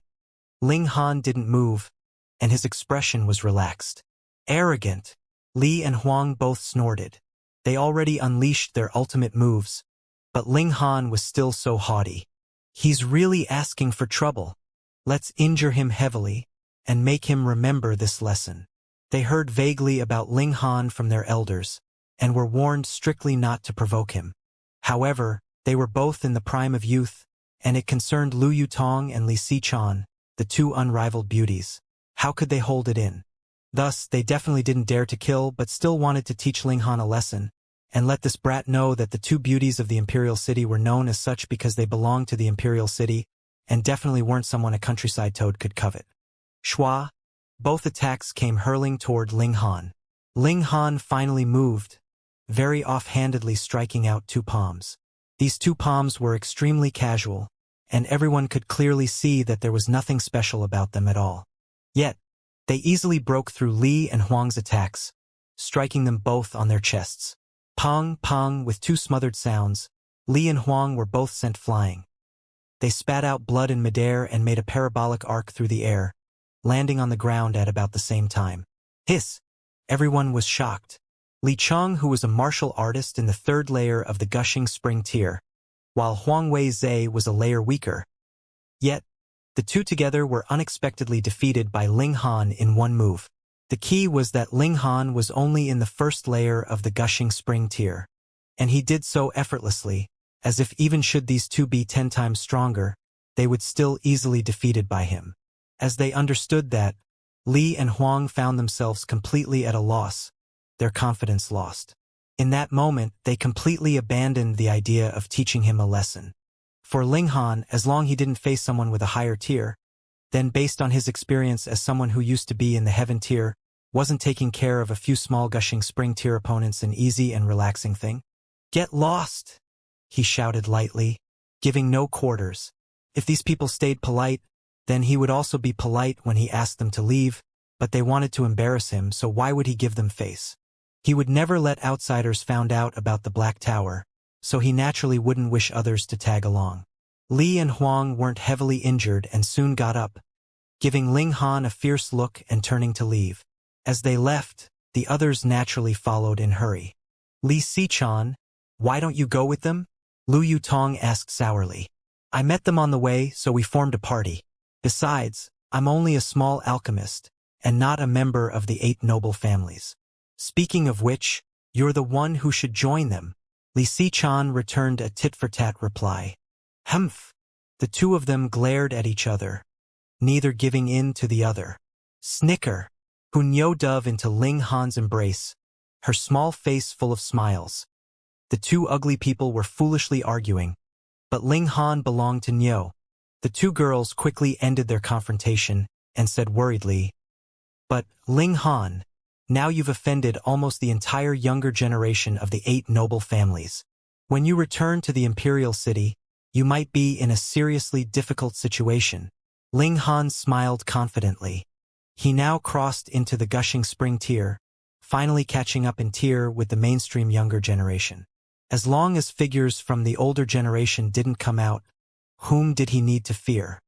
Ling Han didn't move, and his expression was relaxed. Arrogant. Li and Huang both snorted. They already unleashed their ultimate moves, but Ling Han was still so haughty. He's really asking for trouble. Let's injure him heavily, and make him remember this lesson. They heard vaguely about Ling Han from their elders, and were warned strictly not to provoke him. However, they were both in the prime of youth, and it concerned Lu Yutong and Li Si-chan, the 2 unrivaled beauties. How could they hold it in? Thus, they definitely didn't dare to kill but still wanted to teach Ling Han a lesson, and let this brat know that the 2 beauties of the Imperial City were known as such because they belonged to the Imperial City, and definitely weren't someone a countryside toad could covet. Shua. Both attacks came hurling toward Ling Han. Ling Han finally moved, very offhandedly striking out 2 palms. These 2 palms were extremely casual, and everyone could clearly see that there was nothing special about them at all. Yet, they easily broke through Li and Huang's attacks, striking them both on their chests. Pong, pong, with 2 smothered sounds, Li and Huang were both sent flying. They spat out blood in midair and made a parabolic arc through the air, landing on the ground at about the same time. Hiss! Everyone was shocked. Li Chang, who was a martial artist in the 3rd layer of the gushing spring tier, while Huang Wei-zhe was a layer weaker. Yet, the 2 together were unexpectedly defeated by Ling Han in one move. The key was that Ling Han was only in the 1st layer of the gushing spring tier, and he did so effortlessly, as if even should these 2 be 10 times stronger, they would still easily defeated by him. As they understood that, Li and Huang found themselves completely at a loss, their confidence lost. In that moment, they completely abandoned the idea of teaching him a lesson. For Ling Han, as long he didn't face someone with a higher tier, then based on his experience as someone who used to be in the heaven tier, wasn't taking care of a few small gushing spring tier opponents an easy and relaxing thing? Get lost! He shouted lightly, giving no quarters. If these people stayed polite, then he would also be polite when he asked them to leave, but they wanted to embarrass him, so why would he give them face? He would never let outsiders found out about the Black Tower, so he naturally wouldn't wish others to tag along. Li and Huang weren't heavily injured and soon got up, giving Ling Han a fierce look and turning to leave. As they left, the others naturally followed in hurry. Li Sichan, why don't you go with them? Lu Yutong asked sourly. I met them on the way, so we formed a party. Besides, I'm only a small alchemist, and not a member of the 8 noble families. Speaking of which, you're the one who should join them. Li Sichan returned a tit-for-tat reply. Humph. The two of them glared at each other, neither giving in to the other. Snicker. Hunyo dove into Ling Han's embrace, her small face full of smiles. The two ugly people were foolishly arguing, but Ling Han belonged to Nyo. The two girls quickly ended their confrontation and said worriedly, But, Ling Han, now you've offended almost the entire younger generation of the 8 noble families. When you return to the imperial city, you might be in a seriously difficult situation. Ling Han smiled confidently. He now crossed into the gushing spring tier, finally catching up in tier with the mainstream younger generation. As long as figures from the older generation didn't come out, whom did he need to fear?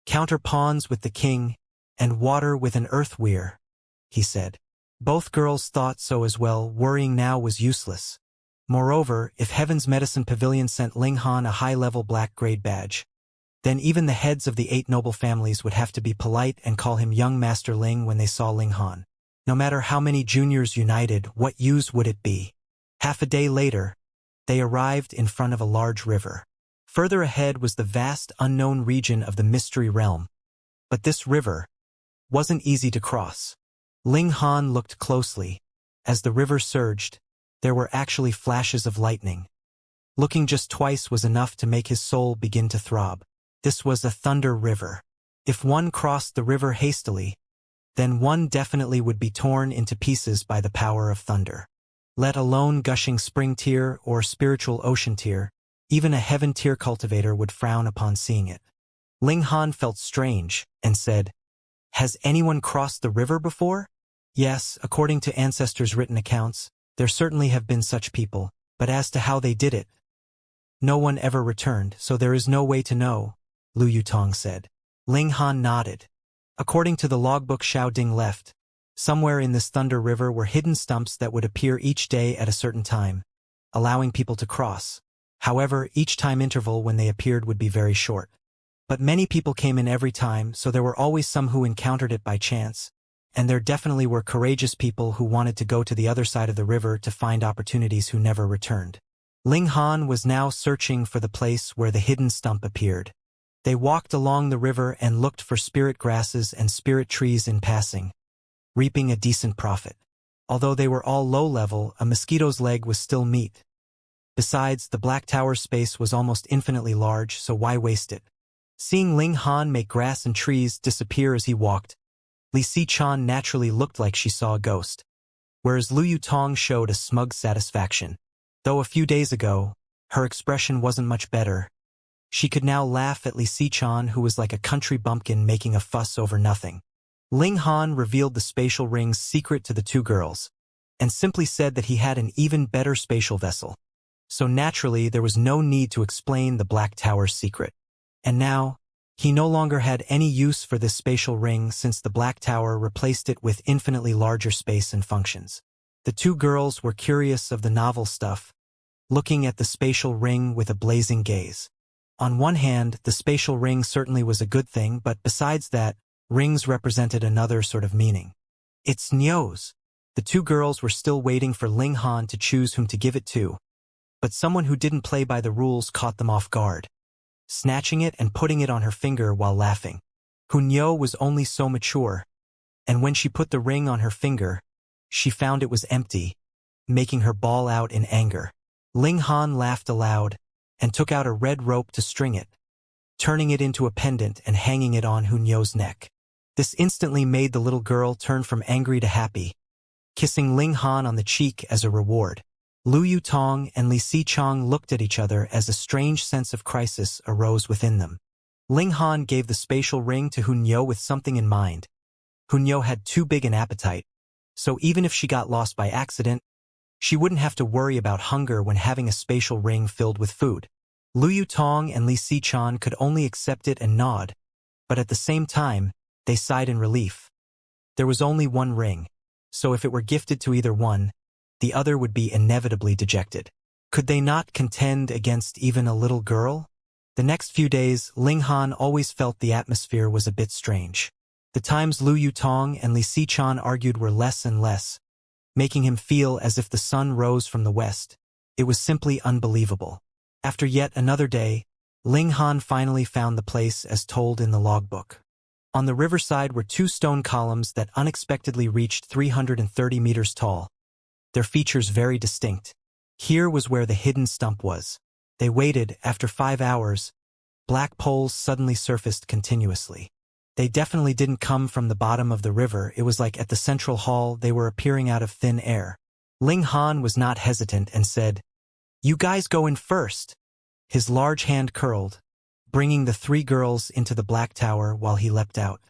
Counter pawns with the king, and water with an earth weir, he said. Both girls thought so as well. Worrying now was useless. Moreover, if Heaven's Medicine Pavilion sent Ling Han a high-level black grade badge, then even the heads of the 8 noble families would have to be polite and call him young Master Ling when they saw Ling Han. No matter how many juniors united, what use would it be? Half a day later, they arrived in front of a large river. Further ahead was the vast unknown region of the Mystery Realm. But this river wasn't easy to cross. Ling Han looked closely. As the river surged, there were actually flashes of lightning. Looking just twice was enough to make his soul begin to throb. This was a thunder river. If one crossed the river hastily, then one definitely would be torn into pieces by the power of thunder. Let alone gushing spring tier or spiritual ocean tier, even a heaven tier cultivator would frown upon seeing it. Ling Han felt strange and said, Has anyone crossed the river before? Yes, according to ancestors' written accounts, there certainly have been such people, but as to how they did it, no one ever returned, so there is no way to know, Lu Yutong said. Ling Han nodded. According to the logbook Xiao Ding left, somewhere in this thunder river were hidden stumps that would appear each day at a certain time, allowing people to cross. However, each time interval when they appeared would be very short. But many people came in every time, so there were always some who encountered it by chance, and there definitely were courageous people who wanted to go to the other side of the river to find opportunities who never returned. Ling Han was now searching for the place where the hidden stump appeared. They walked along the river and looked for spirit grasses and spirit trees in passing, reaping a decent profit. Although they were all low-level, a mosquito's leg was still meat. Besides, the Black Tower space was almost infinitely large, so why waste it? Seeing Ling Han make grass and trees disappear as he walked, Li Sichan naturally looked like she saw a ghost, whereas Lu Yutong showed a smug satisfaction. Though a few days ago, her expression wasn't much better. She could now laugh at Li Sichan, who was like a country bumpkin making a fuss over nothing. Ling Han revealed the spatial ring's secret to the two girls, and simply said that he had an even better spatial vessel. So naturally, there was no need to explain the Black Tower's secret. And now, he no longer had any use for this spatial ring since the Black Tower replaced it with infinitely larger space and functions. The two girls were curious of the novel stuff, looking at the spatial ring with a blazing gaze. On one hand, the spatial ring certainly was a good thing, but besides that, rings represented another sort of meaning. It's Nyo's. The two girls were still waiting for Ling Han to choose whom to give it to, but someone who didn't play by the rules caught them off guard, snatching it and putting it on her finger while laughing. Hunyo was only so mature, and when she put the ring on her finger, she found it was empty, making her bawl out in anger. Ling Han laughed aloud and took out a red rope to string it, turning it into a pendant and hanging it on Hunyo's neck. This instantly made the little girl turn from angry to happy, kissing Ling Han on the cheek as a reward. Lu Yutong and Li Sichang looked at each other as a strange sense of crisis arose within them. Ling Han gave the spatial ring to Hunyo with something in mind. Hunyo had too big an appetite, so even if she got lost by accident, she wouldn't have to worry about hunger when having a spatial ring filled with food. Lu Yutong and Li Sichan could only accept it and nod, but at the same time, they sighed in relief. There was only one ring, so if it were gifted to either one, the other would be inevitably dejected. Could they not contend against even a little girl? The next few days, Ling Han always felt the atmosphere was a bit strange. The times Lu Yutong and Li Xichan argued were less and less, making him feel as if the sun rose from the west. It was simply unbelievable. After yet another day, Ling Han finally found the place as told in the logbook. On the riverside were two stone columns that unexpectedly reached 330 meters tall, their features very distinct. Here was where the hidden stump was. They waited. After 5 hours, black poles suddenly surfaced continuously. They definitely didn't come from the bottom of the river. It was like at the central hall they were appearing out of thin air. Ling Han was not hesitant and said, "You guys go in first." His large hand curled, bringing the three girls into the black tower while he leapt out.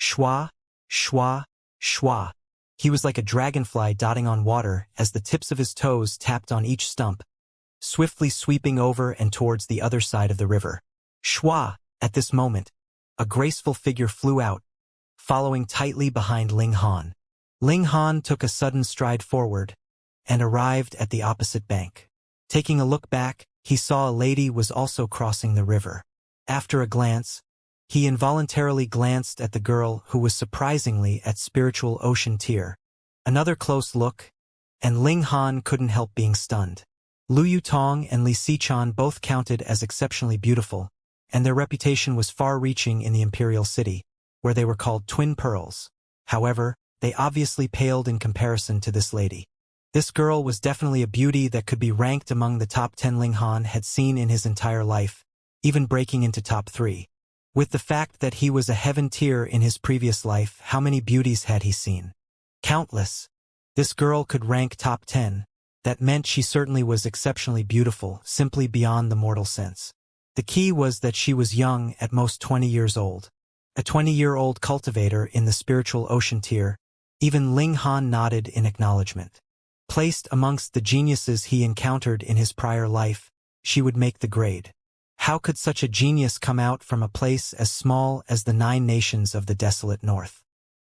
Shwa, shwa, shwa. He was like a dragonfly dotting on water as the tips of his toes tapped on each stump, swiftly sweeping over and towards the other side of the river. Shwa! At this moment, a graceful figure flew out, following tightly behind Ling Han. Ling Han took a sudden stride forward and arrived at the opposite bank. Taking a look back, he saw a lady was also crossing the river. After a glance, he involuntarily glanced at the girl who was surprisingly at spiritual ocean tier. Another close look, and Ling Han couldn't help being stunned. Lu Yutong and Li Xichan both counted as exceptionally beautiful, and their reputation was far-reaching in the imperial city, where they were called twin pearls. However, they obviously paled in comparison to this lady. This girl was definitely a beauty that could be ranked among the top 10 Ling Han had seen in his entire life, even breaking into top 3. With the fact that he was a heaven tier in his previous life, how many beauties had he seen? Countless. This girl could rank top 10. That meant she certainly was exceptionally beautiful, simply beyond the mortal sense. The key was that she was young, at most 20 years old. A 20-year-old cultivator in the spiritual ocean tier. Even Ling Han nodded in acknowledgement. Placed amongst the geniuses he encountered in his prior life, she would make the grade. How could such a genius come out from a place as small as the 9 nations of the desolate north?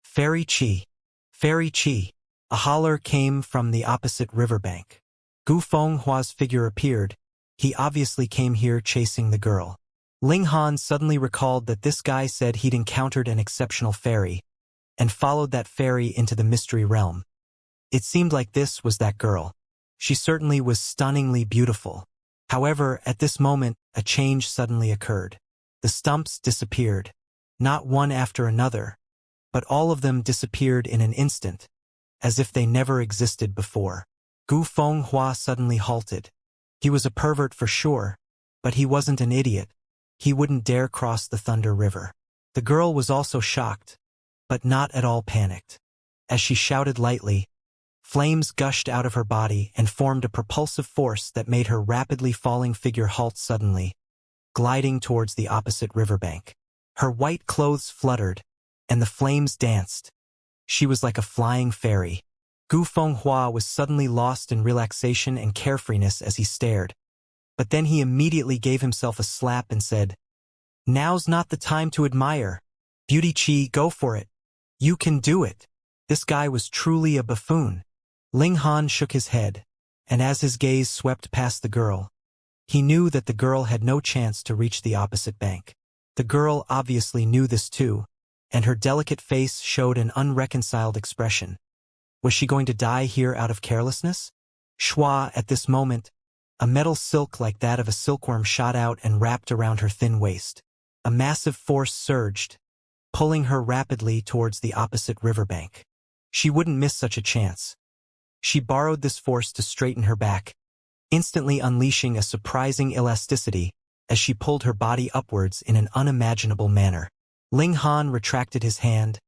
Fairy Chi. Fairy Chi. A holler came from the opposite riverbank. Gu Fenghua's figure appeared. He obviously came here chasing the girl. Ling Han suddenly recalled that this guy said he'd encountered an exceptional fairy, and followed that fairy into the mystery realm. It seemed like this was that girl. She certainly was stunningly beautiful. However, at this moment, a change suddenly occurred. The stumps disappeared. Not one after another, but all of them disappeared in an instant, as if they never existed before. Gu Fenghua suddenly halted. He was a pervert for sure, but he wasn't an idiot. He wouldn't dare cross the Thunder River. The girl was also shocked, but not at all panicked. As she shouted lightly, flames gushed out of her body and formed a propulsive force that made her rapidly falling figure halt suddenly, gliding towards the opposite riverbank. Her white clothes fluttered, and the flames danced. She was like a flying fairy. Gu Fenghua was suddenly lost in relaxation and carefreeness as he stared. But then he immediately gave himself a slap and said, "Now's not the time to admire. Beauty Chi, go for it. You can do it." This guy was truly a buffoon. Ling Han shook his head, and as his gaze swept past the girl, he knew that the girl had no chance to reach the opposite bank. The girl obviously knew this too, and her delicate face showed an unreconciled expression. Was she going to die here out of carelessness? Shwa, at this moment, a metal silk like that of a silkworm shot out and wrapped around her thin waist. A massive force surged, pulling her rapidly towards the opposite riverbank. She wouldn't miss such a chance. She borrowed this force to straighten her back, instantly unleashing a surprising elasticity as she pulled her body upwards in an unimaginable manner. Ling Han retracted his hand,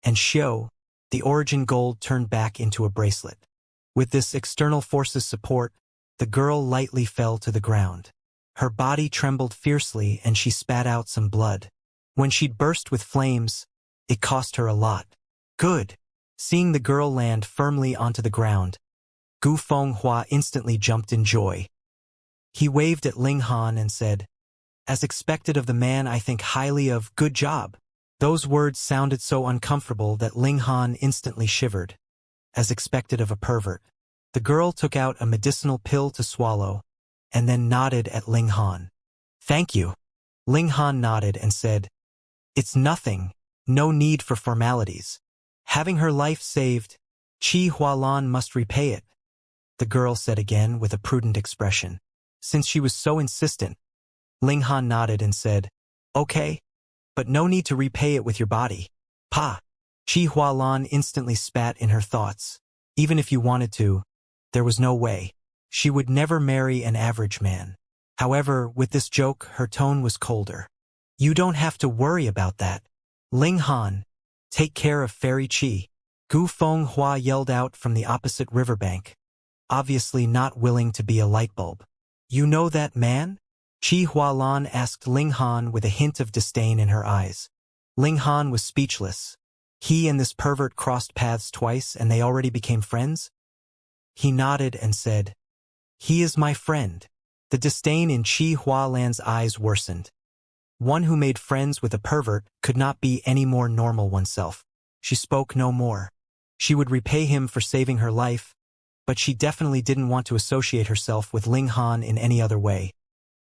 and Xiao, the origin gold, turned back into a bracelet. With this external force's support, the girl lightly fell to the ground. Her body trembled fiercely and she spat out some blood. When she'd burst with flames, it cost her a lot. Good. Seeing the girl land firmly onto the ground, Gu Fenghua instantly jumped in joy. He waved at Ling Han and said, "As expected of the man I think highly of, good job." Those words sounded so uncomfortable that Ling Han instantly shivered. As expected of a pervert. The girl took out a medicinal pill to swallow, and then nodded at Ling Han. "Thank you." Ling Han nodded and said, "It's nothing, no need for formalities. Having her life saved, Qi Hualan must repay it," the girl said again with a prudent expression. Since she was so insistent, Ling Han nodded and said, "Okay, but no need to repay it with your body." "Pa!" Qi Hualan instantly spat in her thoughts. Even if you wanted to, there was no way. She would never marry an average man. However, with this joke, her tone was colder. "You don't have to worry about that. Ling Han, take care of Fairy Qi." Gu Fenghua yelled out from the opposite riverbank, obviously not willing to be a lightbulb. "You know that man?" Qi Hualan asked Ling Han with a hint of disdain in her eyes. Ling Han was speechless. He and this pervert crossed paths twice and they already became friends? He nodded and said, "He is my friend." The disdain in Qi Hualan's eyes worsened. One who made friends with a pervert could not be any more normal oneself. She spoke no more. She would repay him for saving her life, but she definitely didn't want to associate herself with Ling Han in any other way.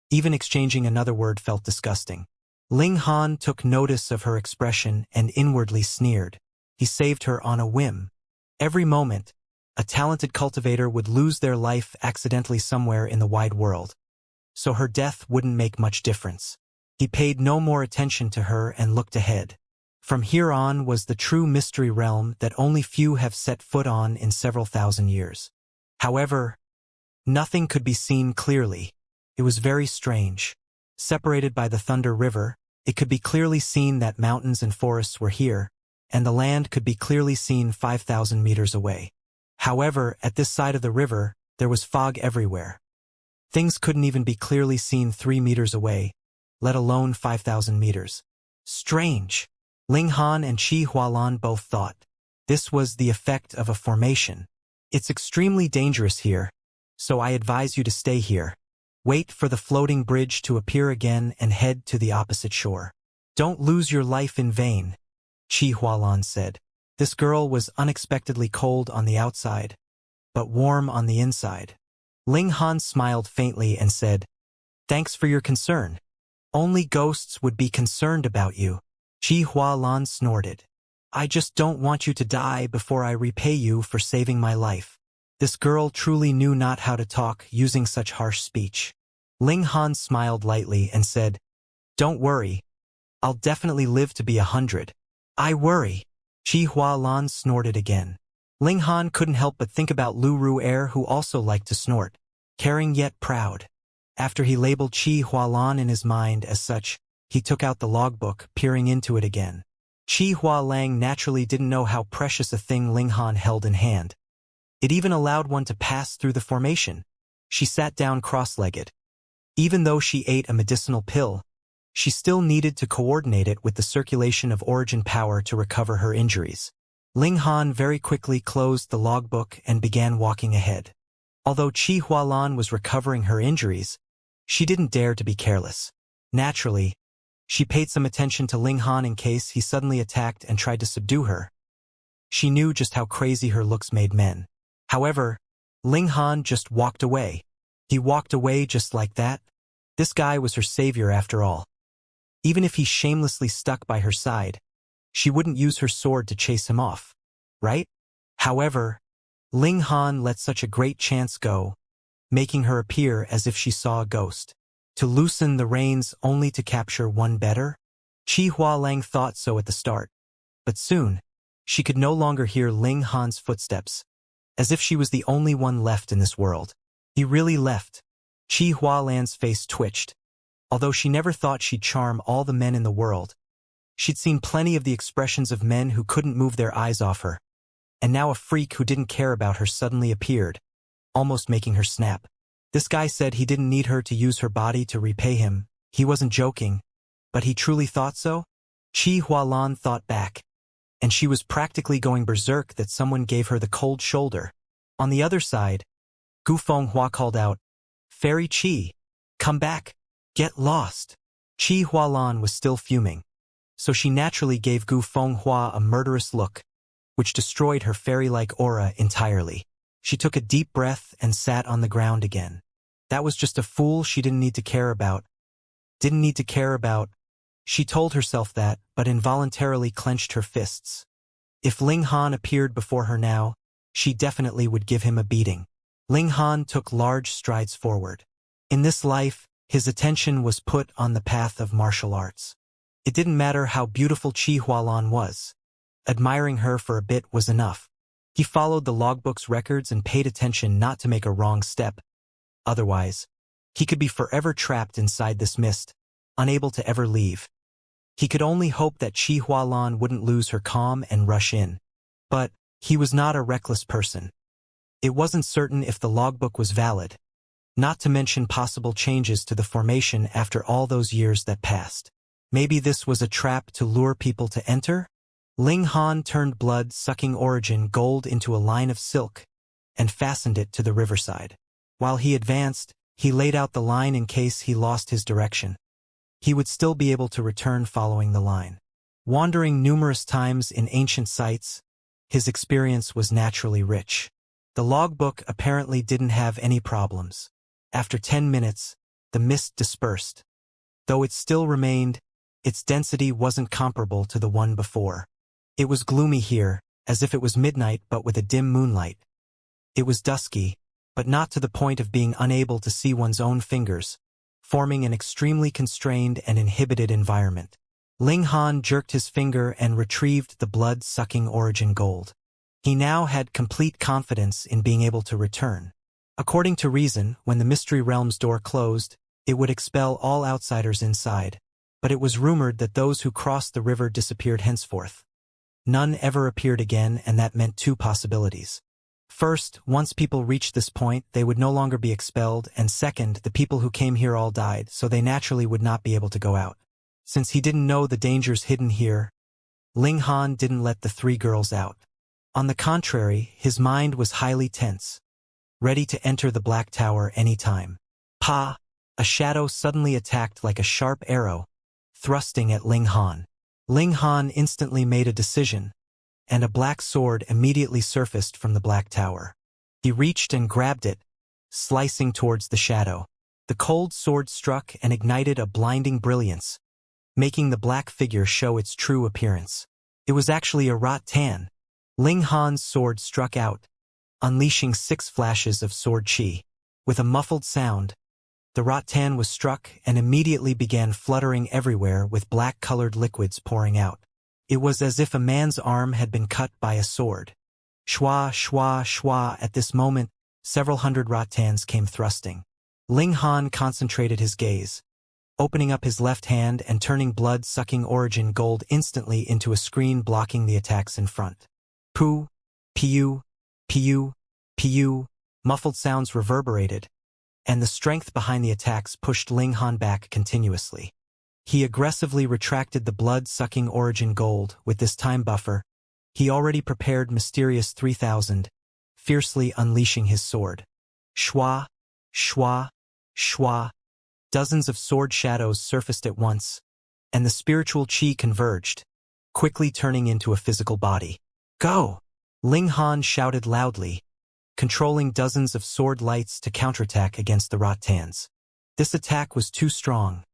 Even exchanging another word felt disgusting. Ling Han took notice of her expression and inwardly sneered. He saved her on a whim. Every moment, a talented cultivator would lose their life accidentally somewhere in the wide world, so her death wouldn't make much difference. He paid no more attention to her and looked ahead. From here on was the true mystery realm that only few have set foot on in several thousand years. However, nothing could be seen clearly. It was very strange. Separated by the Thunder River, it could be clearly seen that mountains and forests were here, and the land could be clearly seen 5,000 meters away. However, at this side of the river, there was fog everywhere. Things couldn't even be clearly seen 3 meters away, let alone 5,000 meters. Strange. Ling Han and Qi Hualan both thought. This was the effect of a formation. "It's extremely dangerous here, so I advise you to stay here. Wait for the floating bridge to appear again and head to the opposite shore. Don't lose your life in vain," Qi Hualan said. This girl was unexpectedly cold on the outside, but warm on the inside. Ling Han smiled faintly and said, "Thanks for your concern. Only ghosts would be concerned about you." Qi Hualan snorted. "I just don't want you to die before I repay you for saving my life." This girl truly knew not how to talk using such harsh speech. Ling Han smiled lightly and said, "Don't worry. I'll definitely live to be 100. "I worry." Qi Hualan snorted again. Ling Han couldn't help but think about Lu Ru'er, who also liked to snort, caring yet proud. After he labeled Qi Hualan in his mind as such, he took out the logbook, peering into it again. Qi Hualang naturally didn't know how precious a thing Ling Han held in hand. It even allowed one to pass through the formation. She sat down cross-legged. Even though she ate a medicinal pill, she still needed to coordinate it with the circulation of origin power to recover her injuries. Ling Han very quickly closed the logbook and began walking ahead. Although Qi Hualan was recovering her injuries, she didn't dare to be careless. Naturally, she paid some attention to Ling Han in case he suddenly attacked and tried to subdue her. She knew just how crazy her looks made men. However, Ling Han just walked away. He walked away just like that. This guy was her savior after all. Even if he shamelessly stuck by her side, she wouldn't use her sword to chase him off, right? However, Ling Han let such a great chance go, making her appear as if she saw a ghost. To loosen the reins only to capture one better? Qi Hualang thought so at the start, but soon, she could no longer hear Ling Han's footsteps, as if she was the only one left in this world. He really left. Qi Hualang's face twitched. Although she never thought she'd charm all the men in the world, she'd seen plenty of the expressions of men who couldn't move their eyes off her. And now a freak who didn't care about her suddenly appeared, almost making her snap. This guy said he didn't need her to use her body to repay him. He wasn't joking, but he truly thought so? Qi Hualan thought back, and she was practically going berserk that someone gave her the cold shoulder. On the other side, Gu Fenghua called out, "Fairy Qi, come back. Get lost." Qi Hualan was still fuming, so she naturally gave Gu Fenghua a murderous look, which destroyed her fairy-like aura entirely. She took a deep breath and sat on the ground again. That was just a fool she didn't need to care about. Didn't need to care about. She told herself that, but involuntarily clenched her fists. If Ling Han appeared before her now, she definitely would give him a beating. Ling Han took large strides forward. In this life, his attention was put on the path of martial arts. It didn't matter how beautiful Chi Hualan was. Admiring her for a bit was enough. He followed the logbook's records and paid attention not to make a wrong step. Otherwise, he could be forever trapped inside this mist, unable to ever leave. He could only hope that Chi Hualan wouldn't lose her calm and rush in. But he was not a reckless person. It wasn't certain if the logbook was valid, not to mention possible changes to the formation after all those years that passed. Maybe this was a trap to lure people to enter? Ling Han turned blood-sucking origin gold into a line of silk and fastened it to the riverside. While he advanced, he laid out the line in case he lost his direction. He would still be able to return following the line. Wandering numerous times in ancient sites, his experience was naturally rich. The logbook apparently didn't have any problems. After 10 minutes, the mist dispersed. Though it still remained, its density wasn't comparable to the one before. It was gloomy here, as if it was midnight but with a dim moonlight. It was dusky, but not to the point of being unable to see one's own fingers, forming an extremely constrained and inhibited environment. Ling Han jerked his finger and retrieved the blood-sucking origin gold. He now had complete confidence in being able to return. According to reason, when the Mystery Realm's door closed, it would expel all outsiders inside. But it was rumored that those who crossed the river disappeared henceforth. None ever appeared again, and that meant two possibilities. First, once people reached this point, they would no longer be expelled, and second, the people who came here all died, so they naturally would not be able to go out. Since he didn't know the dangers hidden here, Ling Han didn't let the three girls out. On the contrary, his mind was highly tense, ready to enter the Black Tower any time. Pa! A shadow suddenly attacked like a sharp arrow, thrusting at Ling Han. Ling Han instantly made a decision, and a black sword immediately surfaced from the Black Tower. He reached and grabbed it, slicing towards the shadow. The cold sword struck and ignited a blinding brilliance, making the black figure show its true appearance. It was actually a rattan. Ling Han's sword struck out, unleashing 6 flashes of sword chi. With a muffled sound, the rattan was struck and immediately began fluttering everywhere with black-colored liquids pouring out. It was as if a man's arm had been cut by a sword. Shwa, shwa, shwa. At this moment, several hundred rattans came thrusting. Ling Han concentrated his gaze, opening up his left hand and turning blood-sucking origin gold instantly into a screen blocking the attacks in front. Poo, piu, piu, piu. Muffled sounds reverberated, and the strength behind the attacks pushed Ling Han back continuously. He aggressively retracted the blood-sucking origin gold with this time buffer. He already prepared Mysterious 3000, fiercely unleashing his sword. Shwa, shwa, shwa. Dozens of sword shadows surfaced at once, and the spiritual chi converged, quickly turning into a physical body. Go! Ling Han shouted loudly, controlling dozens of sword lights to counterattack against the rattans. This attack was too strong.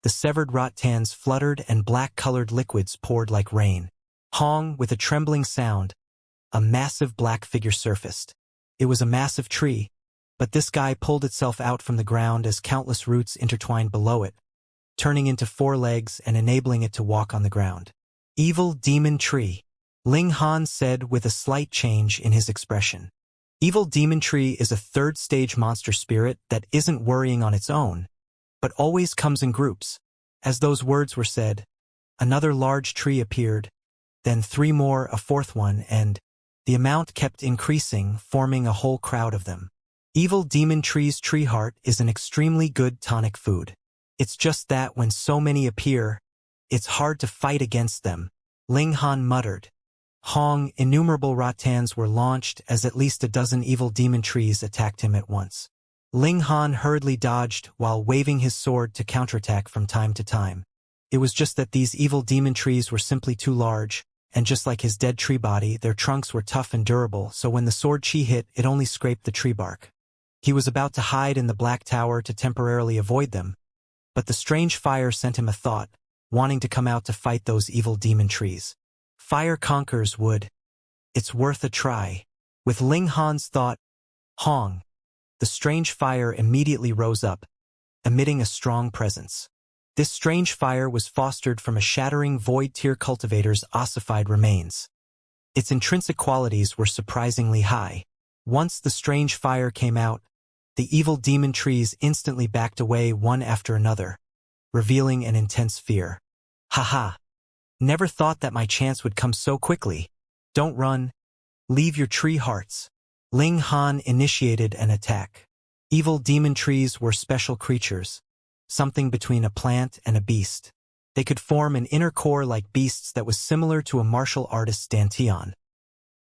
The severed rattans fluttered and black-colored liquids poured like rain. Hong, with a trembling sound, a massive black figure surfaced. It was a massive tree, but this guy pulled itself out from the ground as countless roots intertwined below it, turning into 4 legs and enabling it to walk on the ground. Evil Demon Tree, Ling Han said with a slight change in his expression. Evil Demon Tree is a 3rd-stage monster spirit that isn't worrying on its own, but always comes in groups. As those words were said, another large tree appeared, then 3 more, a 4th one, and the amount kept increasing, forming a whole crowd of them. Evil Demon Tree's tree heart is an extremely good tonic food. It's just that when so many appear, it's hard to fight against them, Ling Han muttered. Hong, innumerable rattans were launched as at least a dozen evil demon trees attacked him at once. Ling Han hurriedly dodged while waving his sword to counterattack from time to time. It was just that these evil demon trees were simply too large, and just like his dead tree body, their trunks were tough and durable, so when the sword chi hit, it only scraped the tree bark. He was about to hide in the black tower to temporarily avoid them, but the strange fire sent him a thought, wanting to come out to fight those evil demon trees. Fire conquers wood. It's worth a try. With Ling Han's thought, Hong, the strange fire immediately rose up, emitting a strong presence. This strange fire was fostered from a shattering void-tier cultivator's ossified remains. Its intrinsic qualities were surprisingly high. Once the strange fire came out, the evil demon trees instantly backed away one after another, revealing an intense fear. Haha! Never thought that my chance would come so quickly. Don't run. Leave your tree hearts. Ling Han initiated an attack. Evil demon trees were special creatures, something between a plant and a beast. They could form an inner core like beasts that was similar to a martial artist's dantian.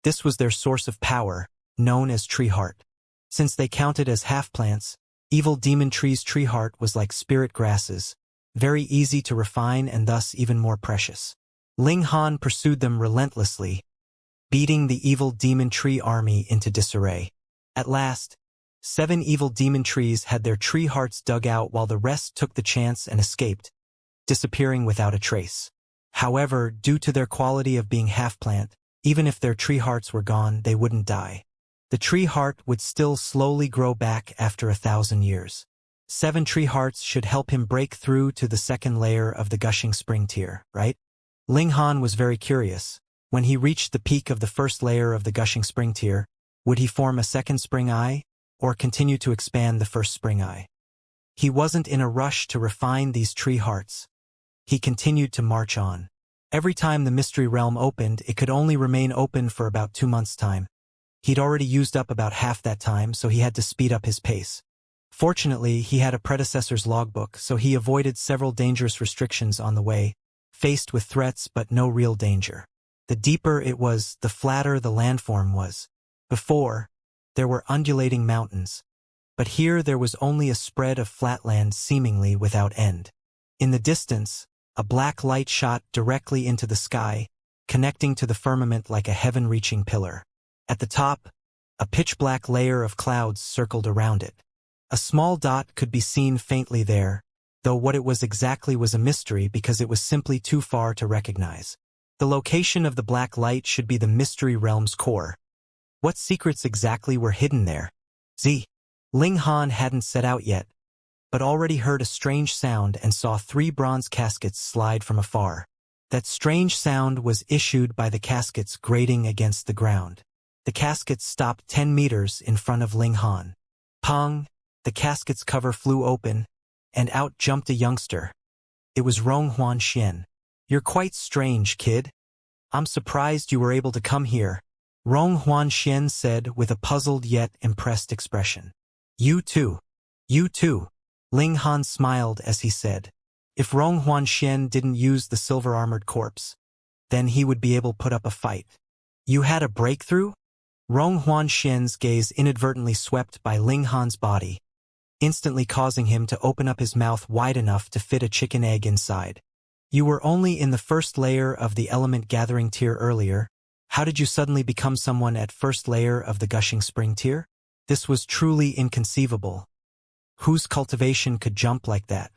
This was their source of power, known as tree heart. Since they counted as half-plants, evil demon trees' tree heart was like spirit grasses, very easy to refine and thus even more precious. Ling Han pursued them relentlessly, beating the evil demon tree army into disarray. At last, 7 evil demon trees had their tree hearts dug out while the rest took the chance and escaped, disappearing without a trace. However, due to their quality of being half-plant, even if their tree hearts were gone, they wouldn't die. The tree heart would still slowly grow back after 1,000 years. 7 tree hearts should help him break through to the second layer of the gushing spring tier, right? Ling Han was very curious. When he reached the peak of the first layer of the gushing spring tier, would he form a second spring eye, or continue to expand the first spring eye? He wasn't in a rush to refine these tree hearts. He continued to march on. Every time the mystery realm opened, it could only remain open for about 2 months' time. He'd already used up about half that time, so he had to speed up his pace. Fortunately, he had a predecessor's logbook, so he avoided several dangerous restrictions on the way, faced with threats but no real danger. The deeper it was, the flatter the landform was. Before, there were undulating mountains, but here there was only a spread of flatland seemingly without end. In the distance, a black light shot directly into the sky, connecting to the firmament like a heaven-reaching pillar. At the top, a pitch-black layer of clouds circled around it. A small dot could be seen faintly there, though what it was exactly was a mystery because it was simply too far to recognize. The location of the black light should be the mystery realm's core. What secrets exactly were hidden there? Ling Han hadn't set out yet, but already heard a strange sound and saw 3 bronze caskets slide from afar. That strange sound was issued by the caskets grating against the ground. The caskets stopped 10 meters in front of Ling Han. Pong! The casket's cover flew open, and out jumped a youngster. It was Rong Huanxian. "You're quite strange, kid. I'm surprised you were able to come here," Rong Huanxian said with a puzzled yet impressed expression. You too. Ling Han smiled as he said. If Rong Huanxian didn't use the silver-armored corpse, then he would be able to put up a fight. "You had a breakthrough?" Rong Huanxian's gaze inadvertently swept by Ling Han's body, instantly causing him to open up his mouth wide enough to fit a chicken egg inside. "You were only in the first layer of the element gathering tier earlier. How did you suddenly become someone at first layer of the gushing spring tier? This was truly inconceivable. Whose cultivation could jump like that?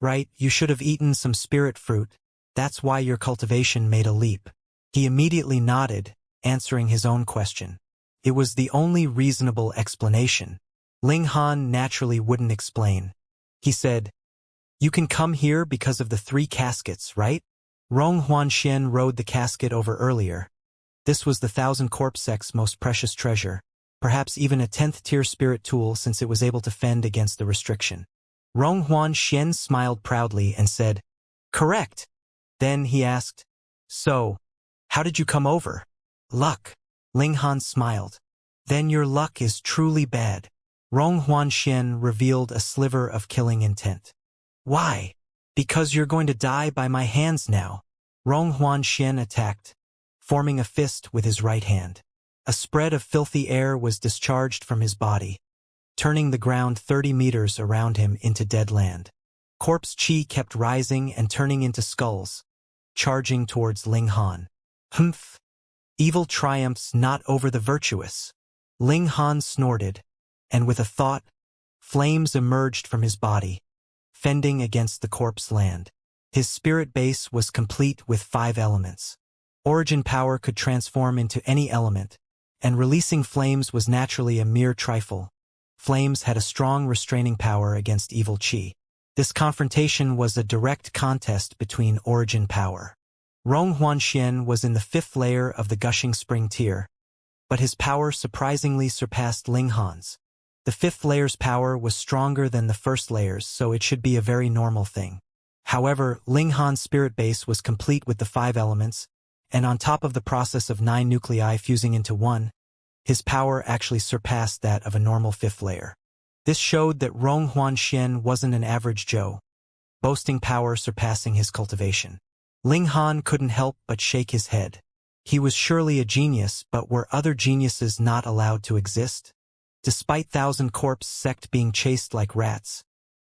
Right, you should have eaten some spirit fruit. That's why your cultivation made a leap." He immediately nodded, answering his own question. It was the only reasonable explanation. Ling Han naturally wouldn't explain. He said, "You can come here because of the 3 caskets, right?" Rong Huanxian rode the casket over earlier. This was the 1,000 Corpsec's most precious treasure, perhaps even a 10th tier spirit tool since it was able to fend against the restriction. Rong Huanxian smiled proudly and said, "Correct." Then he asked, "So, how did you come over?" "Luck." Ling Han smiled. "Then your luck is truly bad." Rong Huanxian revealed a sliver of killing intent. "Why?" "Because you're going to die by my hands now." Rong Huanxian attacked, forming a fist with his right hand. A spread of filthy air was discharged from his body, turning the ground 30 meters around him into dead land. Corpse chi kept rising and turning into skulls, charging towards Ling Han. Humph! Evil triumphs not over the virtuous. Ling Han snorted, and with a thought, flames emerged from his body, fending against the corpse land. His spirit base was complete with 5 elements. Origin power could transform into any element, and releasing flames was naturally a mere trifle. Flames had a strong restraining power against evil chi. This confrontation was a direct contest between origin power. Rong Huanxian was in the 5th layer of the Gushing Spring tier, but his power surprisingly surpassed Ling Han's. The 5th layer's power was stronger than the 1st layer's, so it should be a very normal thing. However, Ling Han's spirit base was complete with the 5 elements, and on top of the process of 9 nuclei fusing into 1, his power actually surpassed that of a normal 5th layer. This showed that Rong Huanxian wasn't an average Joe, boasting power surpassing his cultivation. Ling Han couldn't help but shake his head. He was surely a genius, but were other geniuses not allowed to exist? Despite Thousand Corpse sect being chased like rats,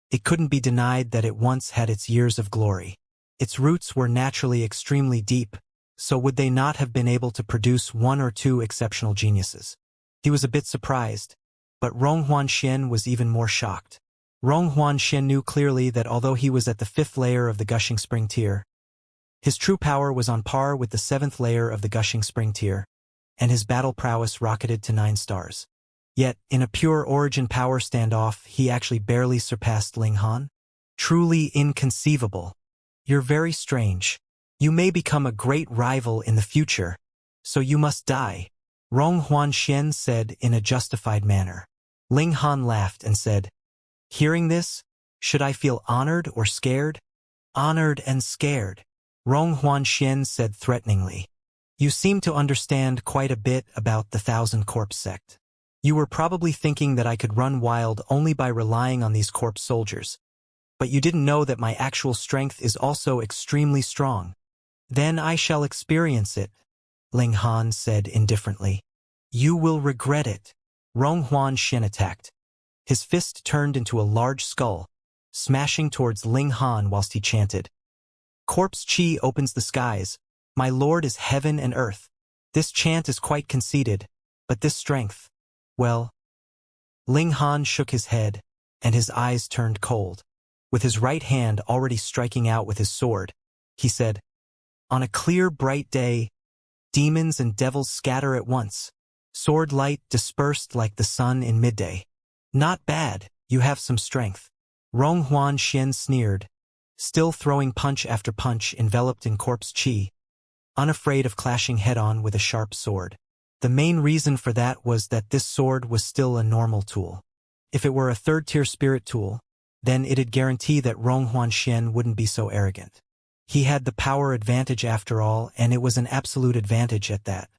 it couldn't be denied that it once had its years of glory. Its roots were naturally extremely deep, so would they not have been able to produce 1 or 2 exceptional geniuses? He was a bit surprised, but Rong Huanxian was even more shocked. Rong Huanxian knew clearly that although he was at the 5th layer of the Gushing Spring tier, his true power was on par with the 7th layer of the Gushing Spring tier, and his battle prowess rocketed to 9 stars. Yet, in a pure origin power standoff, he actually barely surpassed Ling Han. Truly inconceivable. You're very strange. You may become a great rival in the future, so you must die, Rong Huanxian said in a justified manner. Ling Han laughed and said, "Hearing this, should I feel honored or scared?" "Honored and scared," Rong Huanxian said threateningly. "You seem to understand quite a bit about the Thousand Corpse sect. You were probably thinking that I could run wild only by relying on these corpse soldiers. But you didn't know that my actual strength is also extremely strong. Then I shall experience it," Ling Han said indifferently. "You will regret it." Rong Huanxian attacked. His fist turned into a large skull, smashing towards Ling Han whilst he chanted, "Corpse chi opens the skies. My lord is heaven and earth." This chant is quite conceited, but this strength, well. Ling Han shook his head, and his eyes turned cold. With his right hand already striking out with his sword, he said, "On a clear, bright day, demons and devils scatter at once. Sword light dispersed like the sun in midday. Not bad, you have some strength." Rong Huanxian sneered, still throwing punch after punch enveloped in corpse chi, unafraid of clashing head-on with a sharp sword. The main reason for that was that this sword was still a normal tool. If it were a 3rd-tier spirit tool, then it'd guarantee that Rong Huanxian wouldn't be so arrogant. He had the power advantage after all, and it was an absolute advantage at that.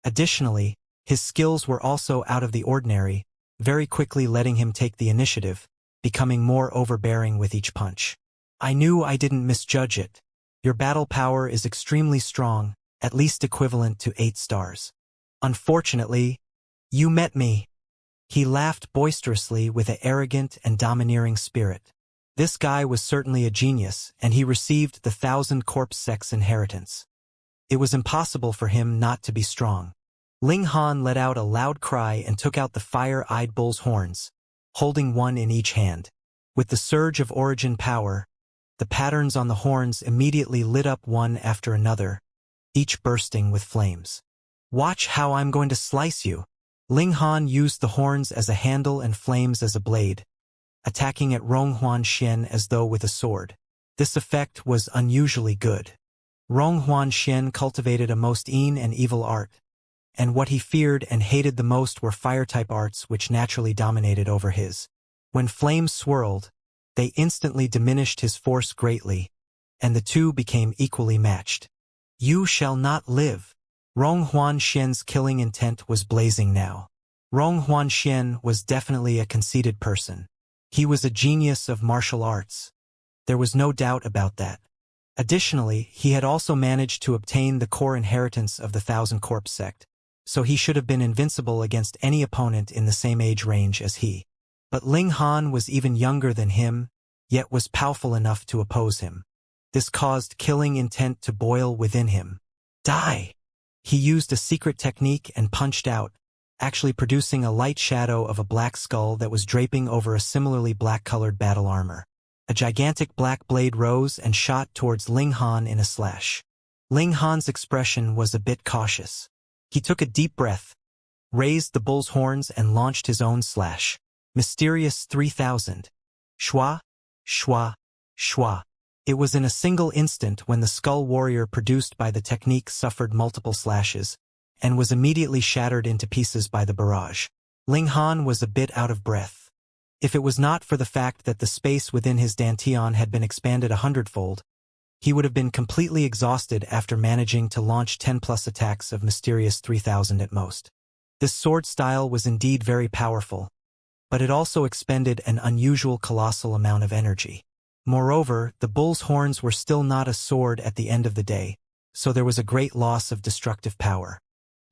Additionally, his skills were also out of the ordinary, very quickly letting him take the initiative, becoming more overbearing with each punch. "I knew I didn't misjudge it. Your battle power is extremely strong, at least equivalent to 8 stars. Unfortunately, you met me." He laughed boisterously with an arrogant and domineering spirit. This guy was certainly a genius, and he received the Thousand Corpse sect's inheritance. It was impossible for him not to be strong. Ling Han let out a loud cry and took out the fire-eyed bull's horns, holding one in each hand. With the surge of origin power, the patterns on the horns immediately lit up one after another, each bursting with flames. "Watch how I'm going to slice you." Ling Han used the horns as a handle and flames as a blade, attacking at Rong Huanxian as though with a sword. This effect was unusually good. Rong Huanxian cultivated a most and evil art, and what he feared and hated the most were fire-type arts which naturally dominated over his. When flames swirled, they instantly diminished his force greatly, and the two became equally matched. "You shall not live." Rong Huanxian's killing intent was blazing now. Rong Huanxian was definitely a conceited person. He was a genius of martial arts. There was no doubt about that. Additionally, he had also managed to obtain the core inheritance of the Thousand Corpse sect, so he should have been invincible against any opponent in the same age range as he. But Ling Han was even younger than him, yet was powerful enough to oppose him. This caused killing intent to boil within him. "Die!" He used a secret technique and punched out, actually producing a light shadow of a black skull that was draping over a similarly black-colored battle armor. A gigantic black blade rose and shot towards Ling Han in a slash. Ling Han's expression was a bit cautious. He took a deep breath, raised the bull's horns and launched his own slash. Mysterious 3000. Shwa, shwa, shwa. It was in a single instant when the skull warrior produced by the technique suffered multiple slashes, and was immediately shattered into pieces by the barrage. Ling Han was a bit out of breath. If it was not for the fact that the space within his dantian had been expanded 100-fold, he would have been completely exhausted after managing to launch 10+ attacks of Mysterious 3000 at most. This sword style was indeed very powerful, but it also expended an unusual colossal amount of energy. Moreover, the bull's horns were still not a sword at the end of the day, so there was a great loss of destructive power.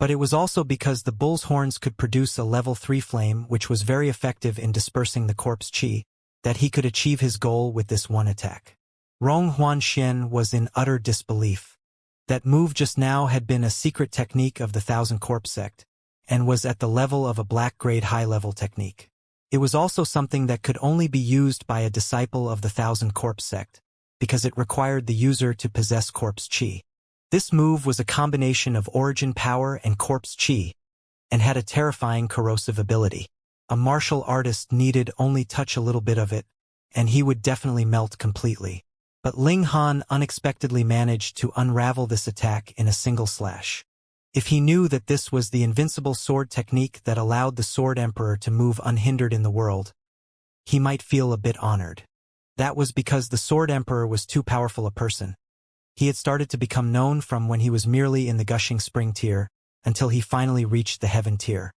But it was also because the bull's horns could produce a level 3 flame which was very effective in dispersing the corpse chi, that he could achieve his goal with this one attack. Rong Huanxian was in utter disbelief. That move just now had been a secret technique of the Thousand Corpse sect, and was at the level of a black-grade high-level technique. It was also something that could only be used by a disciple of the Thousand Corpse sect, because it required the user to possess corpse chi. This move was a combination of origin power and corpse chi, and had a terrifying corrosive ability. A martial artist needed only touch a little bit of it, and he would definitely melt completely. But Ling Han unexpectedly managed to unravel this attack in a single slash. If he knew that this was the invincible sword technique that allowed the Sword Emperor to move unhindered in the world, he might feel a bit honored. That was because the Sword Emperor was too powerful a person. He had started to become known from when he was merely in the Gushing Spring tier, until he finally reached the Heaven tier.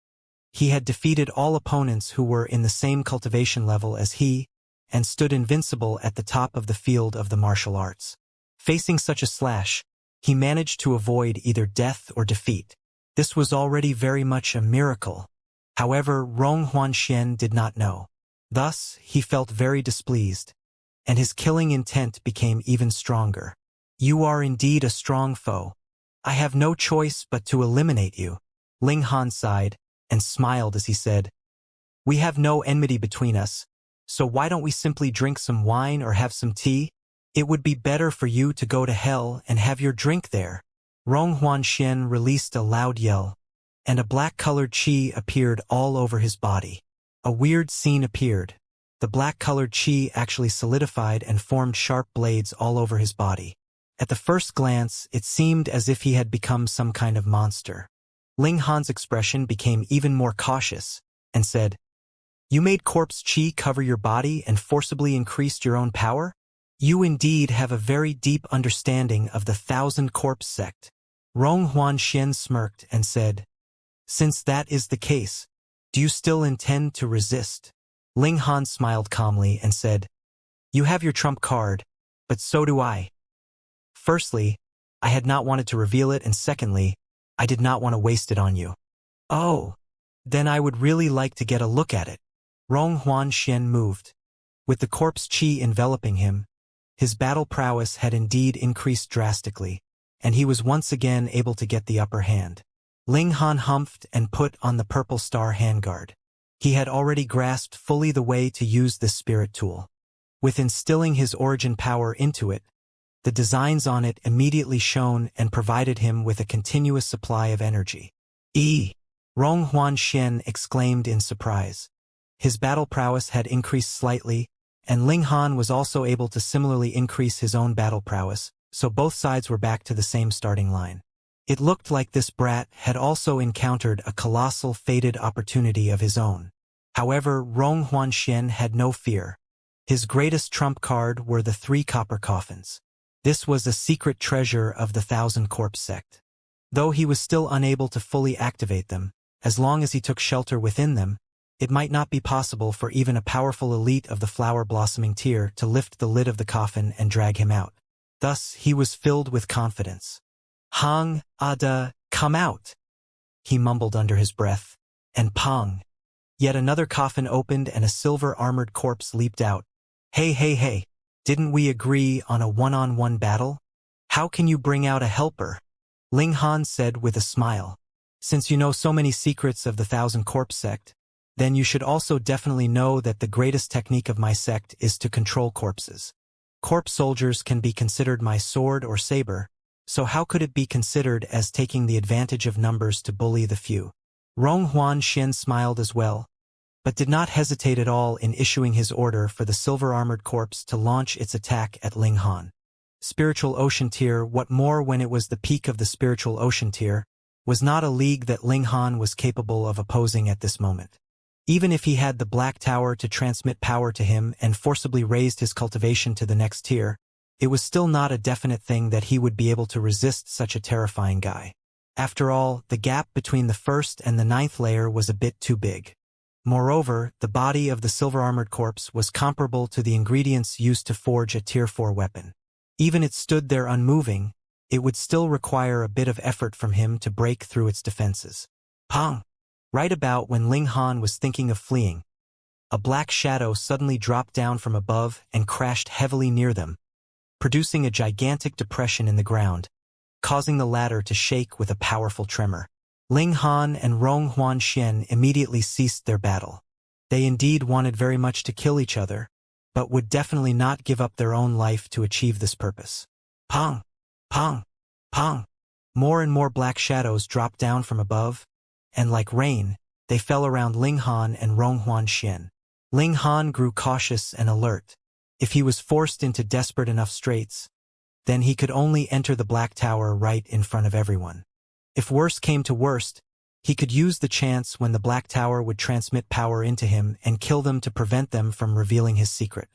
He had defeated all opponents who were in the same cultivation level as he, and stood invincible at the top of the field of the martial arts. Facing such a slash, he managed to avoid either death or defeat. This was already very much a miracle. However, Rong Huanxian did not know. Thus, he felt very displeased, and his killing intent became even stronger. You are indeed a strong foe. I have no choice but to eliminate you. Ling Han sighed, and smiled as he said, We have no enmity between us, so why don't we simply drink some wine or have some tea? It would be better for you to go to hell and have your drink there. Rong Huanxian released a loud yell, and a black-colored chi appeared all over his body. A weird scene appeared. The black-colored chi actually solidified and formed sharp blades all over his body. At the first glance, it seemed as if he had become some kind of monster. Ling Han's expression became even more cautious, and said, You made corpse chi cover your body and forcibly increased your own power? You indeed have a very deep understanding of the Thousand Corpse sect. Rong Huanxian smirked and said, Since that is the case, do you still intend to resist? Ling Han smiled calmly and said, You have your trump card, but so do I. Firstly, I had not wanted to reveal it, and secondly, I did not want to waste it on you. Oh, then I would really like to get a look at it. Rong Huanxian moved. With the corpse chi enveloping him, his battle prowess had indeed increased drastically, and he was once again able to get the upper hand. Ling Han humphed and put on the purple star handguard. He had already grasped fully the way to use this spirit tool. With instilling his origin power into it, the designs on it immediately shone and provided him with a continuous supply of energy. Rong Huanxian exclaimed in surprise. His battle prowess had increased slightly, and Ling Han was also able to similarly increase his own battle prowess, so both sides were back to the same starting line. It looked like this brat had also encountered a colossal fated opportunity of his own. However, Rong Huanxian had no fear. His greatest trump card were the 3 copper coffins. This was a secret treasure of the Thousand Corpse sect. Though he was still unable to fully activate them, as long as he took shelter within them, it might not be possible for even a powerful elite of the flower-blossoming tier to lift the lid of the coffin and drag him out. Thus, he was filled with confidence. Hang, Ada, come out! He mumbled under his breath, and pong! Yet another coffin opened and a silver-armored corpse leaped out. Hey, didn't we agree on a one-on-one battle? How can you bring out a helper? Ling Han said with a smile. Since you know so many secrets of the Thousand Corpse sect, then you should also definitely know that the greatest technique of my sect is to control corpses. Corpse soldiers can be considered my sword or saber, so how could it be considered as taking the advantage of numbers to bully the few? Rong Huanxian smiled as well, but did not hesitate at all in issuing his order for the silver-armored corpse to launch its attack at Ling Han. Spiritual Ocean Tier, what more when it was the peak of the Spiritual Ocean Tier, was not a league that Ling Han was capable of opposing at this moment. Even if he had the Black Tower to transmit power to him and forcibly raised his cultivation to the next tier, it was still not a definite thing that he would be able to resist such a terrifying guy. After all, the gap between the first and the ninth layer was a bit too big. Moreover, the body of the silver-armored corpse was comparable to the ingredients used to forge a Tier 4 weapon. Even it stood there unmoving, it would still require a bit of effort from him to break through its defenses. Pong! Right about when Ling Han was thinking of fleeing, a black shadow suddenly dropped down from above and crashed heavily near them, producing a gigantic depression in the ground, causing the latter to shake with a powerful tremor. Ling Han and Rong Huanxian immediately ceased their battle. They indeed wanted very much to kill each other, but would definitely not give up their own life to achieve this purpose. Pong! Pong! Pong! More and more black shadows dropped down from above, and like rain, they fell around Ling Han and Rong Huanxian. Ling Han grew cautious and alert. If he was forced into desperate enough straits, then he could only enter the Black Tower right in front of everyone. If worst came to worst, he could use the chance when the Black Tower would transmit power into him and kill them to prevent them from revealing his secret.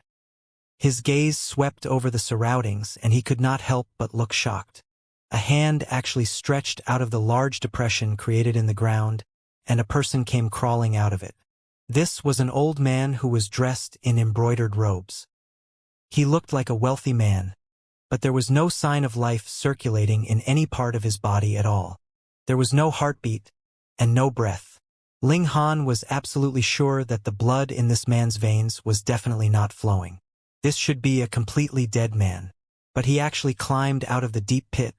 His gaze swept over the surroundings and he could not help but look shocked. A hand actually stretched out of the large depression created in the ground, and a person came crawling out of it. This was an old man who was dressed in embroidered robes. He looked like a wealthy man, but there was no sign of life circulating in any part of his body at all. There was no heartbeat, and no breath. Ling Han was absolutely sure that the blood in this man's veins was definitely not flowing. This should be a completely dead man. But he actually climbed out of the deep pit,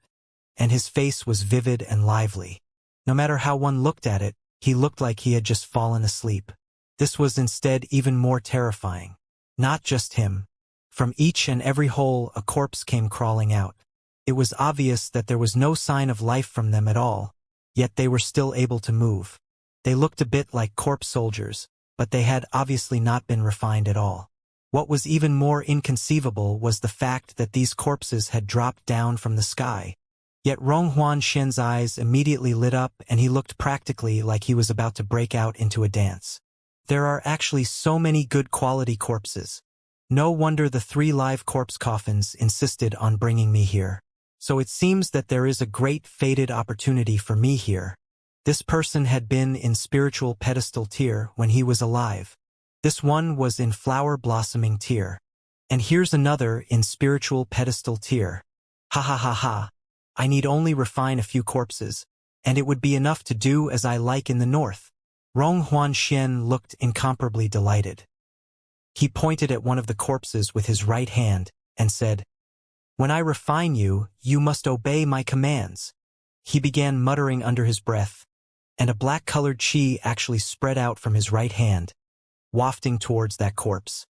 and his face was vivid and lively. No matter how one looked at it, he looked like he had just fallen asleep. This was instead even more terrifying. Not just him. From each and every hole a corpse came crawling out. It was obvious that there was no sign of life from them at all, yet they were still able to move. They looked a bit like corpse soldiers, but they had obviously not been refined at all. What was even more inconceivable was the fact that these corpses had dropped down from the sky. Yet Rong Huanxian's eyes immediately lit up and he looked practically like he was about to break out into a dance. There are actually so many good quality corpses. No wonder the 3 live corpse coffins insisted on bringing me here. So it seems that there is a great fated opportunity for me here. This person had been in spiritual pedestal tier when he was alive. This one was in flower blossoming tier. And here's another in spiritual pedestal tier. Ha ha ha ha. I need only refine a few corpses, and it would be enough to do as I like in the north. Rong Huanxian looked incomparably delighted. He pointed at one of the corpses with his right hand and said, "When I refine you, you must obey my commands." He began muttering under his breath, and a black-colored chi actually spread out from his right hand, wafting towards that corpse.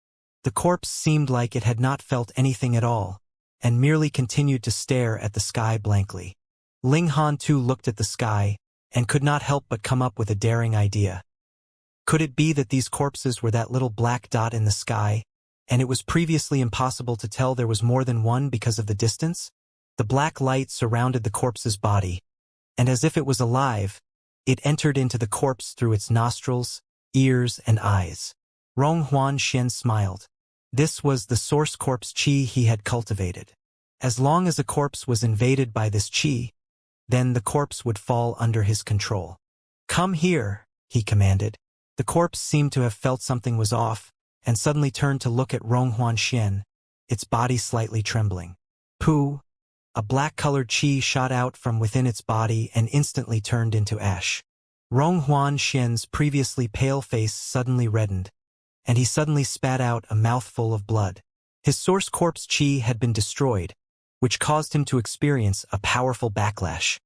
The corpse seemed like it had not felt anything at all, and merely continued to stare at the sky blankly. Ling Han too looked at the sky, and could not help but come up with a daring idea. Could it be that these corpses were that little black dot in the sky, and it was previously impossible to tell there was more than one because of the distance? The black light surrounded the corpse's body, and as if it was alive, it entered into the corpse through its nostrils, ears, and eyes. Rong Huanxian smiled. This was the source corpse chi he had cultivated. As long as a corpse was invaded by this chi, then the corpse would fall under his control. "Come here," he commanded. The corpse seemed to have felt something was off, and suddenly turned to look at Rong Huanxian, its body slightly trembling. Pooh! A black-colored chi shot out from within its body and instantly turned into ash. Rong Huanxian's previously pale face suddenly reddened, and he suddenly spat out a mouthful of blood. His source corpse chi had been destroyed, which caused him to experience a powerful backlash.